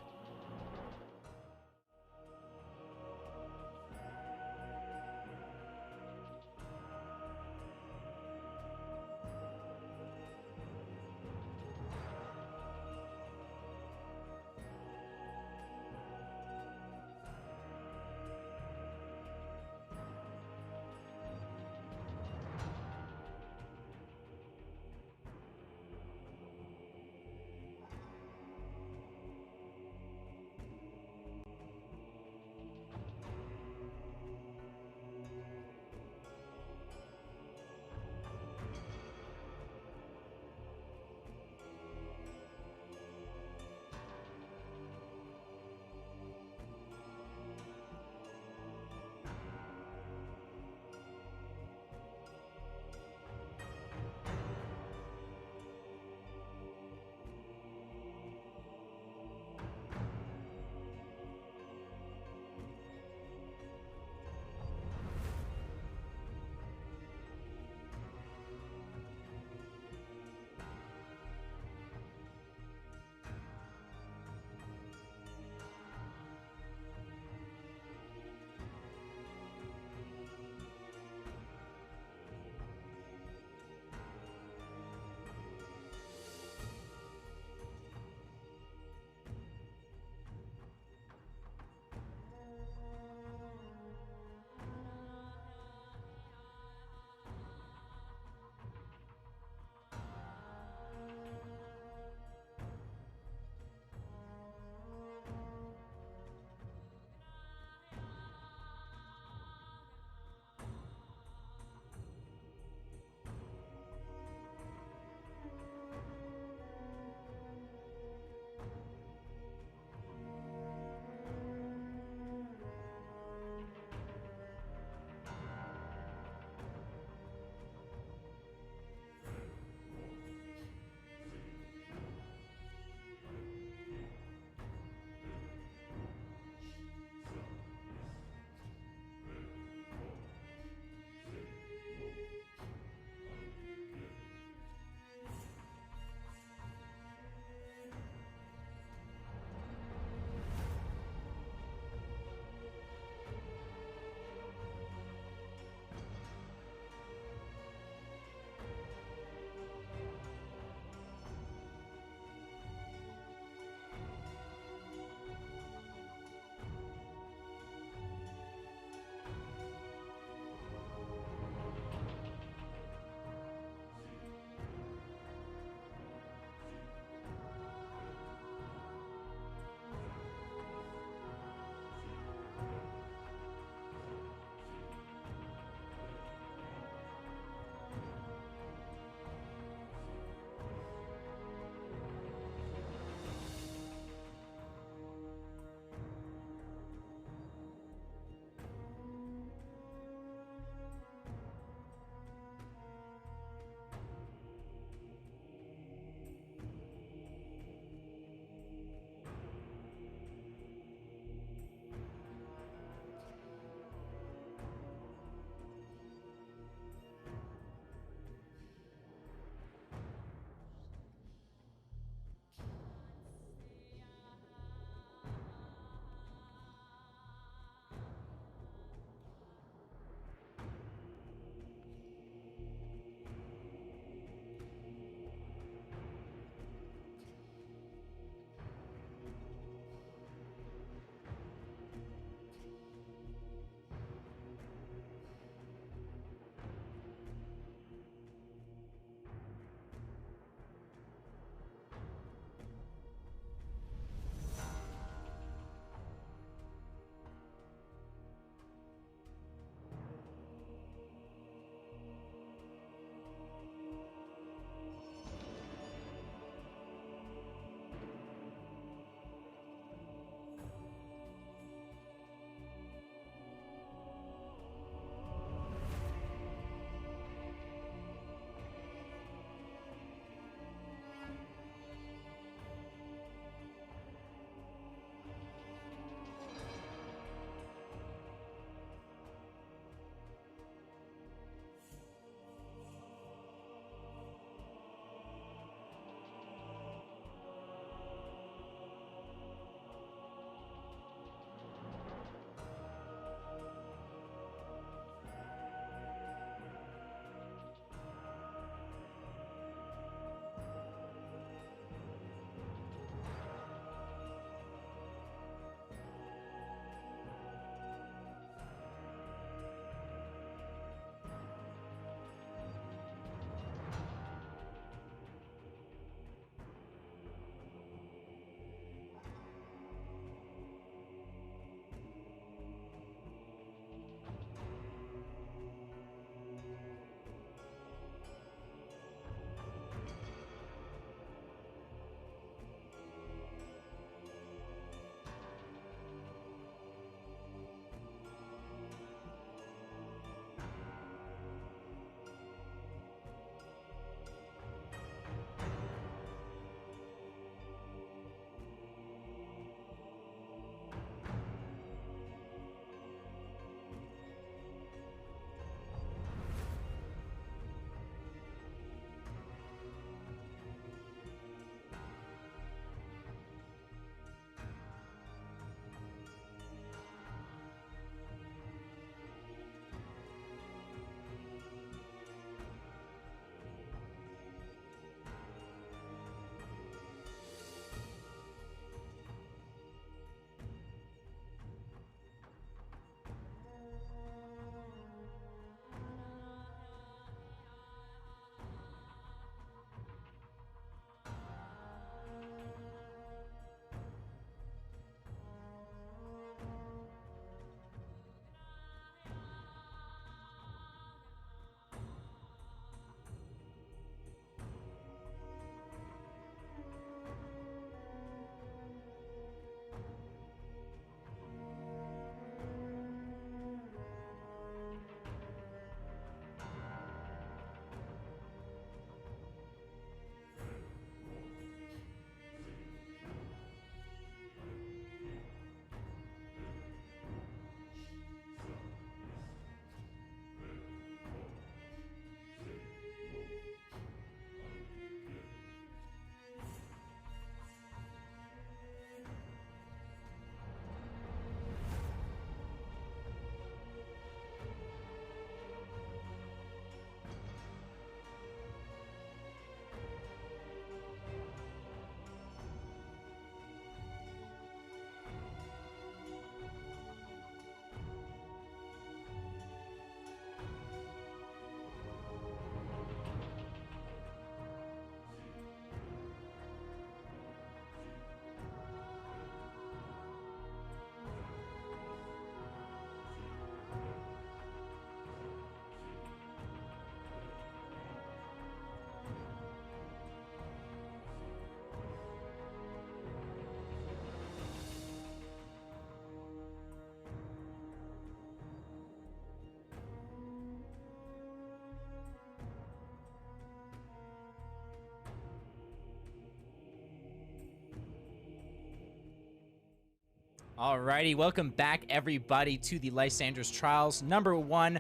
Alrighty, welcome back everybody to the Lysander's Trials #1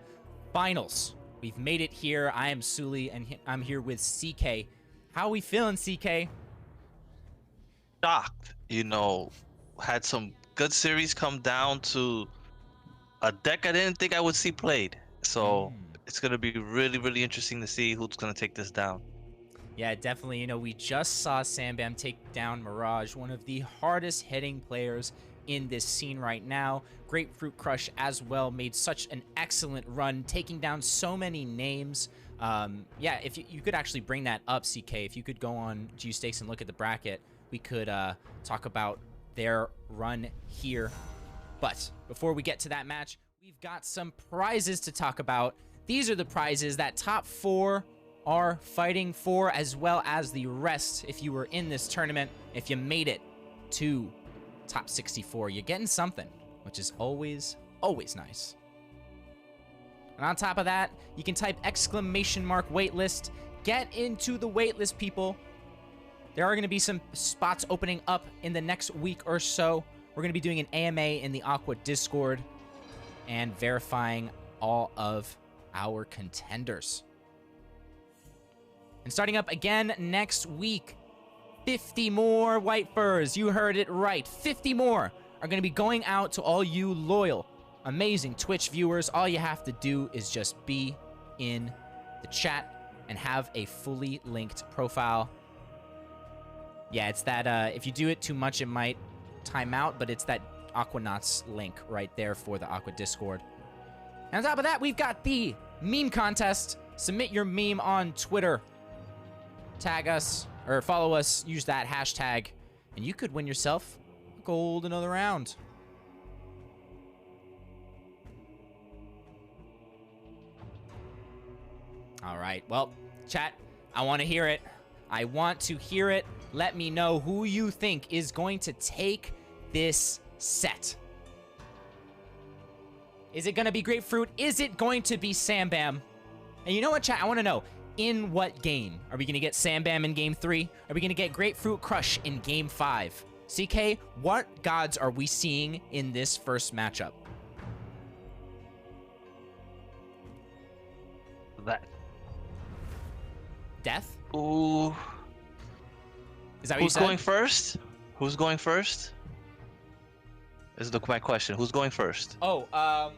finals. We've made it here. I am Sewlie, and I'm here with CK. How are we feeling, CK? Shocked, had some good series come down to a deck I didn't think I would see played. So it's going to be really, really interesting to see who's going to take this down. Yeah, definitely. We just saw Sambam take down Mirage, one of the hardest hitting players in this scene right now. Grapefruit Crush as well made such an excellent run, taking down so many names. Yeah, if you could actually bring that up, CK, if you could go on AQUA.xyz and look at the bracket, we could talk about their run here. But before we get to that match, we've got some prizes to talk about. These are the prizes that top 4 are fighting for, as well as the rest. If you were in this tournament, if you made it to top 64, you're getting something, which is always nice. And on top of that, you can type !waitlist. Get into the waitlist, people. There are going to be some spots opening up in the next week or so. We're going to be doing an AMA in the AQUA Discord and verifying all of our contenders. And starting up again next week, 50 more white furs. You heard it right. 50 more are going to be going out to all you loyal, amazing Twitch viewers. All you have to do is just be in the chat and have a fully linked profile. Yeah, it's that if you do it too much, it might time out, but it's that Aquanauts link right there for the AQUA Discord. And on top of that, we've got the meme contest. Submit your meme on Twitter. Tag us or follow us, use that hashtag, and you could win yourself gold another round. All right, well, chat, I want to hear it. I want to hear it. Let me know who you think is going to take this set. Is it going to be Grapefruit? Is it going to be Sambam? And you know what, chat? I want to know, in what game? Are we going to get Sambam in Game 3? Are we going to get Grapefruit Crush in Game 5? CK, what gods are we seeing in this first matchup? That. Death? Ooh. Is that what you said? Who's going first? Who's going first? This is my question. Who's going first? Oh,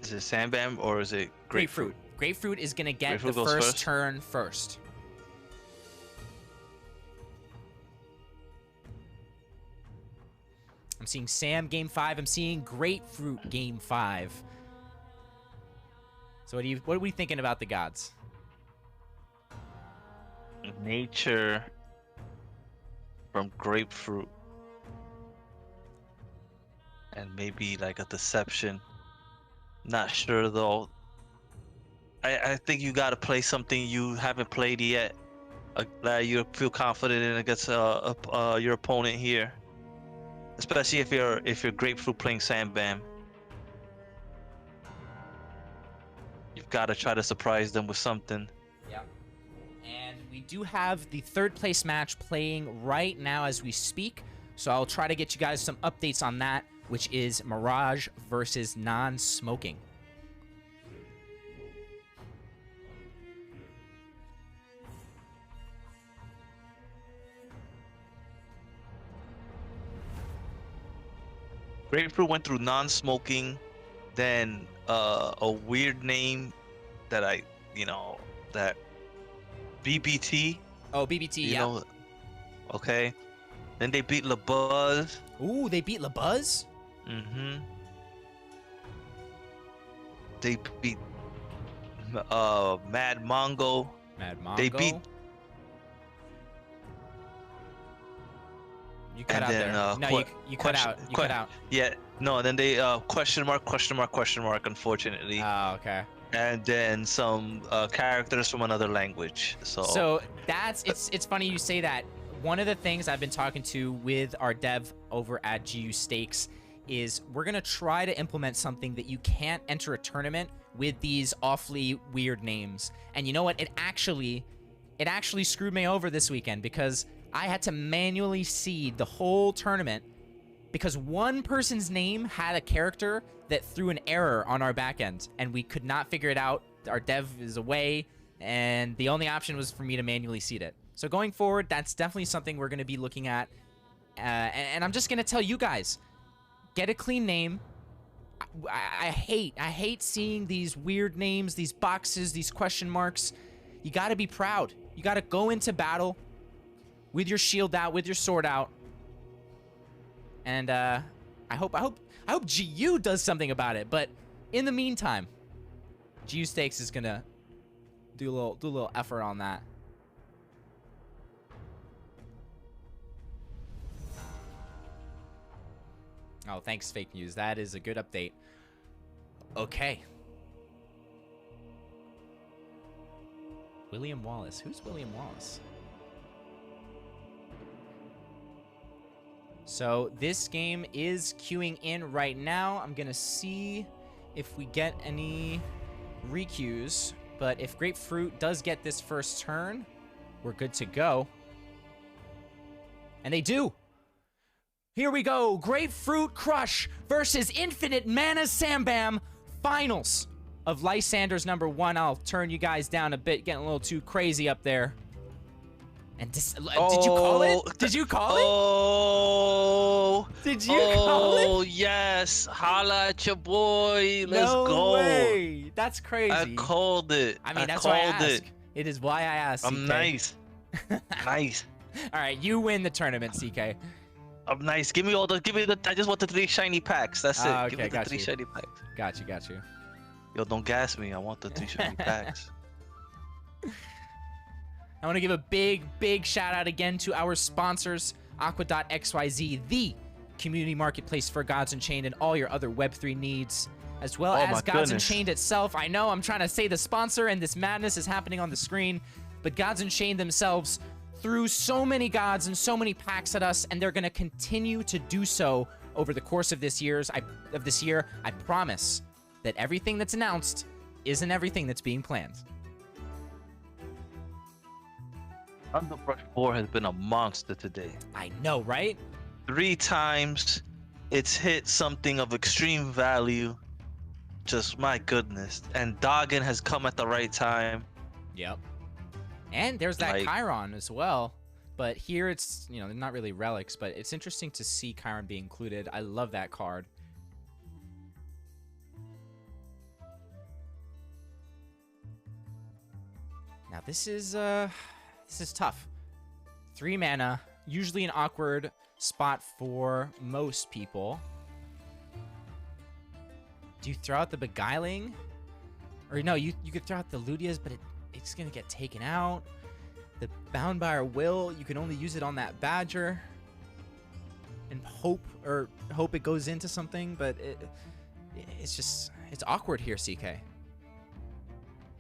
Is it Sambam or is it Grapefruit? Grapefruit is going to get Grapefruit the goes first first? turn first. I'm seeing Sam Game 5. I'm seeing Grapefruit Game 5. So what are we thinking about the gods? Nature from Grapefruit. And maybe like a Deception. Not sure though. I think you gotta play something you haven't played yet. That you feel confident in against your opponent here. Especially if you're Grapefruit playing Sambam. You've gotta try to surprise them with something. Yeah. And we do have the third place match playing right now as we speak. So I'll try to get you guys some updates on that, which is Mirage versus Non-Smoking. Grapefruit went through Non-Smoking, then a weird name that that BBT. Oh, BBT, yeah. Okay. Then they beat LaBuzz. Ooh, they beat LaBuzz? Mm-hmm. They beat Mad Mongo. Mad Mongo? They beat... You cut out there. No, you cut out. You cut out. Yeah, no, then they question mark, unfortunately. Oh, okay. And then some characters from another language. So it's funny you say that. One of the things I've been talking to with our dev over at GU Stakes is we're gonna try to implement something that you can't enter a tournament with these awfully weird names. And you know what? It actually screwed me over this weekend because I had to manually seed the whole tournament because one person's name had a character that threw an error on our back end, and we could not figure it out. Our dev is away, and the only option was for me to manually seed it. So going forward, that's definitely something we're going to be looking at. And I'm just going to tell you guys, get a clean name. I hate seeing these weird names, these boxes, these question marks. You got to be proud. You got to go into battle with your shield out, with your sword out. And I hope GU does something about it. But in the meantime, GU Stakes is gonna do a little effort on that. Oh, thanks, fake news. That is a good update. Okay. William Wallace. Who's William Wallace? So this game is queuing in right now. I'm gonna see if we get any requeues, but if Grapefruit does get this first turn, we're good to go. And they do. Here we go. Grapefruit Crush versus Infinite Mana Sambam. Finals of Lysander's #1. I'll turn you guys down a bit, getting a little too crazy up there. And did you call it? Did you call it? Oh. Did you call it? Oh, yes. Holla at your boy. Let's go. No way. That's crazy. I called it. I mean, that's why I ask. It is why I asked, CK. I'm nice. Nice. All right, you win the tournament, CK. I'm nice. Give me the, I just want the 3 shiny packs. That's it. Okay, Give me the got 3 you. shiny packs. Got you. Yo, don't gas me. I want the 3 shiny packs. I want to give a big shout out again to our sponsors, AQUA.xyz, the community marketplace for Gods Unchained and all your other Web3 needs, as well as Gods Unchained itself. I know I'm trying to say the sponsor and this madness is happening on the screen, but Gods Unchained themselves threw so many gods and so many packs at us, and they're going to continue to do so over the course of this year. I promise that everything that's announced isn't everything that's being planned. Underbrush 4 has been a monster today. I know, right? 3 times it's hit something of extreme value. Just my goodness. And Doggin has come at the right time. Yep. And there's that Chiron as well. But here it's, you know, not really relics, but it's interesting to see Chiron be included. I love that card. Now this is tough. 3 mana, usually an awkward spot for most people. Do you throw out the Beguiling? Or no, you could throw out the Ludias, but it's gonna get taken out. The Bound by Our Will, you can only use it on that Badger. And hope it goes into something, but it's awkward here, CK.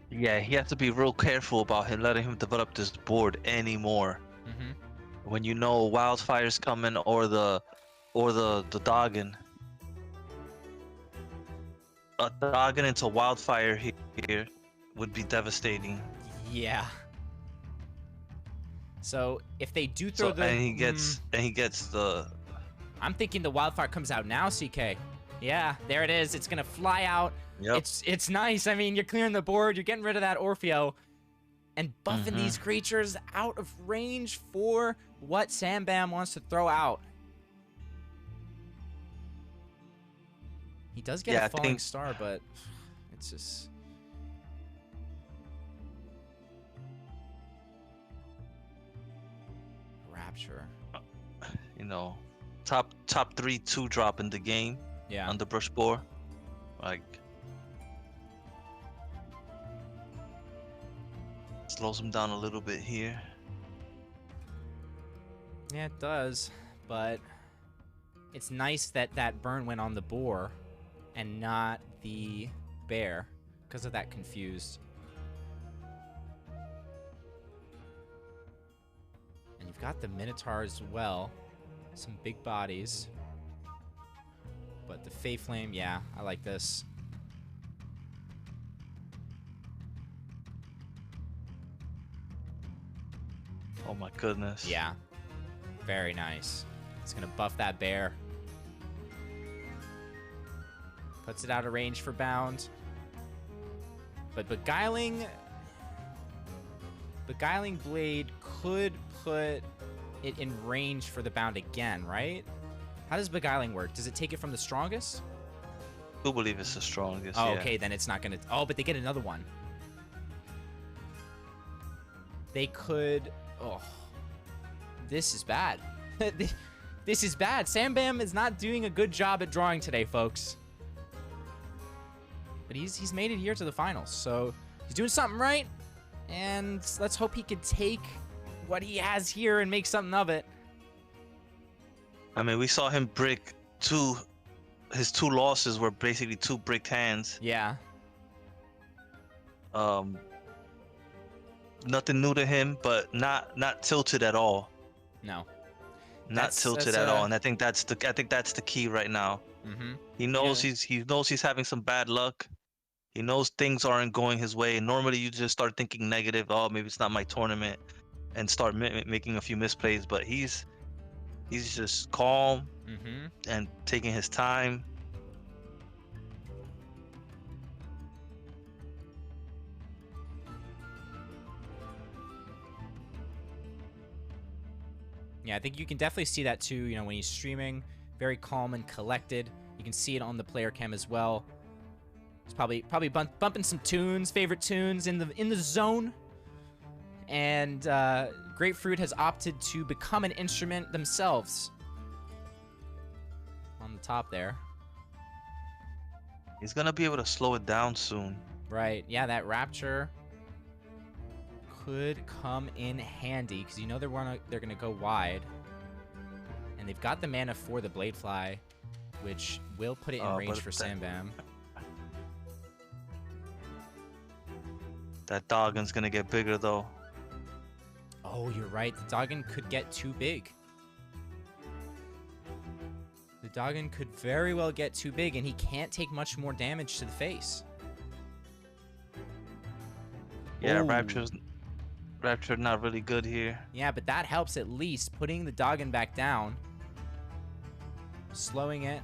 Yeah, he has to be real careful about letting him develop this board anymore. Mm-hmm. When you know Wildfire's coming or the Doggin. A Doggin into Wildfire here would be devastating. Yeah. So if they do throw and he gets the. I'm thinking the Wildfire comes out now, CK. Yeah, there it is. It's gonna fly out. Yep. It's nice. I mean, you're clearing the board. You're getting rid of that Orfeo, and buffing these creatures out of range for what Sambam wants to throw out. He does get a falling star, but it's just. Rapture. You know, top 3 2-drop in the game. Yeah. Underbrush 4. Like. Slows him down a little bit here. Yeah, it does, but it's nice that that burn went on the boar and not the bear because of that confused. And you've got the Minotaur as well. Some big bodies. But the Fey Flame, yeah, I like this. Oh my goodness. Yeah. Very nice. It's going to buff that bear. Puts it out of range for bound. But Beguiling Blade could put it in range for the bound again, right? How does Beguiling work? Does it take it from the strongest? I do believe it's the strongest. Oh, yeah. okay, then it's not going to... Oh, but they get another one. They could... Oh. This is bad. This is bad. Sam Bam is not doing a good job at drawing today, folks. But he's made it here to the finals, so he's doing something right. And let's hope he could take what he has here and make something of it. I mean, we saw him brick his 2 losses were basically 2 bricked hands. Yeah. Nothing new to him, but not tilted at all. No. Not tilted at all, and I think that's the key right now. Mm-hmm. He knows he's having some bad luck. He knows things aren't going his way. Normally, you just start thinking negative. Oh, maybe it's not my tournament, and start making a few misplays. But he's just calm and taking his time. Yeah, I think you can definitely see that too, you know, when he's streaming, very calm and collected. You can see it on the player cam as well. He's probably bumping some tunes, favorite tunes in the zone. And Grapefruit has opted to become an instrument themselves. On the top there. He's gonna be able to slow it down soon. Right, yeah, that Rapture could come in handy because you know they're gonna go wide, and they've got the mana for the Bladefly, which will put it in range for Sam Bam. That Doggon's gonna get bigger though. Oh, you're right. The Doggon could get too big. The Doggon could very well get too big, and he can't take much more damage to the face. Yeah, Ooh. Rapture not really good here. Yeah, but that helps at least. Putting the Doggon back down. Slowing it.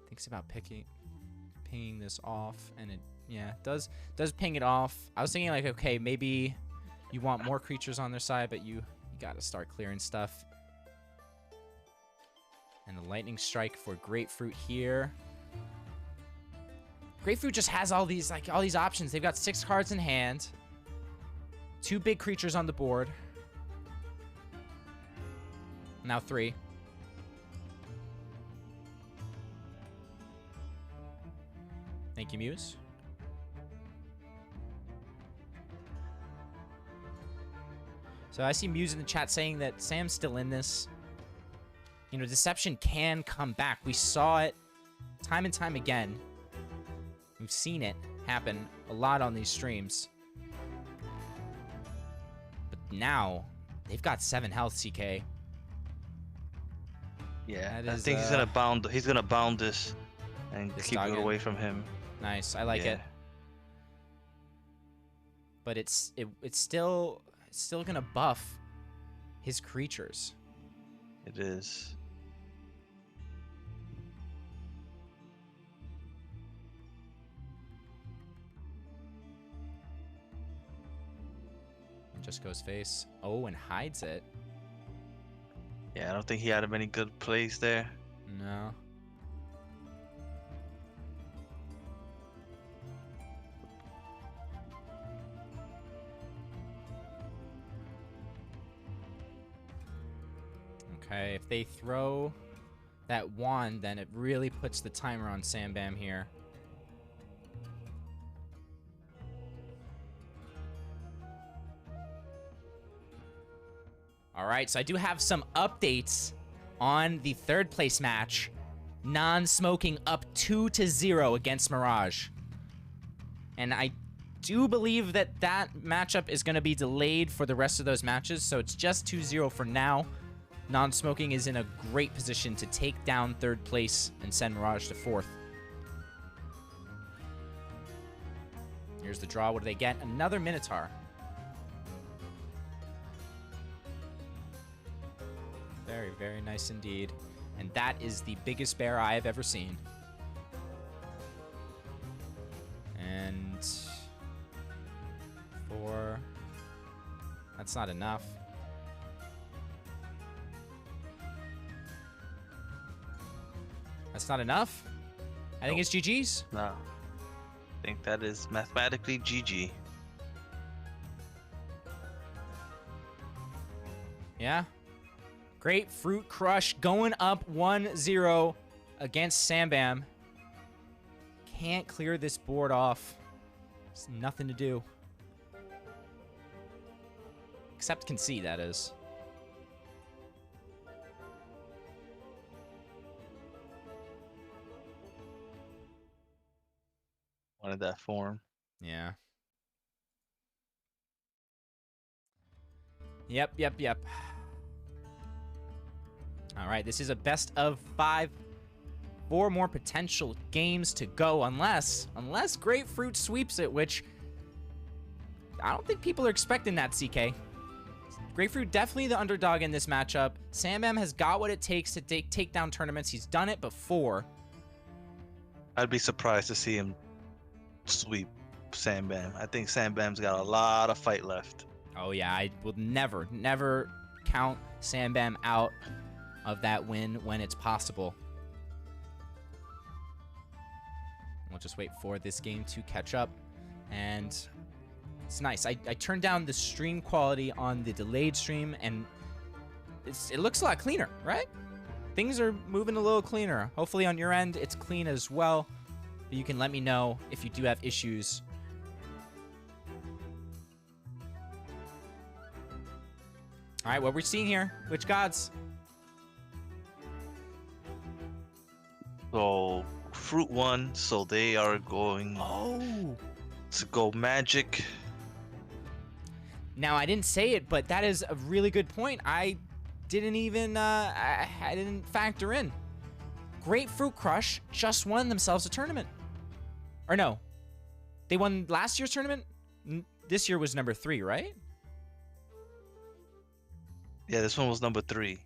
Thinks about pinging this off, and it, yeah, does ping it off. I was thinking like, okay, maybe you want more creatures on their side, but you got to start clearing stuff. And the Lightning Strike for Grapefruit here. Grapefruit just has all these options. They've got 6 cards in hand. 2 big creatures on the board. Now 3. Thank you, Muse. So I see Muse in the chat saying that Sam's still in this. You know, Deception can come back. We saw it time and time again. We've seen it happen a lot on these streams. But now, they've got 7 health, CK. Yeah, I think he's gonna bound this and keep it away from him. Nice, I like it. But it's still gonna buff his creatures. It is. Just goes face. Oh, and hides it. Yeah, I don't think he had many good plays there. No. Okay, if they throw that wand, then it really puts the timer on Sam Bam here. All right, so I do have some updates on the 3rd place match. Non-smoking up 2-0 against Mirage. And I do believe that matchup is going to be delayed for the rest of those matches, so it's just 2-0 for now. Non-smoking is in a great position to take down 3rd place and send Mirage to 4th. Here's the draw. What do they get? Another Minotaur. Very, very nice indeed. And that is the biggest bear I have ever seen. And 4. That's not enough. That's not enough? I think it's GG's. No. I think that is mathematically GG. Yeah. Grapefruit Crush going up 1-0 against Sambam. Can't clear this board off. There's nothing to do. Except concede, that is. Wanted that form. Yeah. Yep. All right, this is a best of 5. 4 more potential games to go, unless Grapefruit sweeps it, which I don't think people are expecting that, CK. Grapefruit definitely the underdog in this matchup. Sambam has got what it takes to take down tournaments. He's done it before. I'd be surprised to see him sweep Sambam. I think Sambam's got a lot of fight left. Oh yeah, I will never count Sambam out of that win when it's possible. We'll just wait for this game to catch up. And it's nice. I turned down the stream quality on the delayed stream, and it looks a lot cleaner, right? Things are moving a little cleaner. Hopefully on your end, it's clean as well. But you can let me know if you do have issues. All right, what we're seeing here, which gods? So Fruit won, so they are going to go Magic. Now I didn't say it, but that is a really good point. I didn't even I didn't factor in. Grapefruit Crush just won themselves a tournament. Or no, they won last year's tournament. This year was number 3, right? Yeah, this one was number 3.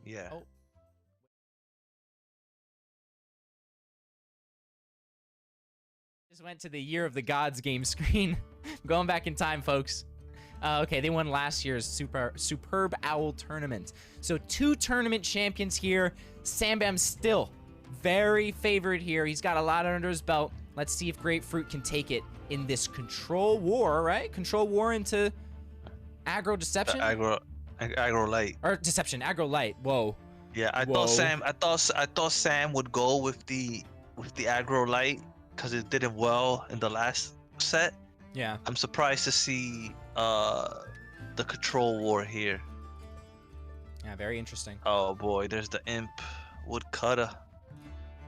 Yeah. Oh. Just went to the Year of the Gods game screen. Going back in time, folks. Okay, they won last year's Superb Owl tournament. So 2 tournament champions here. Sambam's still very favored here. He's got a lot under his belt. Let's see if Grapefruit can take it in this control war, right? Control war into aggro deception? Aggro light. Or deception, aggro light. Whoa. Yeah, I thought Sam would go with the aggro light because it did it well in the last set. Yeah. I'm surprised to see the control war here. Yeah, very interesting. Oh boy, there's the imp woodcutter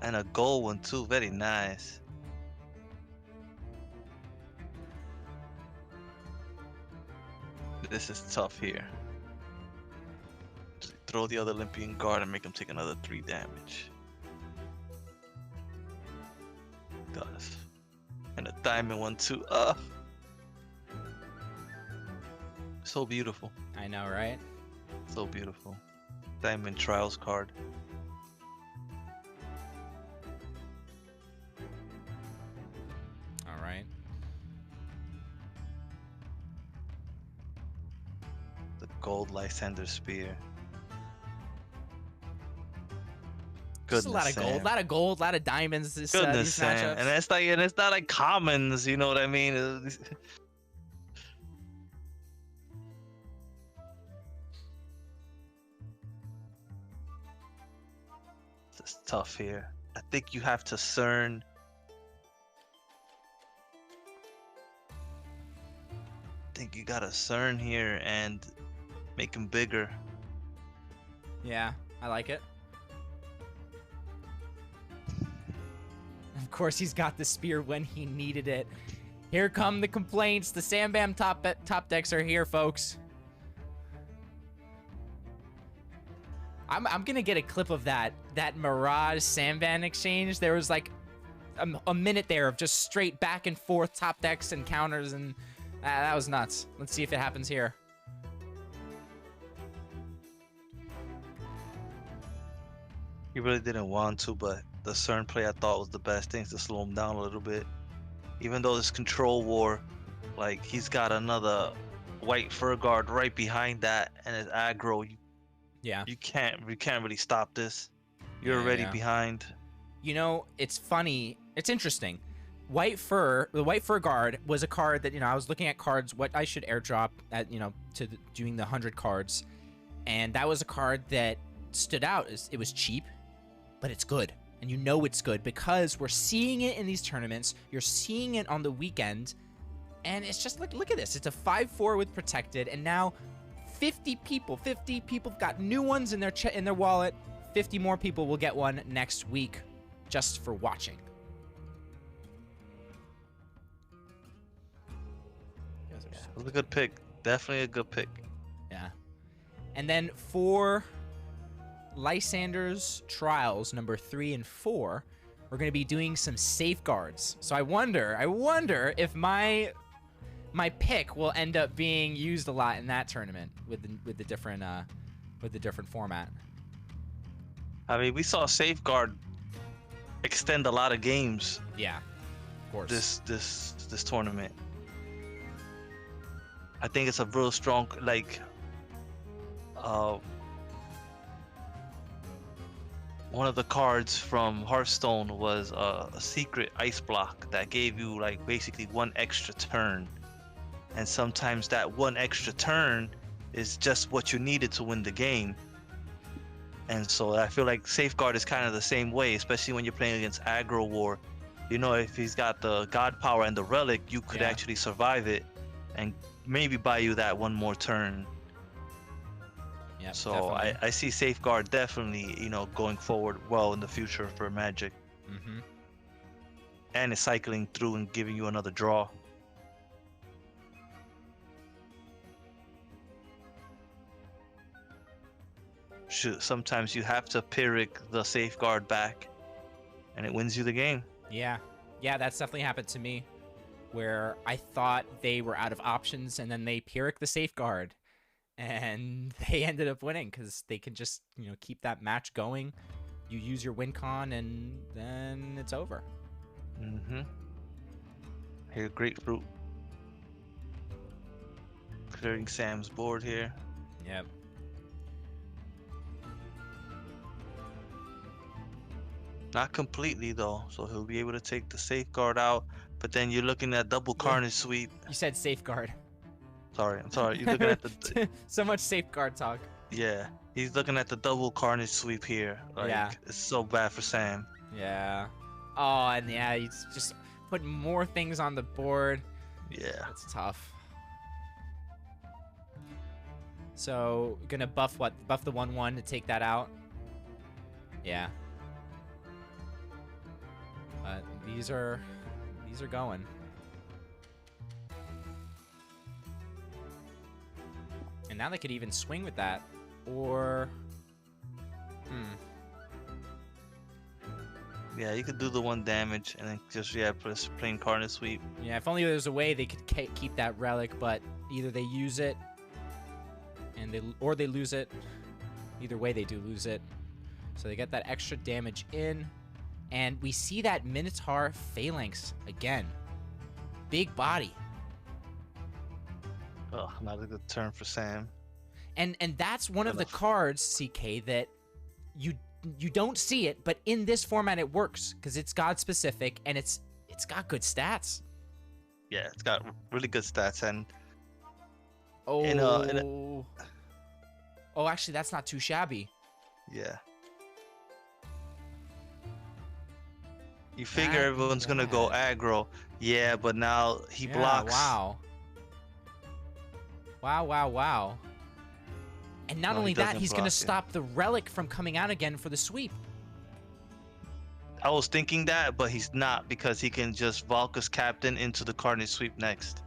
and a gold one too. Very nice. This is tough here. Just throw the other Olympian guard and make him take another 3 damage. Does. And a diamond one too. So beautiful. I know, right? So beautiful. Diamond Trials card. All right. The gold Lysander spear. Just a lot of gold, a lot of diamonds. This, Goodness, these Sam. matchups. And it's not like commons, you know what I mean? It's tough here. I think you have to CERN. I think you gotta CERN here and make him bigger. Yeah, I like it. Of course, he's got the spear when he needed it. Here come the complaints. The Sambam top decks are here, folks. I'm gonna get a clip of that Mirage Sambam exchange. There was like a minute there of just straight back and forth top decks and counters, and that was nuts. Let's see if it happens here. He really didn't want to, but the CERN play I thought was the best thing to slow him down a little bit. Even though this control war, like he's got another white fur guard right behind that, and it's aggro. You can't really stop this. You're already behind. You know, it's funny. It's interesting. White fur, the white fur guard was a card that, you know, I was looking at cards, what I should airdrop at, you know, doing the 100 cards, and that was a card that stood out. It was cheap, but it's good. And you know it's good because we're seeing it in these tournaments. You're seeing it on the weekend, and it's just look at this. It's a 5/4 with protected, and now 50 people have got new ones in their wallet. 50 more people will get one next week just for watching. It was a good pick. Definitely a good pick. Yeah. And then for Lysander's trials number 3 and 4, we're going to be doing some safeguards. So I wonder if my pick will end up being used a lot in that tournament with the different format. I mean, we saw Safeguard extend a lot of games. Yeah, of course. This tournament. I think it's a real strong, like, one of the cards from Hearthstone was a secret ice block that gave you like basically one extra turn, and sometimes that one extra turn is just what you needed to win the game. And so I feel like Safeguard is kind of the same way, especially when you're playing against aggro war. You know, if he's got the God Power and the Relic, you could actually survive it and maybe buy you that one more turn. Yeah. So I see Safeguard definitely, you know, going forward well in the future for Magic. Mm-hmm. And it's cycling through and giving you another draw. Sometimes you have to Pyrrhic the Safeguard back, and it wins you the game. Yeah, that's definitely happened to me, where I thought they were out of options, and then they Pyrrhic the Safeguard, and they ended up winning because they can just, you know, keep that match going. You use your win con, and then it's over. Mm-hmm. Here, Grapefruit. Clearing Sam's board here. Yep. Not completely though, so he'll be able to take the Safeguard out. But then you're looking at double Carnage Sweep. You said Safeguard. Sorry, I'm sorry. You're looking at the so much Safeguard talk. Yeah, he's looking at the double Carnage Sweep here. Like, yeah, it's so bad for Sam. Yeah. Oh, and yeah, he's just putting more things on the board. Yeah. It's tough. So gonna buff what? Buff the 1/1 to take that out. Yeah. But these are going. And now they could even swing with that, or Yeah, you could do the 1 damage and then just plus plain Carnage Sweep. Yeah, if only there was a way they could keep that relic, but either they use it and they lose it. Either way, they do lose it. So they get that extra damage in. And we see that Minotaur Phalanx again. Big body. Ugh, not a good turn for Sam. And that's one of the cards, CK, that you don't see it, but in this format it works because it's God specific and it's got good stats. Yeah, it's got really good stats, and oh, actually that's not too shabby. Yeah. You figure everyone's gonna go aggro. Yeah, but now he blocks. Wow. And not only that, he's gonna stop the relic from coming out again for the sweep. I was thinking that, but he's not, because he can just Valka's Captain into the Carnage Sweep next.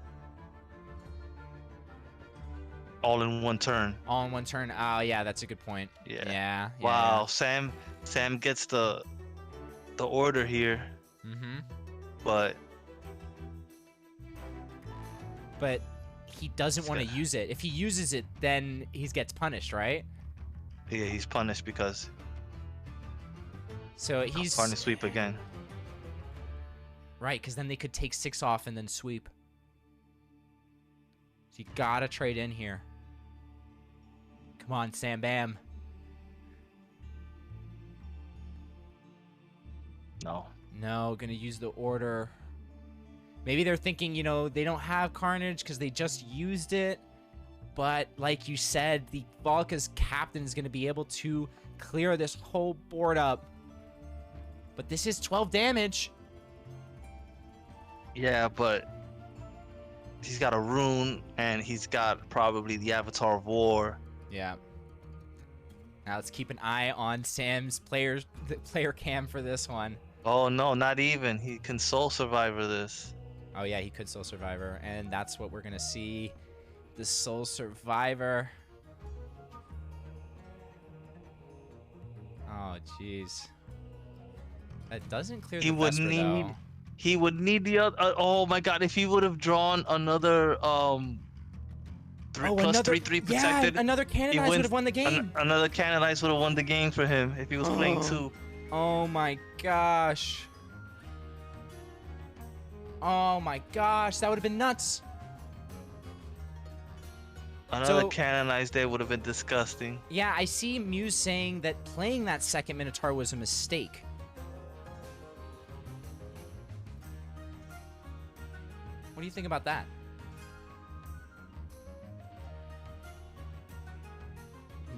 All in 1 turn. All in 1 turn. Oh yeah, that's a good point. Yeah. Wow, Sam gets the order here. Mm-hmm. But he doesn't want to use it. If he uses it, then he gets punished, right? yeah, he's punished because So he's trying to sweep again. Right, because then they could take 6 off and then sweep. So you gotta trade in here. Come on, Sam Bam. No. No, gonna use the order. Maybe they're thinking, you know, they don't have Carnage because they just used it. But like you said, the Valka's captain is gonna be able to clear this whole board up. But this is 12 damage. Yeah, but he's got a rune, and he's got probably the Avatar of War. Yeah. Now let's keep an eye on Sam's player cam for this one. Oh no, not even. He can Soul Survivor this. Oh yeah, he could Soul Survivor, and that's what we're gonna see. The Soul Survivor. Oh jeez. That doesn't clear the Vesper, though. He would need the other. Oh my God! If he would have drawn another 3/3/3 protected, yeah, another Canonize would have won the game. Another Canonize would have won the game for him if he was playing 2. Oh my gosh. Oh my gosh, that would have been nuts. Another Canonize there would have been disgusting. Yeah, I see Muse saying that playing that second Minotaur was a mistake. What do you think about that?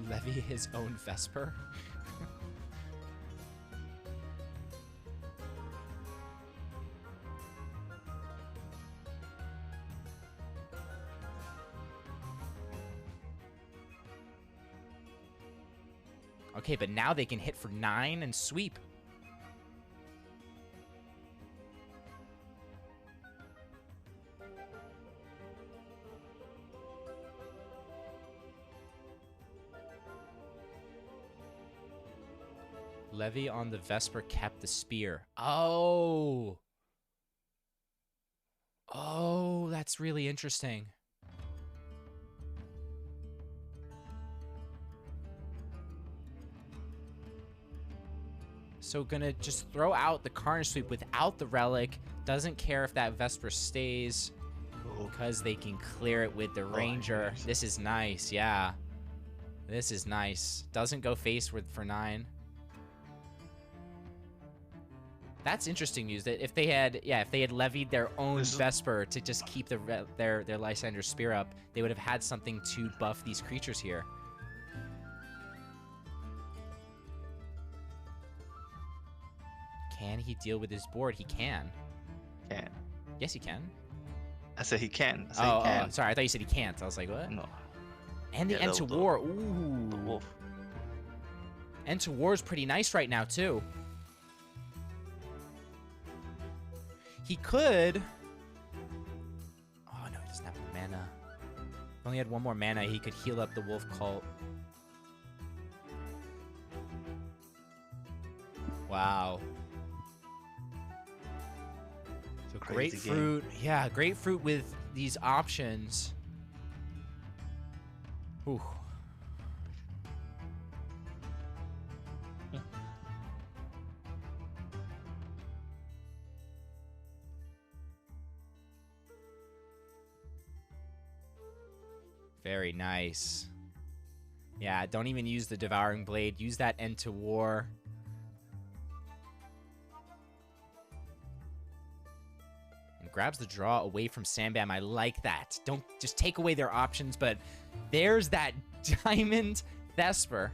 Levy his own Vesper? Okay, but now they can hit for 9 and sweep. Levy on the Vesper kept the spear. Oh. Oh, that's really interesting. So gonna just throw out the Carnage Sweep without the Relic. Doesn't care if that Vesper stays because they can clear it with the Ranger. This is nice, yeah. This is nice. Doesn't go face for 9. That's interesting news. That if they had, levied their own Vesper to just keep their Lysander spear up, they would have had something to buff these creatures here. Can he deal with his board? He can. Can. Yes, he can. I said he can. I said he can. Oh, sorry. I thought you said he can't. I was like, what? No. And the End to War. Ooh. The wolf. End to War is pretty nice right now, too. He could... Oh, no, he doesn't have the mana. If only had 1 more mana, he could heal up the Wolf Cult. Wow. So Grapefruit. Yeah, Grapefruit with these options. Ooh. Very nice. Yeah, don't even use the Devouring Blade. Use that End to War. And grabs the draw away from Sambam. I like that. Don't just take away their options, but there's that Diamond Vesper.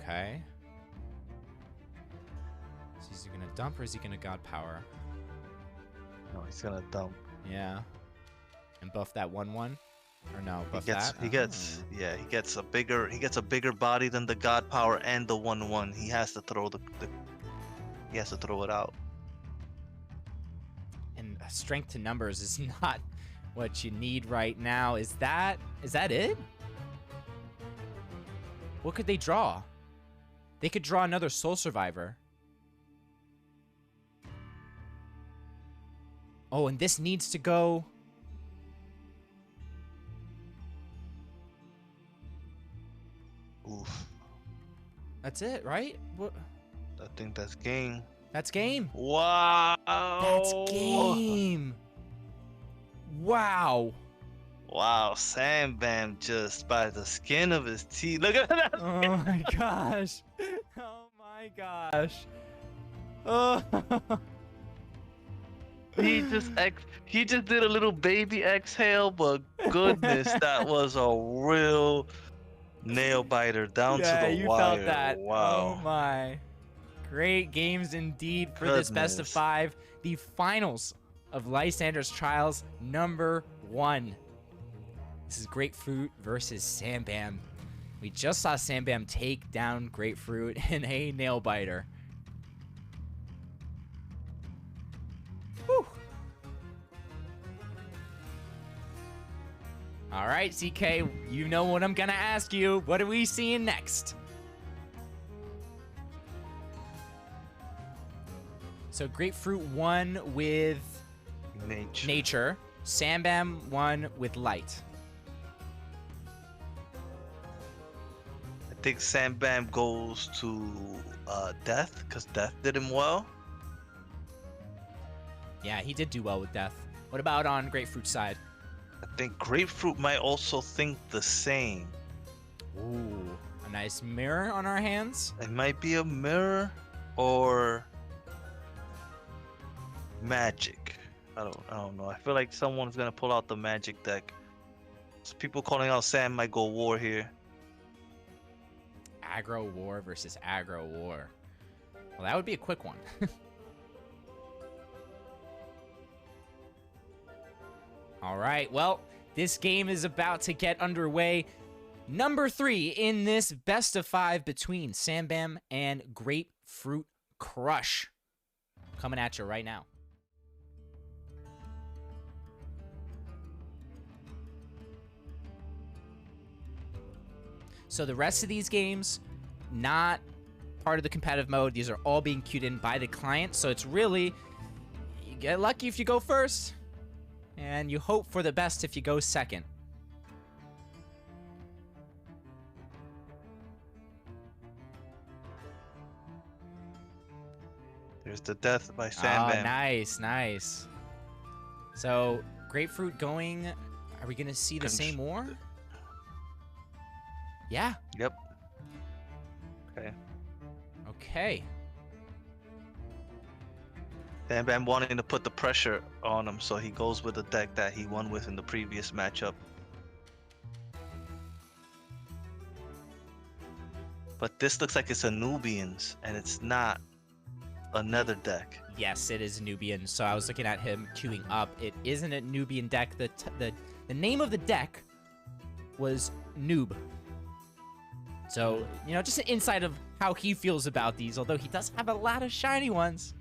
Okay. So is he gonna dump or is he gonna God Power? No, he's gonna dump. Yeah. And buff that 1/1? Or no, buff He gets a bigger body than the God Power and the 1/1. He has to throw he has to throw it out. strength to numbers is not what you need right now. Is that it? What could they draw? They could draw another Soul Survivor. Oh, and this needs to go. Oof. That's it, right? What? I think that's game. That's game. Wow. That's game. Wow. Wow, Sam Bam just by the skin of his teeth. Look at that. Oh my gosh. Oh my gosh. Oh. He just did a little baby exhale, but goodness, that was a real nail biter down to the you wire. felt that. Wow. Oh my. Great games indeed for this best of 5. The finals of Lysander's Trials number 1. This is Grapefruit versus Sam Bam. We just saw Sam Bam take down Grapefruit in a nail biter. Whew. All right, CK, you know what I'm gonna ask you. What are we seeing next? So Grapefruit won with nature. Sam Bam won with light. I think Sam Bam goes to Death, because Death did him well. Yeah, he did do well with Death. What about on Grapefruit's side? I think Grapefruit might also think the same. Ooh, a nice mirror on our hands. It might be a mirror or magic. I don't know. I feel like someone's gonna pull out the magic deck. So people calling out Sam might go war here. Aggro War versus Aggro War. Well, that would be a quick one. All right, well, this game is about to get underway. Number 3 in this best of 5 between Sam Bam and Grapefruit Crush. Coming at you right now. So the rest of these games, not part of the competitive mode. These are all being queued in by the client. So it's really, you get lucky if you go first, and you hope for the best if you go second. There's the Death by Sam Bam. Nice, nice. So Grapefruit going, are we going to see the same war? Yeah. Yep. Okay. Okay. Sam Bam wanting to put the pressure on him, so he goes with the deck that he won with in the previous matchup. But this looks like it's a Nubians, and it's not another deck. Yes, it is Nubian. So I was looking at him queuing up. It isn't a Nubian deck. The name of the deck was Noob. So, you know, just an insight of how he feels about these, although he does have a lot of shiny ones.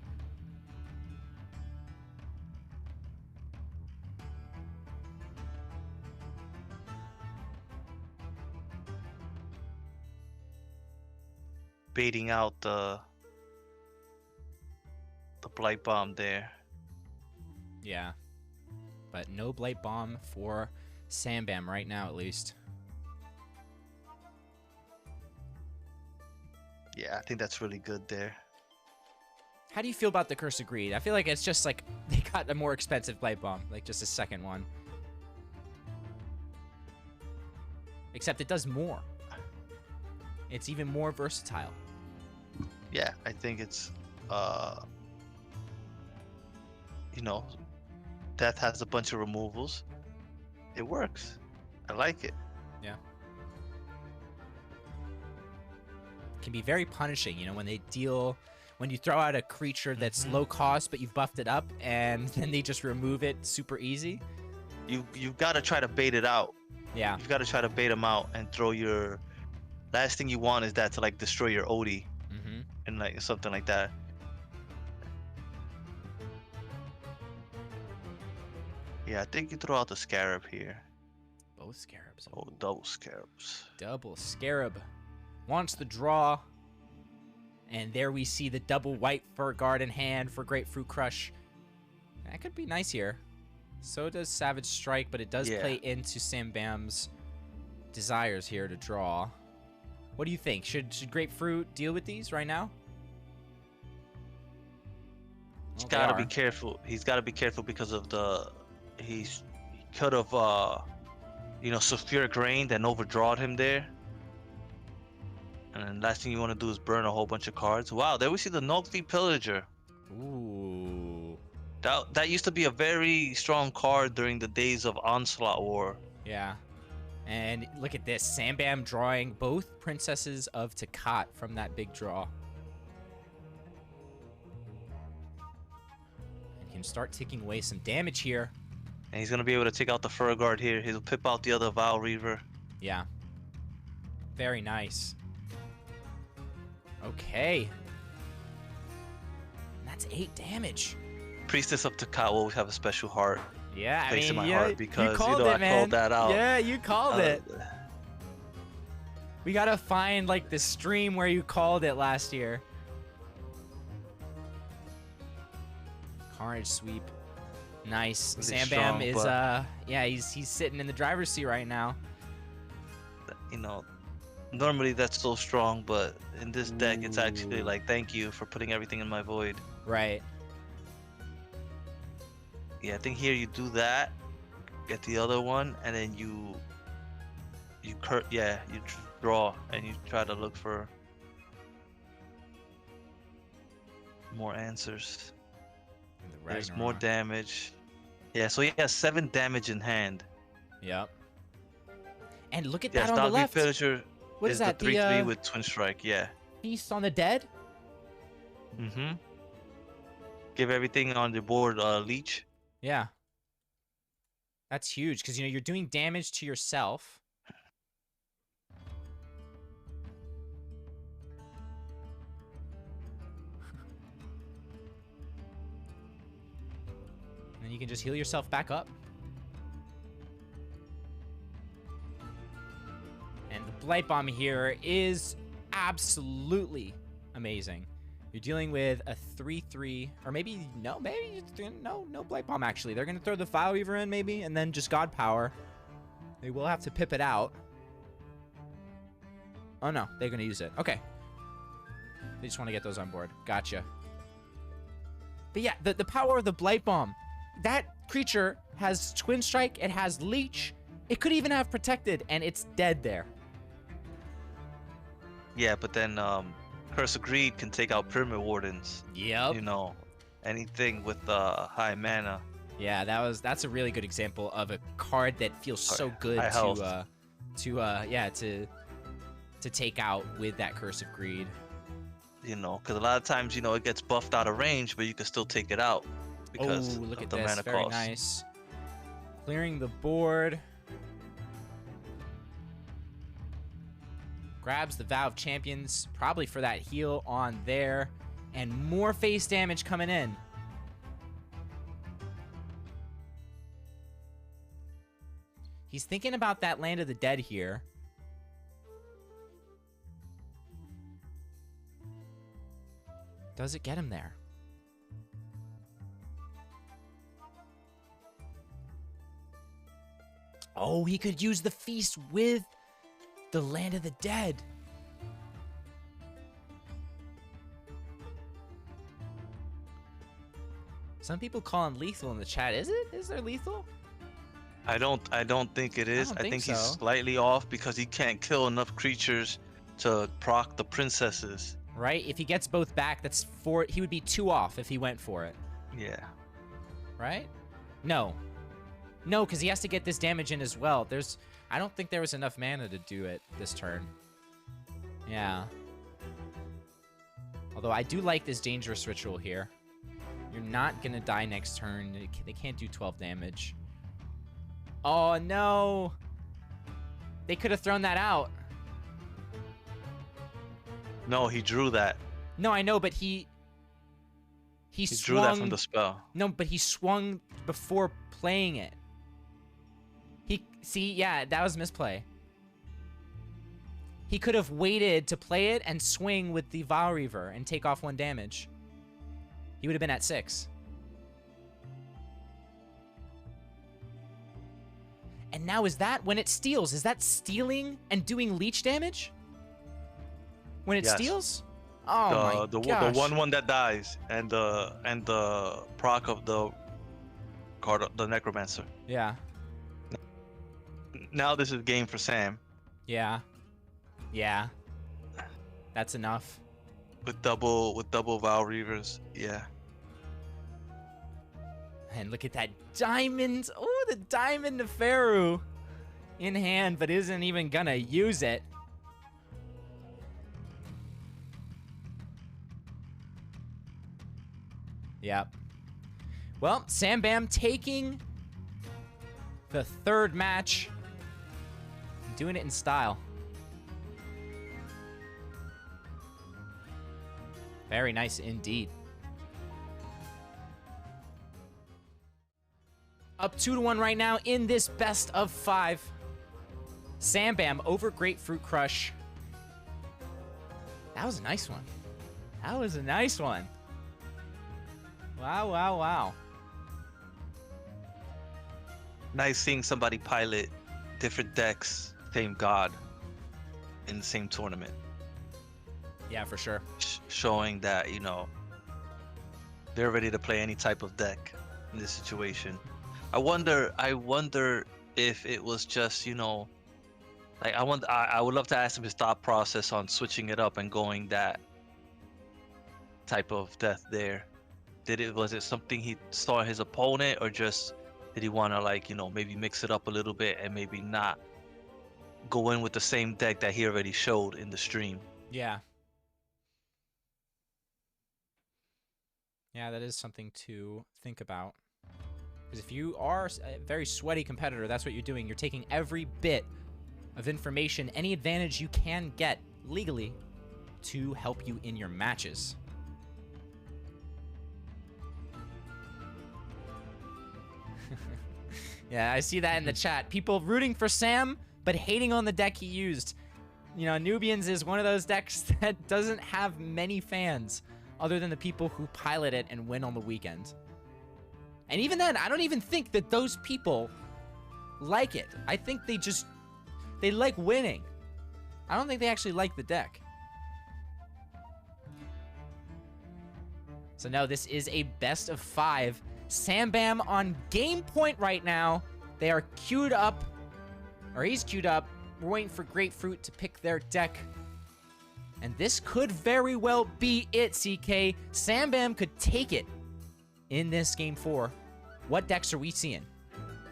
Baiting out the Blight Bomb there. Yeah. But no Blight Bomb for Sam Bam right now, at least. Yeah, I think that's really good there. How do you feel about the Curse of Greed? I feel like it's just like they got a more expensive Blight Bomb, like just a second one. Except it does more. It's even more versatile. Yeah, I think it's, you know, Death has a bunch of removals. It works. I like it. Yeah. Can be very punishing, you know, when you throw out a creature that's low cost, but you've buffed it up, and then they just remove it super easy. You've got to try to bait it out. Yeah. You've got to try to bait them out and throw your... Last thing you want is that to, like, destroy your Odie. And, like, something like that. Yeah, I think you throw out the scarab here. Both scarabs. Oh, double scarabs. Double scarab. Wants the draw. And there we see the double white fur guard in hand for Grapefruit Crush. That could be nice here. So does Savage Strike, but it does play into Sam Bam's desires here to draw. What do you think? Should Grapefruit deal with these right now? He's got to be careful. He's got to be careful because of the... He could have, you know, Sulfuric Rain and overdrawed him there. And then last thing you want to do is burn a whole bunch of cards. Wow, there we see the Nogvi Pillager. Ooh. That used to be a very strong card during the days of Onslaught War. Yeah. And look at this. Sam Bam drawing both Princesses of Takat from that big draw. And can start taking away some damage here. And he's going to be able to take out the Fur Guard here. He'll pip out the other Val Reaver. Yeah. Very nice. Okay. And that's 8 damage. Priestess of Takat will always have a special heart. Yeah, place in my yeah, heart because you called you know it, I man. called that out. Yeah, you called it. We gotta find like the stream where you called it last year. Carnage Sweep. Nice. Really Sam strong, Bam is yeah, he's sitting in the driver's seat right now. You know, normally that's so strong, but in this deck it's actually like, thank you for putting everything in my void. Right. Yeah, I think here you do that, get the other one, and then you draw and you try to look for more answers. There's more damage. Yeah, so he has 7 damage in hand. Yep. And look at Yes, that on the left. Pillager What is is that? The 3/3 with Twin Strike. Yeah. Feast on the Dead. Mm-hmm. Give everything on the board leech. Yeah. That's huge because, you know, you're doing damage to yourself. And then you can just heal yourself back up. And the Blight Bomb here is absolutely amazing. You're dealing with a 3/3, or maybe no Blight Bomb actually. They're gonna throw the File Weaver in maybe, and then just God Power. They will have to pip it out. Oh no, they're gonna use it. Okay. They just want to get those on board. Gotcha. But yeah, the power of the Blight Bomb. That creature has Twin Strike. It has Leech. It could even have Protected, and it's dead there. Yeah, but then Curse of Greed can take out Pyramid Wardens. Yep. You know, anything with high mana. Yeah, that's a really good example of a card that feels so good to take out with that Curse of Greed. You know, because a lot of times, you know, it gets buffed out of range, but you can still take it out because look of at the this. mana Very cost. nice. Clearing the board. Grabs the Vow of Champions, probably for that heal on there. And more face damage coming in. He's thinking about that Land of the Dead here. Does it get him there? Oh, he could use the Feast with the Land of the Dead. Some people call him lethal in the chat. Is it? Is there lethal? I don't think it is. I think he's slightly off because he can't kill enough creatures to proc the princesses. Right? If he gets both back, that's 4. He would be 2 off if he went for it. Yeah. Right? No. No, because he has to get this damage in as well. I don't think there was enough mana to do it this turn. Yeah. Although I do like this Dangerous Ritual here. You're not going to die next turn. They can't do 12 damage. Oh, no. They could have thrown that out. No, he drew that. No, I know, but he He drew that from the spell. No, but he swung before playing it. Yeah, that was misplay. He could have waited to play it and swing with the Vile Reaver and take off 1 damage. He would have been at 6. And now is that when it steals? Is that stealing and doing leech damage? When it steals? Oh the my gosh. The 1/1 that dies and the proc of the card, the Necromancer. Yeah. Now this is game for Sam. Yeah. Yeah. That's enough. With double Vile Reavers. Yeah. And look at that diamond. Oh, the diamond Neferu in hand, but isn't even gonna use it. Yep. Well, Sam Bam taking the 3rd match. Doing it in style. Very nice indeed. Up 2-1 right now in this best of 5. Sam Bam over Grapefruit Crush. That was a nice one. That was a nice one. Wow, wow, wow. Nice seeing somebody pilot different decks, same god, in the same tournament. Yeah, for sure. Showing that, you know, they're ready to play any type of deck in this situation. I wonder if it was just, you know, like I would love to ask him his thought process on switching it up and going that type of death there. Was it something he saw in his opponent, or just did he want to, like, you know, maybe mix it up a little bit and maybe not go in with the same deck that he already showed in the stream? Yeah. Yeah, that is something to think about. Because if you are a very sweaty competitor, that's what you're doing. You're taking every bit of information, any advantage you can get legally to help you in your matches. Yeah, I see that in the chat. People rooting for Sam, but hating on the deck he used. You know, Nubians is one of those decks that doesn't have many fans other than the people who pilot it and win on the weekend. And even then, I don't even think that those people like it. I think they like winning. I don't think they actually like the deck. So no, this is a best of 5. Sam Bam on game point right now. They are queued up, or he's queued up. We're waiting for Grapefruit to pick their deck. And this could very well be it, CK. Sam Bam could take it in this game 4. What decks are we seeing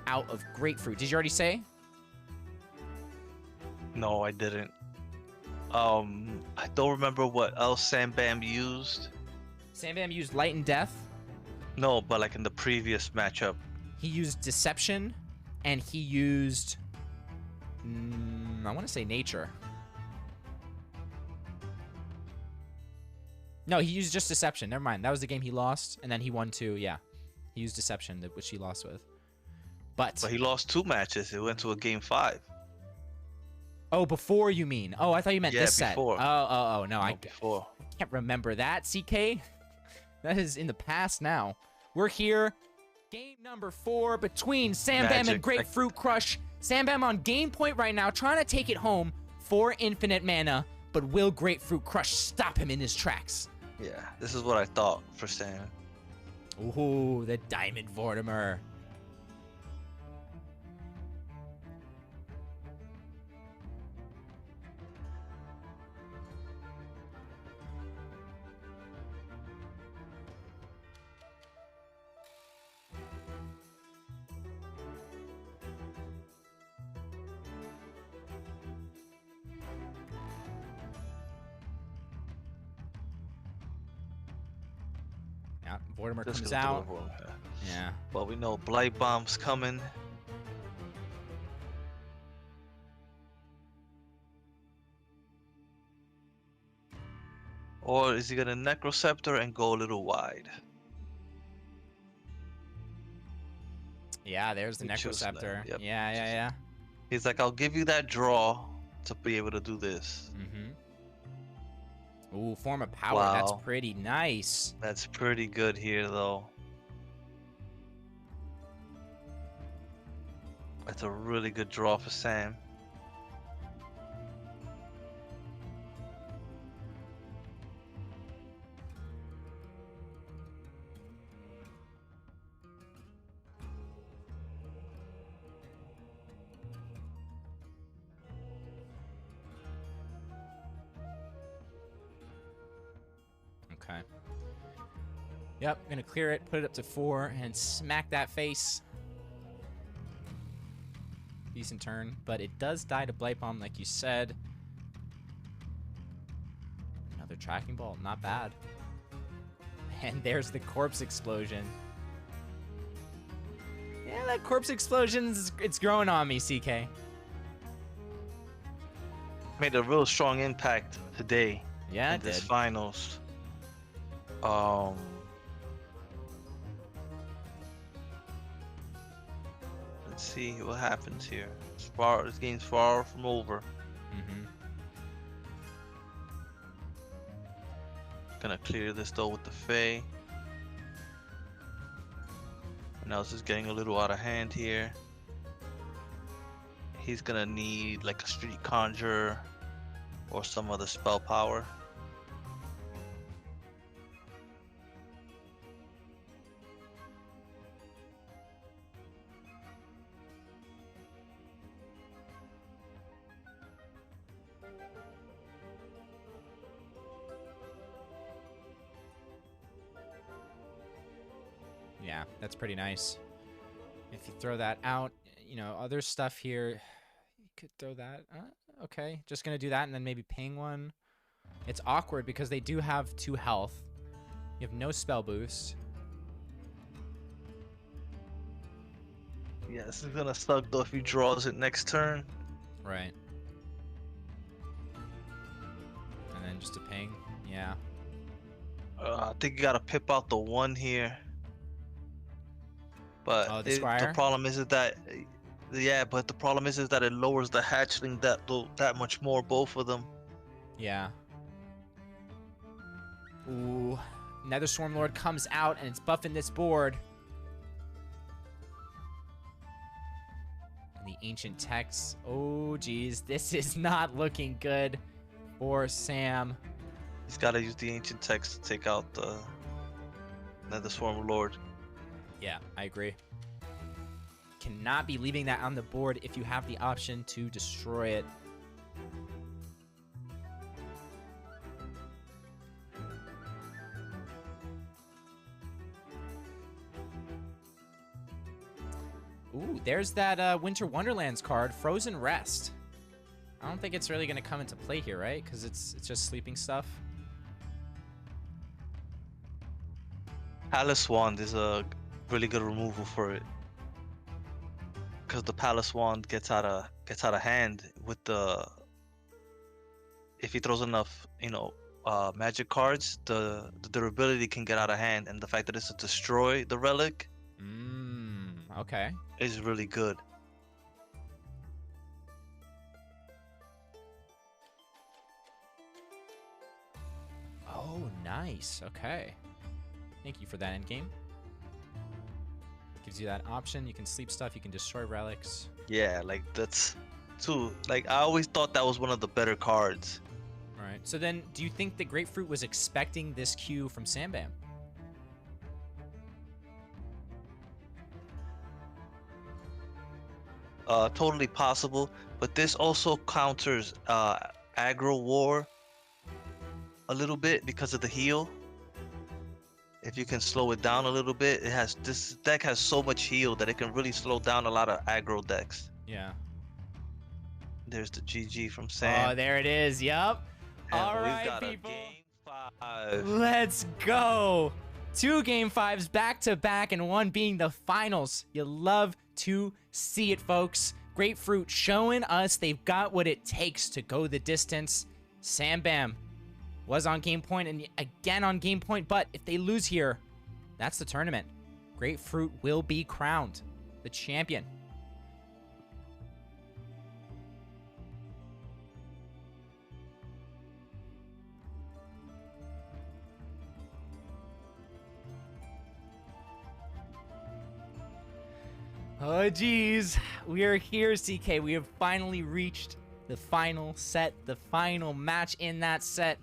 out of Grapefruit? Did you already say? No, I didn't. I don't remember what else Sam Bam used. Sam Bam used Light and Death. No, but like in the previous matchup. He used Deception, and he used... I want to say Nature. No, he used just Deception. Never mind. That was the game he lost, and then he won 2. Yeah. He used Deception, which he lost with. But he lost 2 matches. It went to a game 5. Oh, before you mean? Oh, I thought you meant this set. Before. Oh, no. I before. Can't remember that, CK. That is in the past now. We're here. Game number 4 between Sam Bam and Grapefruit Crush. Sam Bam on game point right now, trying to take it home for infinite mana. But will Grapefruit Crush stop him in his tracks? Yeah, this is what I thought for Sam. Ooh, the Diamond Vortimer. Yeah, Vortimer comes out. Yeah. Well, we know Blight Bomb's coming. Or is he gonna Necroceptor and go a little wide? Yeah, there's the He chose that, Necroceptor. yep. Yeah. He's like, I'll give you that draw to be able to do this. Ooh, form of power. Wow. That's pretty nice. That's pretty good here, though. That's a really good draw for Sam. Okay. Yep, gonna clear it, put it up to 4, and smack that face. Decent turn, but it does die to Blight Bomb, like you said. Another Tracking Ball, not bad. And there's the Corpse Explosion. Yeah, that Corpse Explosion, it's growing on me, CK. Made a real strong impact today. Yeah, in it this did. finals. Let's see what happens here. This game's far from over. Gonna clear this though with the Fae. Now this is getting a little out of hand here. He's gonna need like a Street Conjure or some other spell power. Yeah, that's pretty nice. If you throw that out, you know, other stuff here, you could throw that. Okay, just gonna do that and then maybe ping one. It's awkward because they do have 2 health. You have no spell boost. Yeah, this is gonna suck though if he draws it next turn. Right. And then just a ping. Yeah. I think you gotta pip out the 1 here. But the Squire? the problem is that, yeah, but the problem is that it lowers the hatchling that much more, both of them. Yeah. Ooh. Nether Swarmlord comes out and it's buffing this board. And the Ancient Texts. Oh, geez. This is not looking good for Sam. He's gotta use the Ancient Text to take out the Nether Swarmlord. Yeah, I agree. Cannot be leaving that on the board if you have the option to destroy it. Ooh, there's that Winter Wonderlands card, Frozen Rest. I don't think it's really going to come into play here, right? Because it's just sleeping stuff. Palace Wand is a really good removal for it, because the Palace Wand gets out of hand with the, if he throws enough, you know, magic cards, the durability can get out of hand, and the fact that it's to destroy the relic Okay. is really good. Oh, nice. Okay. Thank you for that endgame. Gives you that option. You can sleep stuff. You can destroy relics. Yeah, like that's too. Like I always thought that was one of the better cards. All right. So then, do you think the Grapefruit was expecting this cue from Sambam? Totally possible, but this also counters aggro war a little bit because of the heal. If you can slow it down a little bit, this deck has so much heal that it can really slow down a lot of aggro decks. Yeah. There's the GG from Sam. Oh, there it is. Yup. All right, we've got people. a game 5. Let's go. 2 game 5s back to back, and one being the finals. You love to see it, folks. Grapefruit showing us they've got what it takes to go the distance. Sambam was on game point and again on game point, but if they lose here, that's the tournament. Grapefruit will be crowned. the champion. Oh, geez. We are here, CK. We have finally reached the final set, the final match in that set.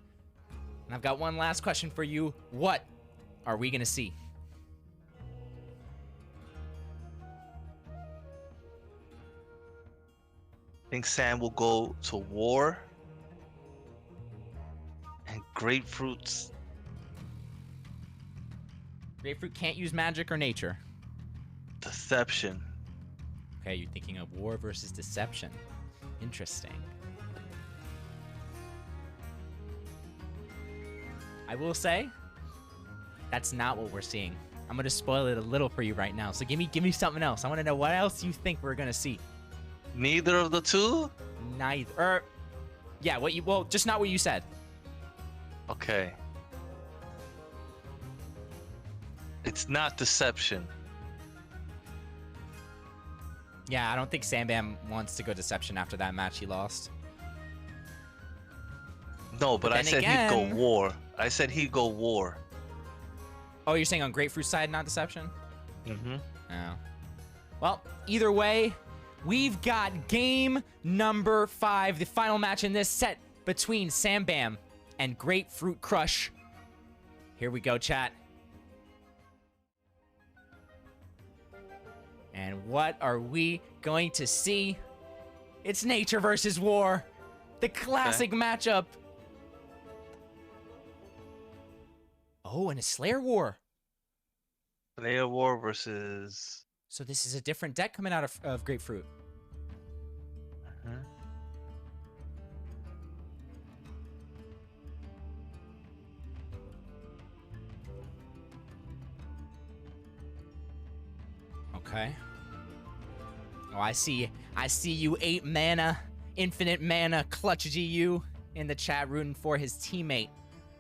And I've got one last question for you. What are we going to see? I think Sam will go to war. And grapefruits. Grapefruit can't use magic or nature. Deception. Okay, you're thinking of war versus deception. Interesting. I will say, that's not what we're seeing. I'm gonna spoil it a little for you right now. So give me something else. I want to know what else you think we're gonna see. Neither of the two? Neither. Yeah, well, just not what you said. Okay. It's not deception. Yeah, I don't think Sambam wants to go deception after that match he lost. No, but I said he'd go again- war. I said he'd go war. Oh, you're saying on Grapefruit's side, not deception? Mm-hmm. Oh. Well, either way, we've got game number 5, the final match in this set between Sambam and Grapefruit Crush. Here we go, chat. And what are we going to see? It's nature versus war. The classic matchup. Oh, and a Slayer War. Slayer War versus... So this is a different deck coming out of Grapefruit. Uh-huh. Okay. Oh, I see you 8 mana, infinite mana, clutch GU in the chat rooting for his teammate,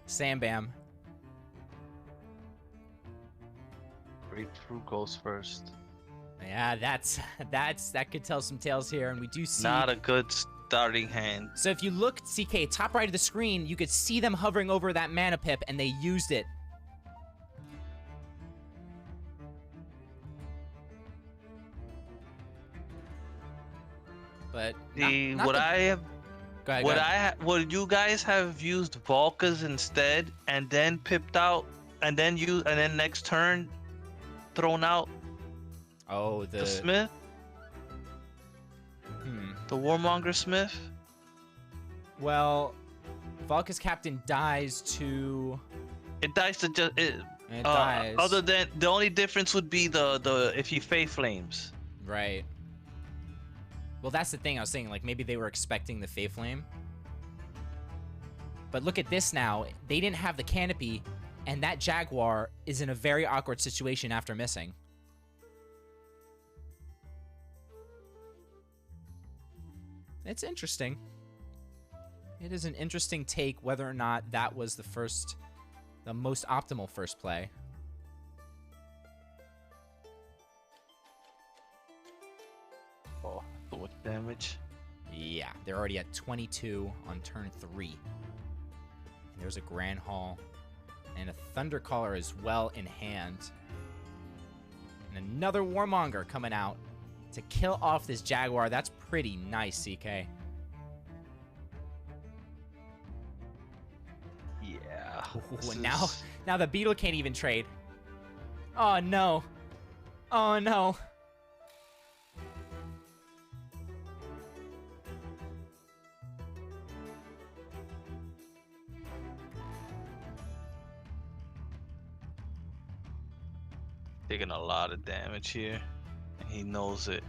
Sambam. Grapefruit goes first. Yeah, that could tell some tales here, and we do see. Not a good starting hand. So if you look, CK, top right of the screen, you could see them hovering over that mana pip, and they used it. But See, not would the- I have... Go ahead, go ahead. Would you guys have used Volkas instead and then pipped out and then next turn thrown out Oh, the Smith? The Warmonger Smith? Well, Valka's captain dies to. It dies to just It dies. other than the only difference would be the if he Fae Flames. Right. Well, that's the thing I was saying. Like, maybe they were expecting the Fae Flame. But look at this now. They didn't have the canopy, and that Jaguar is in a very awkward situation after missing. It's interesting. It is an interesting take whether or not that was the most optimal first play. Oh, so much damage. Yeah, they're already at 22 on turn 3. And there's a Grand Hall and a Thundercaller as well in hand. And another Warmonger coming out to kill off this Jaguar. That's pretty nice, CK. Yeah. Ooh, and now the Beetle can't even trade. Oh no. Oh no. Taking a lot of damage here. And he knows it.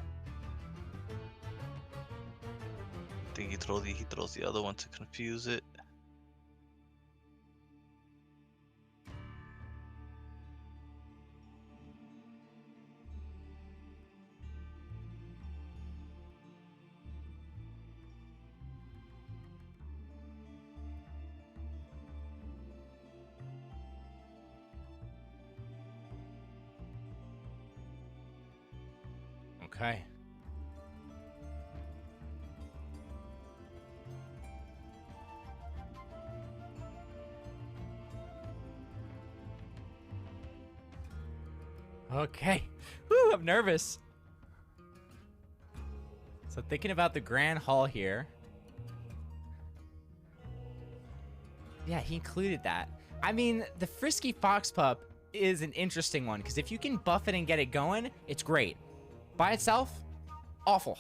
I think he throws the other one to confuse it. Okay. Okay. Woo, I'm nervous. So thinking about the Grand Hall here. Yeah, he included that. I mean, the Frisky Fox Pup is an interesting one, because if you can buff it and get it going, it's great. By itself, awful.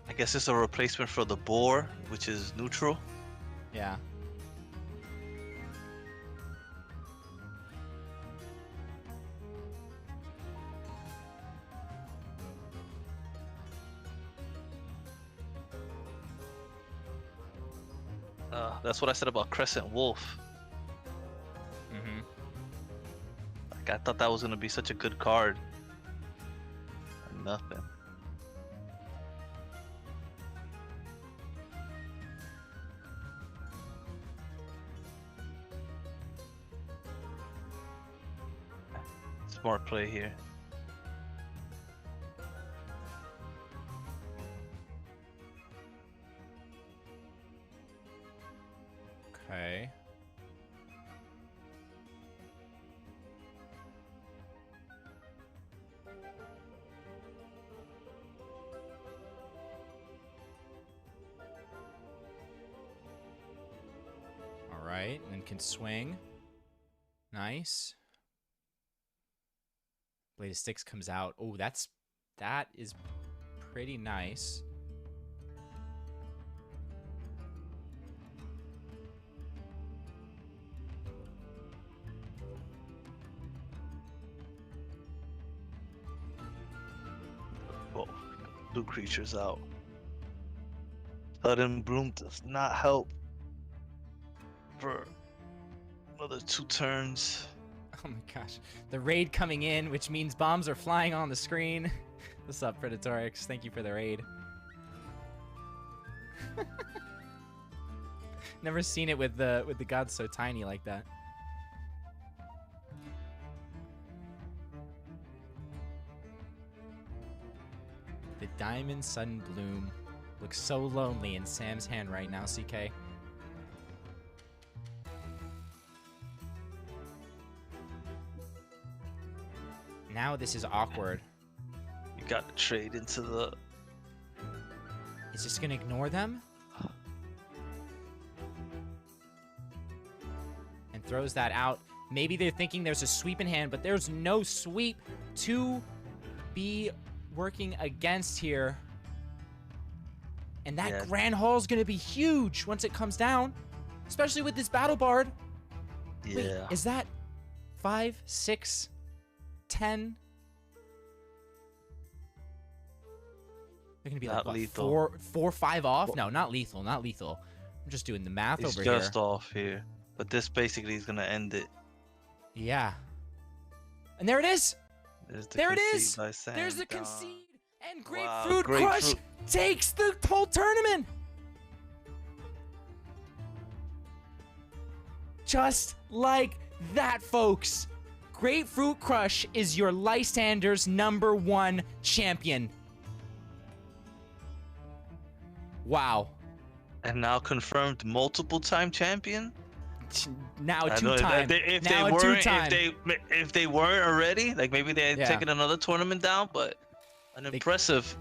I guess it's a replacement for the boar, which is neutral. Yeah. That's what I said about Crescent Wolf. Mm-hmm. Like, I thought that was gonna be such a good card. And nothing. Smart play here. Okay. All right, and then can swing. Nice. Blade of Sticks comes out. Oh, that is pretty nice. Oh, blue creatures out. Sudden Bloom does not help for another 2 turns. Oh my gosh. The raid coming in, which means bombs are flying on the screen. What's up, Predatorix? Thank you for the raid. Never seen it with the gods so tiny like that. The Diamond Sudden Bloom looks so lonely in Sam's hand right now, CK. Now this is awkward. You got to trade into the... Is this gonna ignore them? And throws that out. Maybe they're thinking there's a sweep in hand, but there's no sweep to be working against here. And that Grand Hall is gonna be huge once it comes down, especially with this Battle Bard. Yeah. Wait, is that 5, 6, 10? They're gonna be Not like what, lethal. 4, 5 off? No, not lethal, not lethal. I'm just doing the math He's over here. just off here. But this basically is gonna end it. Yeah. And there it is. There it is. Lysander. There's the concede. And Wow, Grapefruit Crush Grapefruit. takes the whole tournament. Just like that, folks. Grapefruit Crush is your Lysander's #1 champion. Wow. And now confirmed multiple-time champion. Now I know, 2-time. If Now they weren't, 2-time. if they weren't already, like maybe they had Yeah. taken another tournament down, but an impressive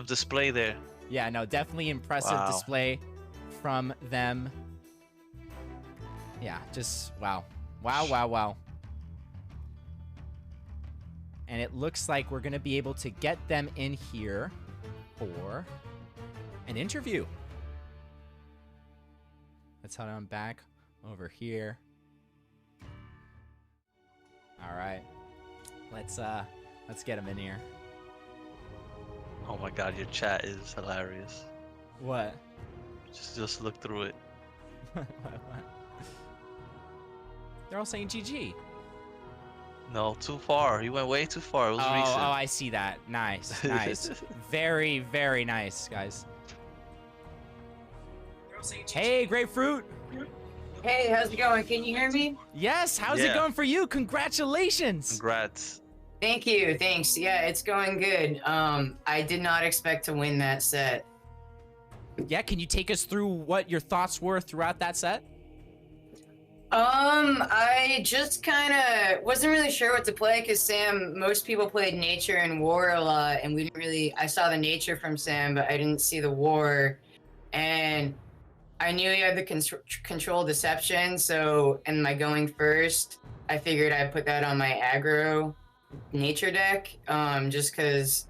display there. Yeah, no, definitely impressive Wow. display from them. Yeah, just wow. Wow, wow, wow. And it looks like we're going to be able to get them in here for an interview. Let's head on back over here. All right. Let's get them in here. Oh my god, your chat is hilarious. What? Just look through it. What? They're all saying GG. No, too far. He went way too far. It was recent. Oh, I see that. Nice, nice. Very, very nice, guys. Hey, Grapefruit. Hey, how's it going? Can you hear me? Yes, how's it going for you? Congratulations. Congrats. Thank you. Thanks. Yeah, it's going good. I did not expect to win that set. Yeah, can you take us through what your thoughts were throughout that set? I just kind of wasn't really sure what to play because most people played nature and war a lot, and we didn't really. I saw the nature from Sam, but I didn't see the war, and I knew he had the control deception. So, in my going first, I figured I'd put that on my aggro nature deck, just because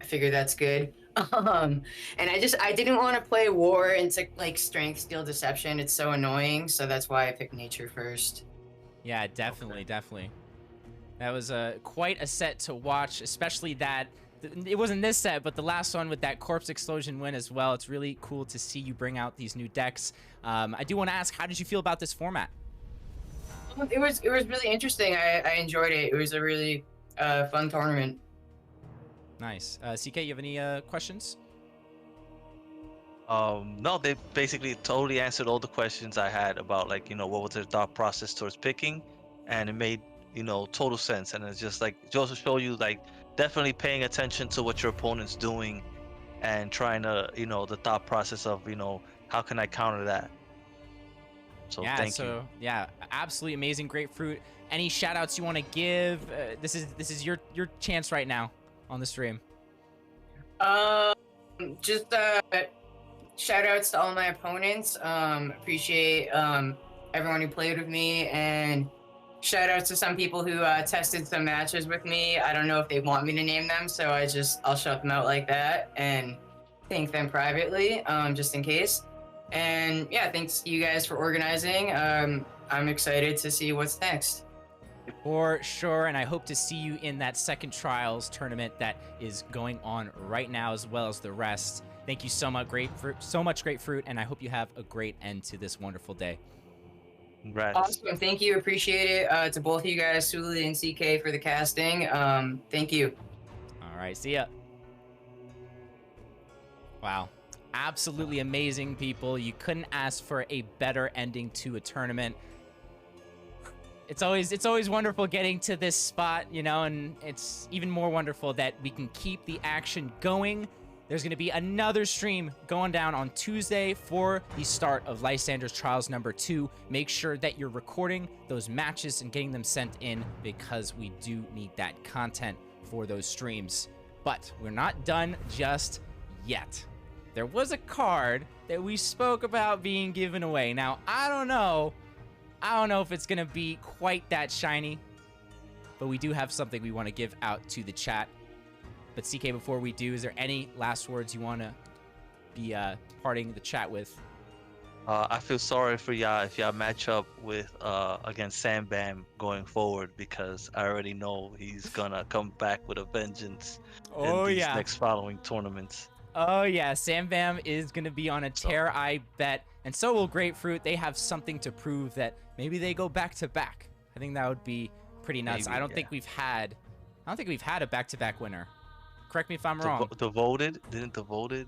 I figured that's good. And I didn't want to play war into like strength, steel, deception. It's so annoying, so that's why I picked nature first. Yeah, definitely. That was quite a set to watch, especially that it wasn't this set, but the last one with that corpse explosion win as well. It's really cool to see you bring out these new decks. I do want to ask, how did you feel about this format? It was really interesting. I enjoyed it. It was a really fun tournament. Nice. CK, you have any questions? No, they basically totally answered all the questions I had about, like, what was their thought process towards picking, and it made, total sense. And it's just like, it also show you, like, definitely paying attention to what your opponent's doing and trying to, the thought process of, how can I counter that? So thank you. Yeah, absolutely amazing grapefruit. Any shout outs you want to give? This is your chance right now on the stream. Just shout outs to all my opponents. Appreciate everyone who played with me, and shout outs to some people who tested some matches with me. I don't know if they want me to name them, so I'll shout them out like that and thank them privately, just in case. And yeah, thanks you guys for organizing. I'm excited to see what's next. For sure, and I hope to see you in that second trials tournament that is going on right now, as well as the rest. Thank you so much, grapefruit, and I hope you have a great end to this wonderful day. Congrats. Awesome, thank you, appreciate it. To both of you guys, Sewlie and CK, for the casting. Thank you. All right, see ya. Wow, absolutely amazing, people. You couldn't ask for a better ending to a tournament. It's always wonderful getting to this spot, and it's even more wonderful that we can keep the action going. There's going to be another stream going down on Tuesday for the start of Lysander's Trials number 2. Make sure that you're recording those matches and getting them sent in, because we do need that content for those streams. But we're not done just yet. There was a card that we spoke about being given away. Now, I don't know if it's gonna be quite that shiny, but we do have something we want to give out to the chat. But CK, before we do, is there any last words you want to be parting the chat with? I feel sorry for y'all if y'all match up with against Sam Bam going forward, because I already know he's gonna come back with a vengeance in these next following tournaments. Oh yeah, Sam Bam is gonna be on a tear, I bet. And so will Grapefruit. They have something to prove that maybe they go back to back. I think that would be pretty nuts. Maybe, I don't think we've had a back-to-back winner. Correct me if I'm wrong. The voted? Didn't the voted?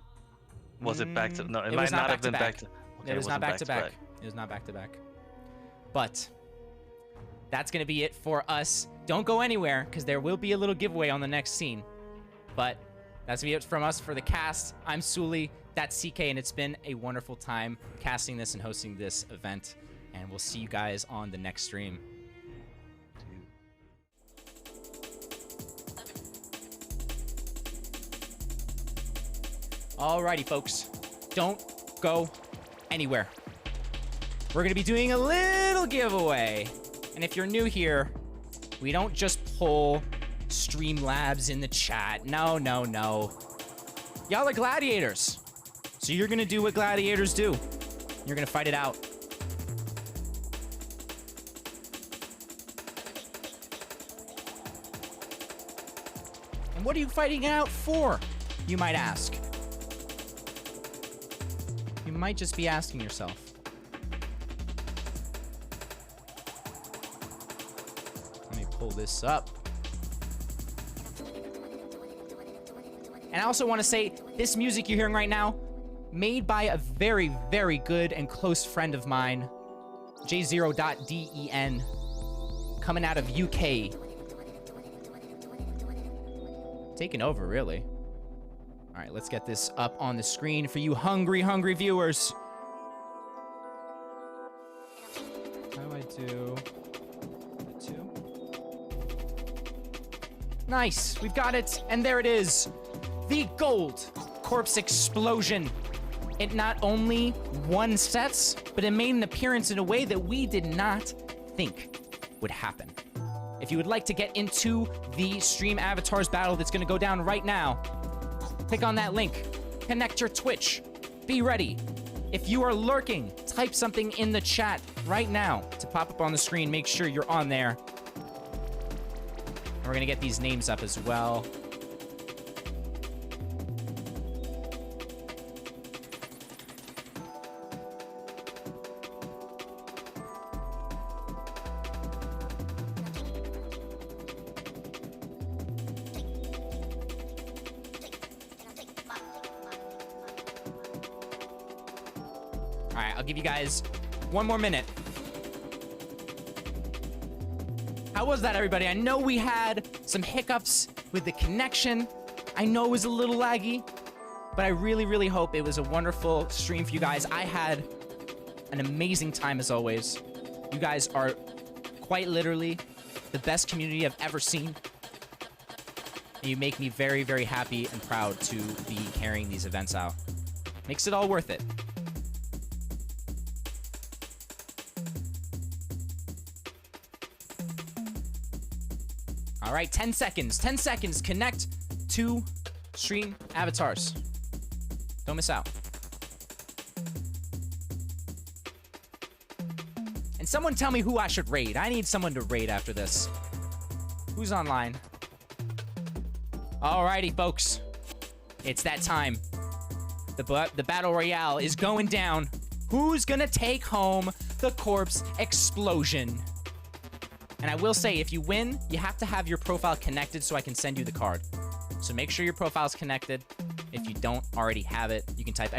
Was it back to? No, it might not have been back to. Okay, it was not back-to-back. It was not back-to-back. But that's gonna be it for us. Don't go anywhere, because there will be a little giveaway on the next scene. But that's gonna be it from us for the cast. I'm Sewlie. That's CK, and it's been a wonderful time casting this and hosting this event. And we'll see you guys on the next stream. Alrighty, folks. Don't go anywhere. We're gonna be doing a little giveaway. And if you're new here, we don't just pull Streamlabs in the chat. No. Y'all are gladiators. So you're gonna do what gladiators do. You're gonna fight it out. And what are you fighting it out for, you might ask? You might just be asking yourself. Let me pull this up. And I also want to say, this music you're hearing right now, made by a very, very good and close friend of mine, J0.den, coming out of UK. Taking over, really. All right, let's get this up on the screen for you hungry, hungry viewers. How do I do? 2. Nice, we've got it, and there it is. The gold corpse explosion. It not only won sets, but it made an appearance in a way that we did not think would happen. If you would like to get into the Stream Avatars battle that's gonna go down right now, click on that link, connect your Twitch, be ready. If you are lurking, type something in the chat right now to pop up on the screen. Make sure you're on there. And we're gonna get these names up as well. I'll give you guys 1 more minute. How was that, everybody? I know we had some hiccups with the connection. I know it was a little laggy, but I really, really hope it was a wonderful stream for you guys. I had an amazing time as always. You guys are quite literally the best community I've ever seen. And you make me very, very happy and proud to be carrying these events out. Makes it all worth it. All right, 10 seconds. 10 seconds. Connect to Stream Avatars. Don't miss out. And someone tell me who I should raid. I need someone to raid after this. Who's online? Alrighty, folks. It's that time. The Battle Royale is going down. Who's gonna take home the corpse explosion? And I will say, if you win, you have to have your profile connected so I can send you the card. So make sure your profile's connected. If you don't already have it, you can type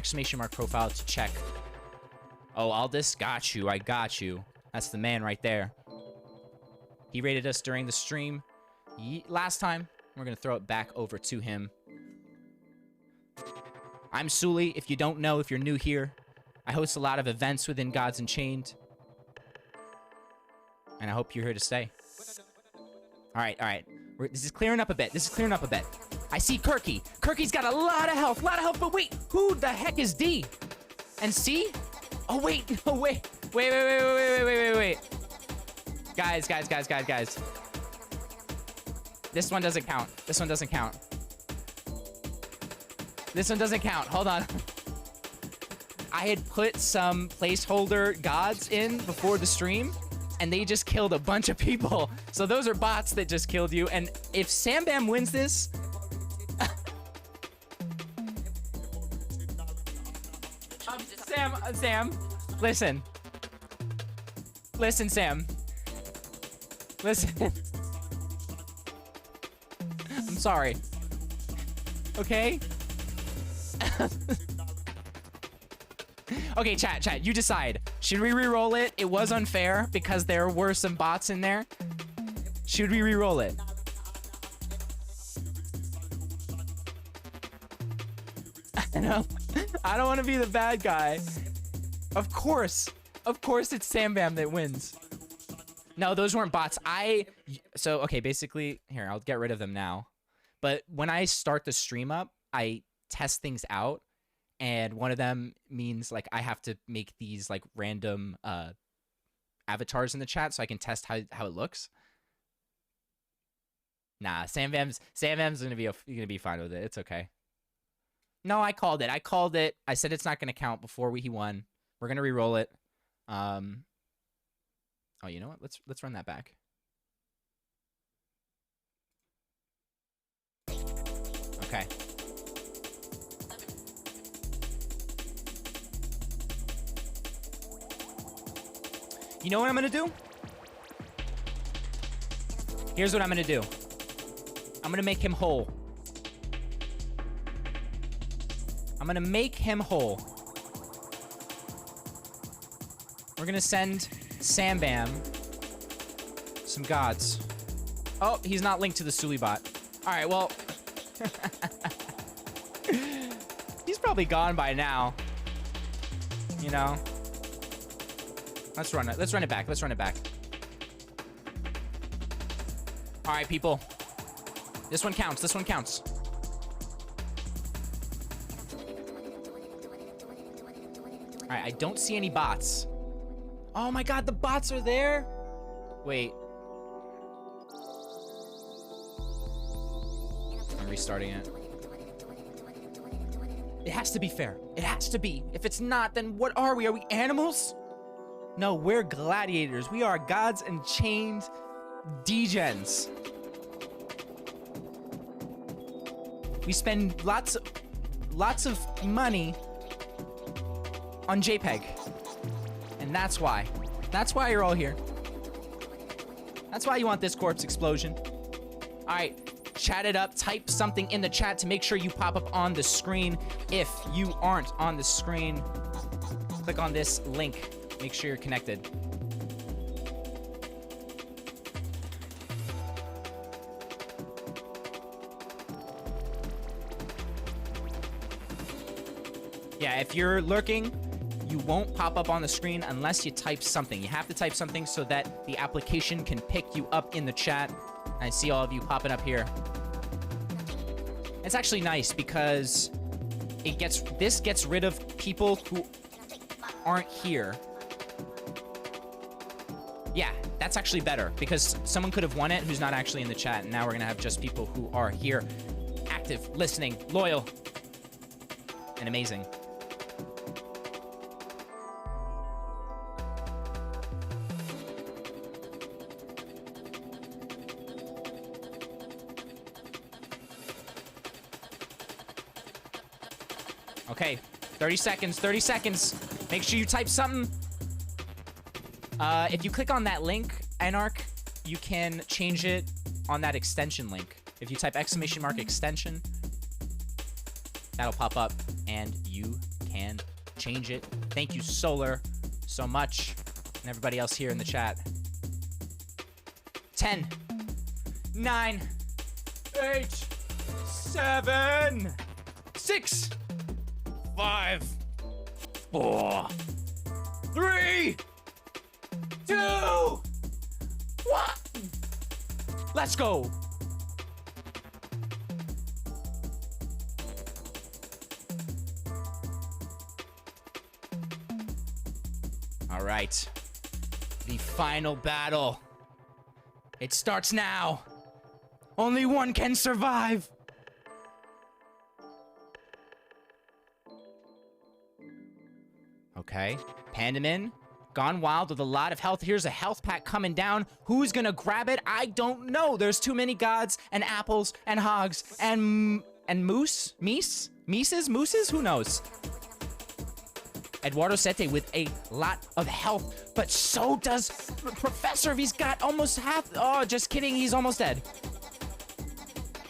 !profile to check. Oh, Aldous, got you. I got you. That's the man right there. He rated us during the stream last time. We're going to throw it back over to him. I'm Sewlie. If you don't know, if you're new here, I host a lot of events within Gods Unchained. And I hope you're here to stay. All right, all right. This is clearing up a bit. This is clearing up a bit. I see Kirky. Kirky's got a lot of health, but wait. Who the heck is D? And C? Oh, wait, no, wait. Wait. Guys. This one doesn't count. This one doesn't count. This one doesn't count. Hold on. I had put some placeholder gods in before the stream, and they just killed a bunch of people. So those are bots that just killed you. And if Sam Bam wins this... Sam, listen. Listen, Sam. Listen. I'm sorry. Okay? Okay, chat, you decide. Should we re-roll it? It was unfair because there were some bots in there. Should we re-roll it? I don't want to be the bad guy. Of course it's Sam Bam that wins. No, those weren't bots. So, okay, basically, here, I'll get rid of them now. But when I start the stream up, I test things out. And one of them means, like, I have to make these, like, random avatars in the chat so I can test how it looks. Nah, Sam Bam's gonna be fine with it. It's okay. No, I called it. I said it's not gonna count before he won. We're gonna re-roll it. Oh, you know what? Let's run that back. Okay. You know what I'm gonna do? Here's what I'm gonna do. I'm gonna make him whole. I'm I'm gonna make him whole. We're gonna send Sam Bam some gods. Oh, he's not linked to the Sewlie bot. All right, well, he's probably gone by now. You know, let's run it. Let's run it back. Let's run it back. All right, people. This one counts. This one counts. All right, I don't see any bots. Oh my God, the bots are there. Wait. I'm restarting it. It has to be fair. It has to be. If it's not, then what are we? Are we animals? No, we're gladiators. We are gods and chained degens. We spend lots of money on JPEG. And that's why. That's why you're all here. That's why you want this corpse explosion. All right, chat it up. Type something in the chat to make sure you pop up on the screen. If you aren't on the screen, click on this link. Make sure you're connected. Yeah, if you're lurking, you won't pop up on the screen unless you type something. You have to type something so that the application can pick you up in the chat. I see all of you popping up here. It's actually nice because this gets rid of people who aren't here. Yeah, that's actually better because someone could have won it who's not actually in the chat, and now we're gonna have just people who are here, active, listening, loyal, and amazing. Okay, 30 seconds, 30 seconds. Make sure you type something. If you click on that link, Anarch, you can change it on that extension link. If you type !extension, that'll pop up and you can change it. Thank you, Solar, so much, and everybody else here in the chat. 10, 9, 8, 7, 6, 5, 4, 3, 2, 1. Let's go. All right. The final battle. It starts now. Only one can survive. Okay. Pandaman, gone wild with a lot of health. Here's a health pack coming down. Who's gonna grab it? I don't know. There's too many gods and apples and hogs and mooses? Who knows? Eduardo Sete with a lot of health, but so does Professor. He's got almost half. Oh, just kidding. He's almost dead.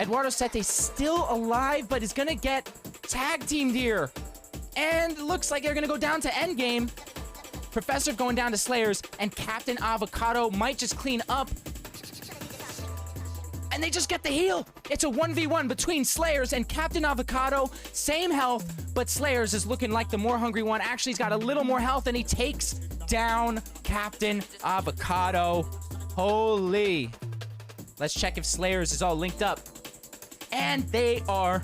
Eduardo Sete still alive, but is gonna get tag teamed here. And looks like they're gonna go down to endgame. Professor going down to Slayers, and Captain Avocado might just clean up. And they just get the heal. It's a 1v1 between Slayers and Captain Avocado. Same health, but Slayers is looking like the more hungry one. Actually, he's got a little more health, and he takes down Captain Avocado. Holy. Let's check if Slayers is all linked up. And they are.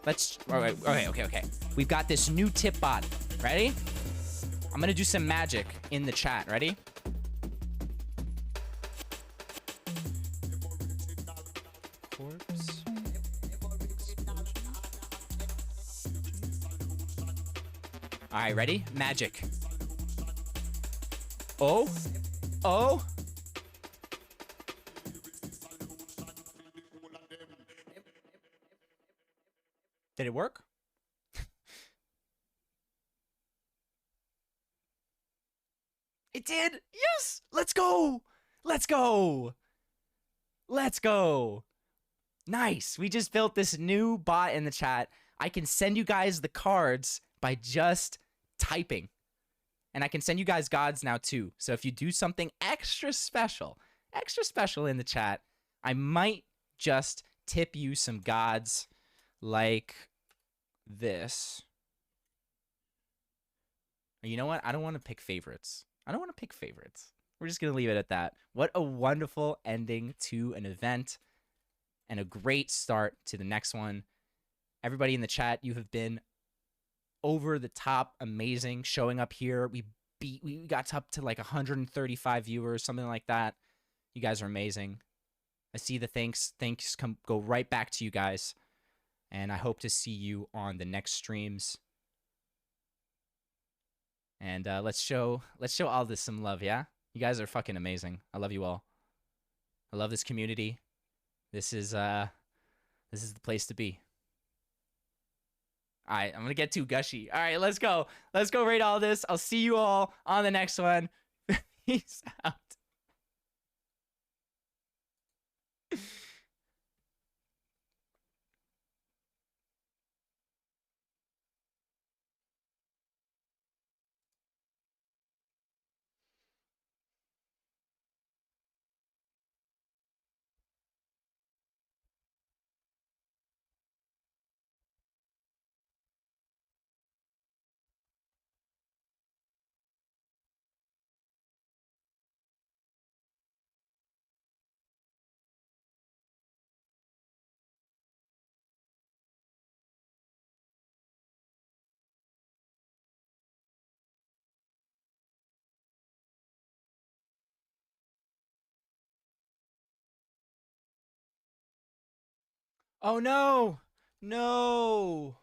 Okay. We've got this new tip bot. Ready? I'm gonna do some magic in the chat. Ready? Corpse. All right, ready? Magic. Oh. Did it work? It did! Yes! Let's go! Let's go! Let's go! Nice! We just built this new bot in the chat. I can send you guys the cards by just typing. And I can send you guys gods now too. So if you do something extra special in the chat, I might just tip you some gods like this. You know what? I don't want to pick favorites. We're just going to leave it at that. What a wonderful ending to an event and a great start to the next one. Everybody in the chat, you have been over the top amazing showing up here. We got up to like 135 viewers, something like that. You guys are amazing. I see the thanks go right back to you guys. And I hope to see you on the next streams. And let's show all this some love, yeah? You guys are fucking amazing. I love you all. I love this community. This is the place to be. All right, I'm gonna get too gushy. All right, let's go. Let's go rate all this. I'll see you all on the next one. Peace out. Oh no! No!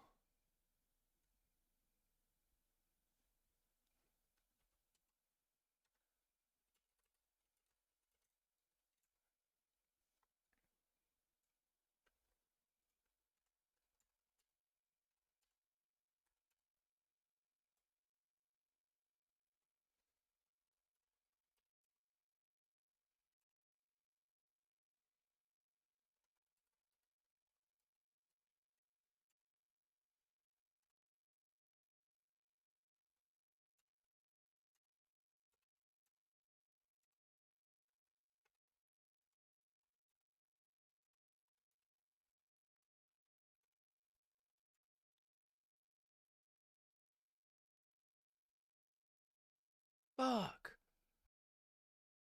Fuck.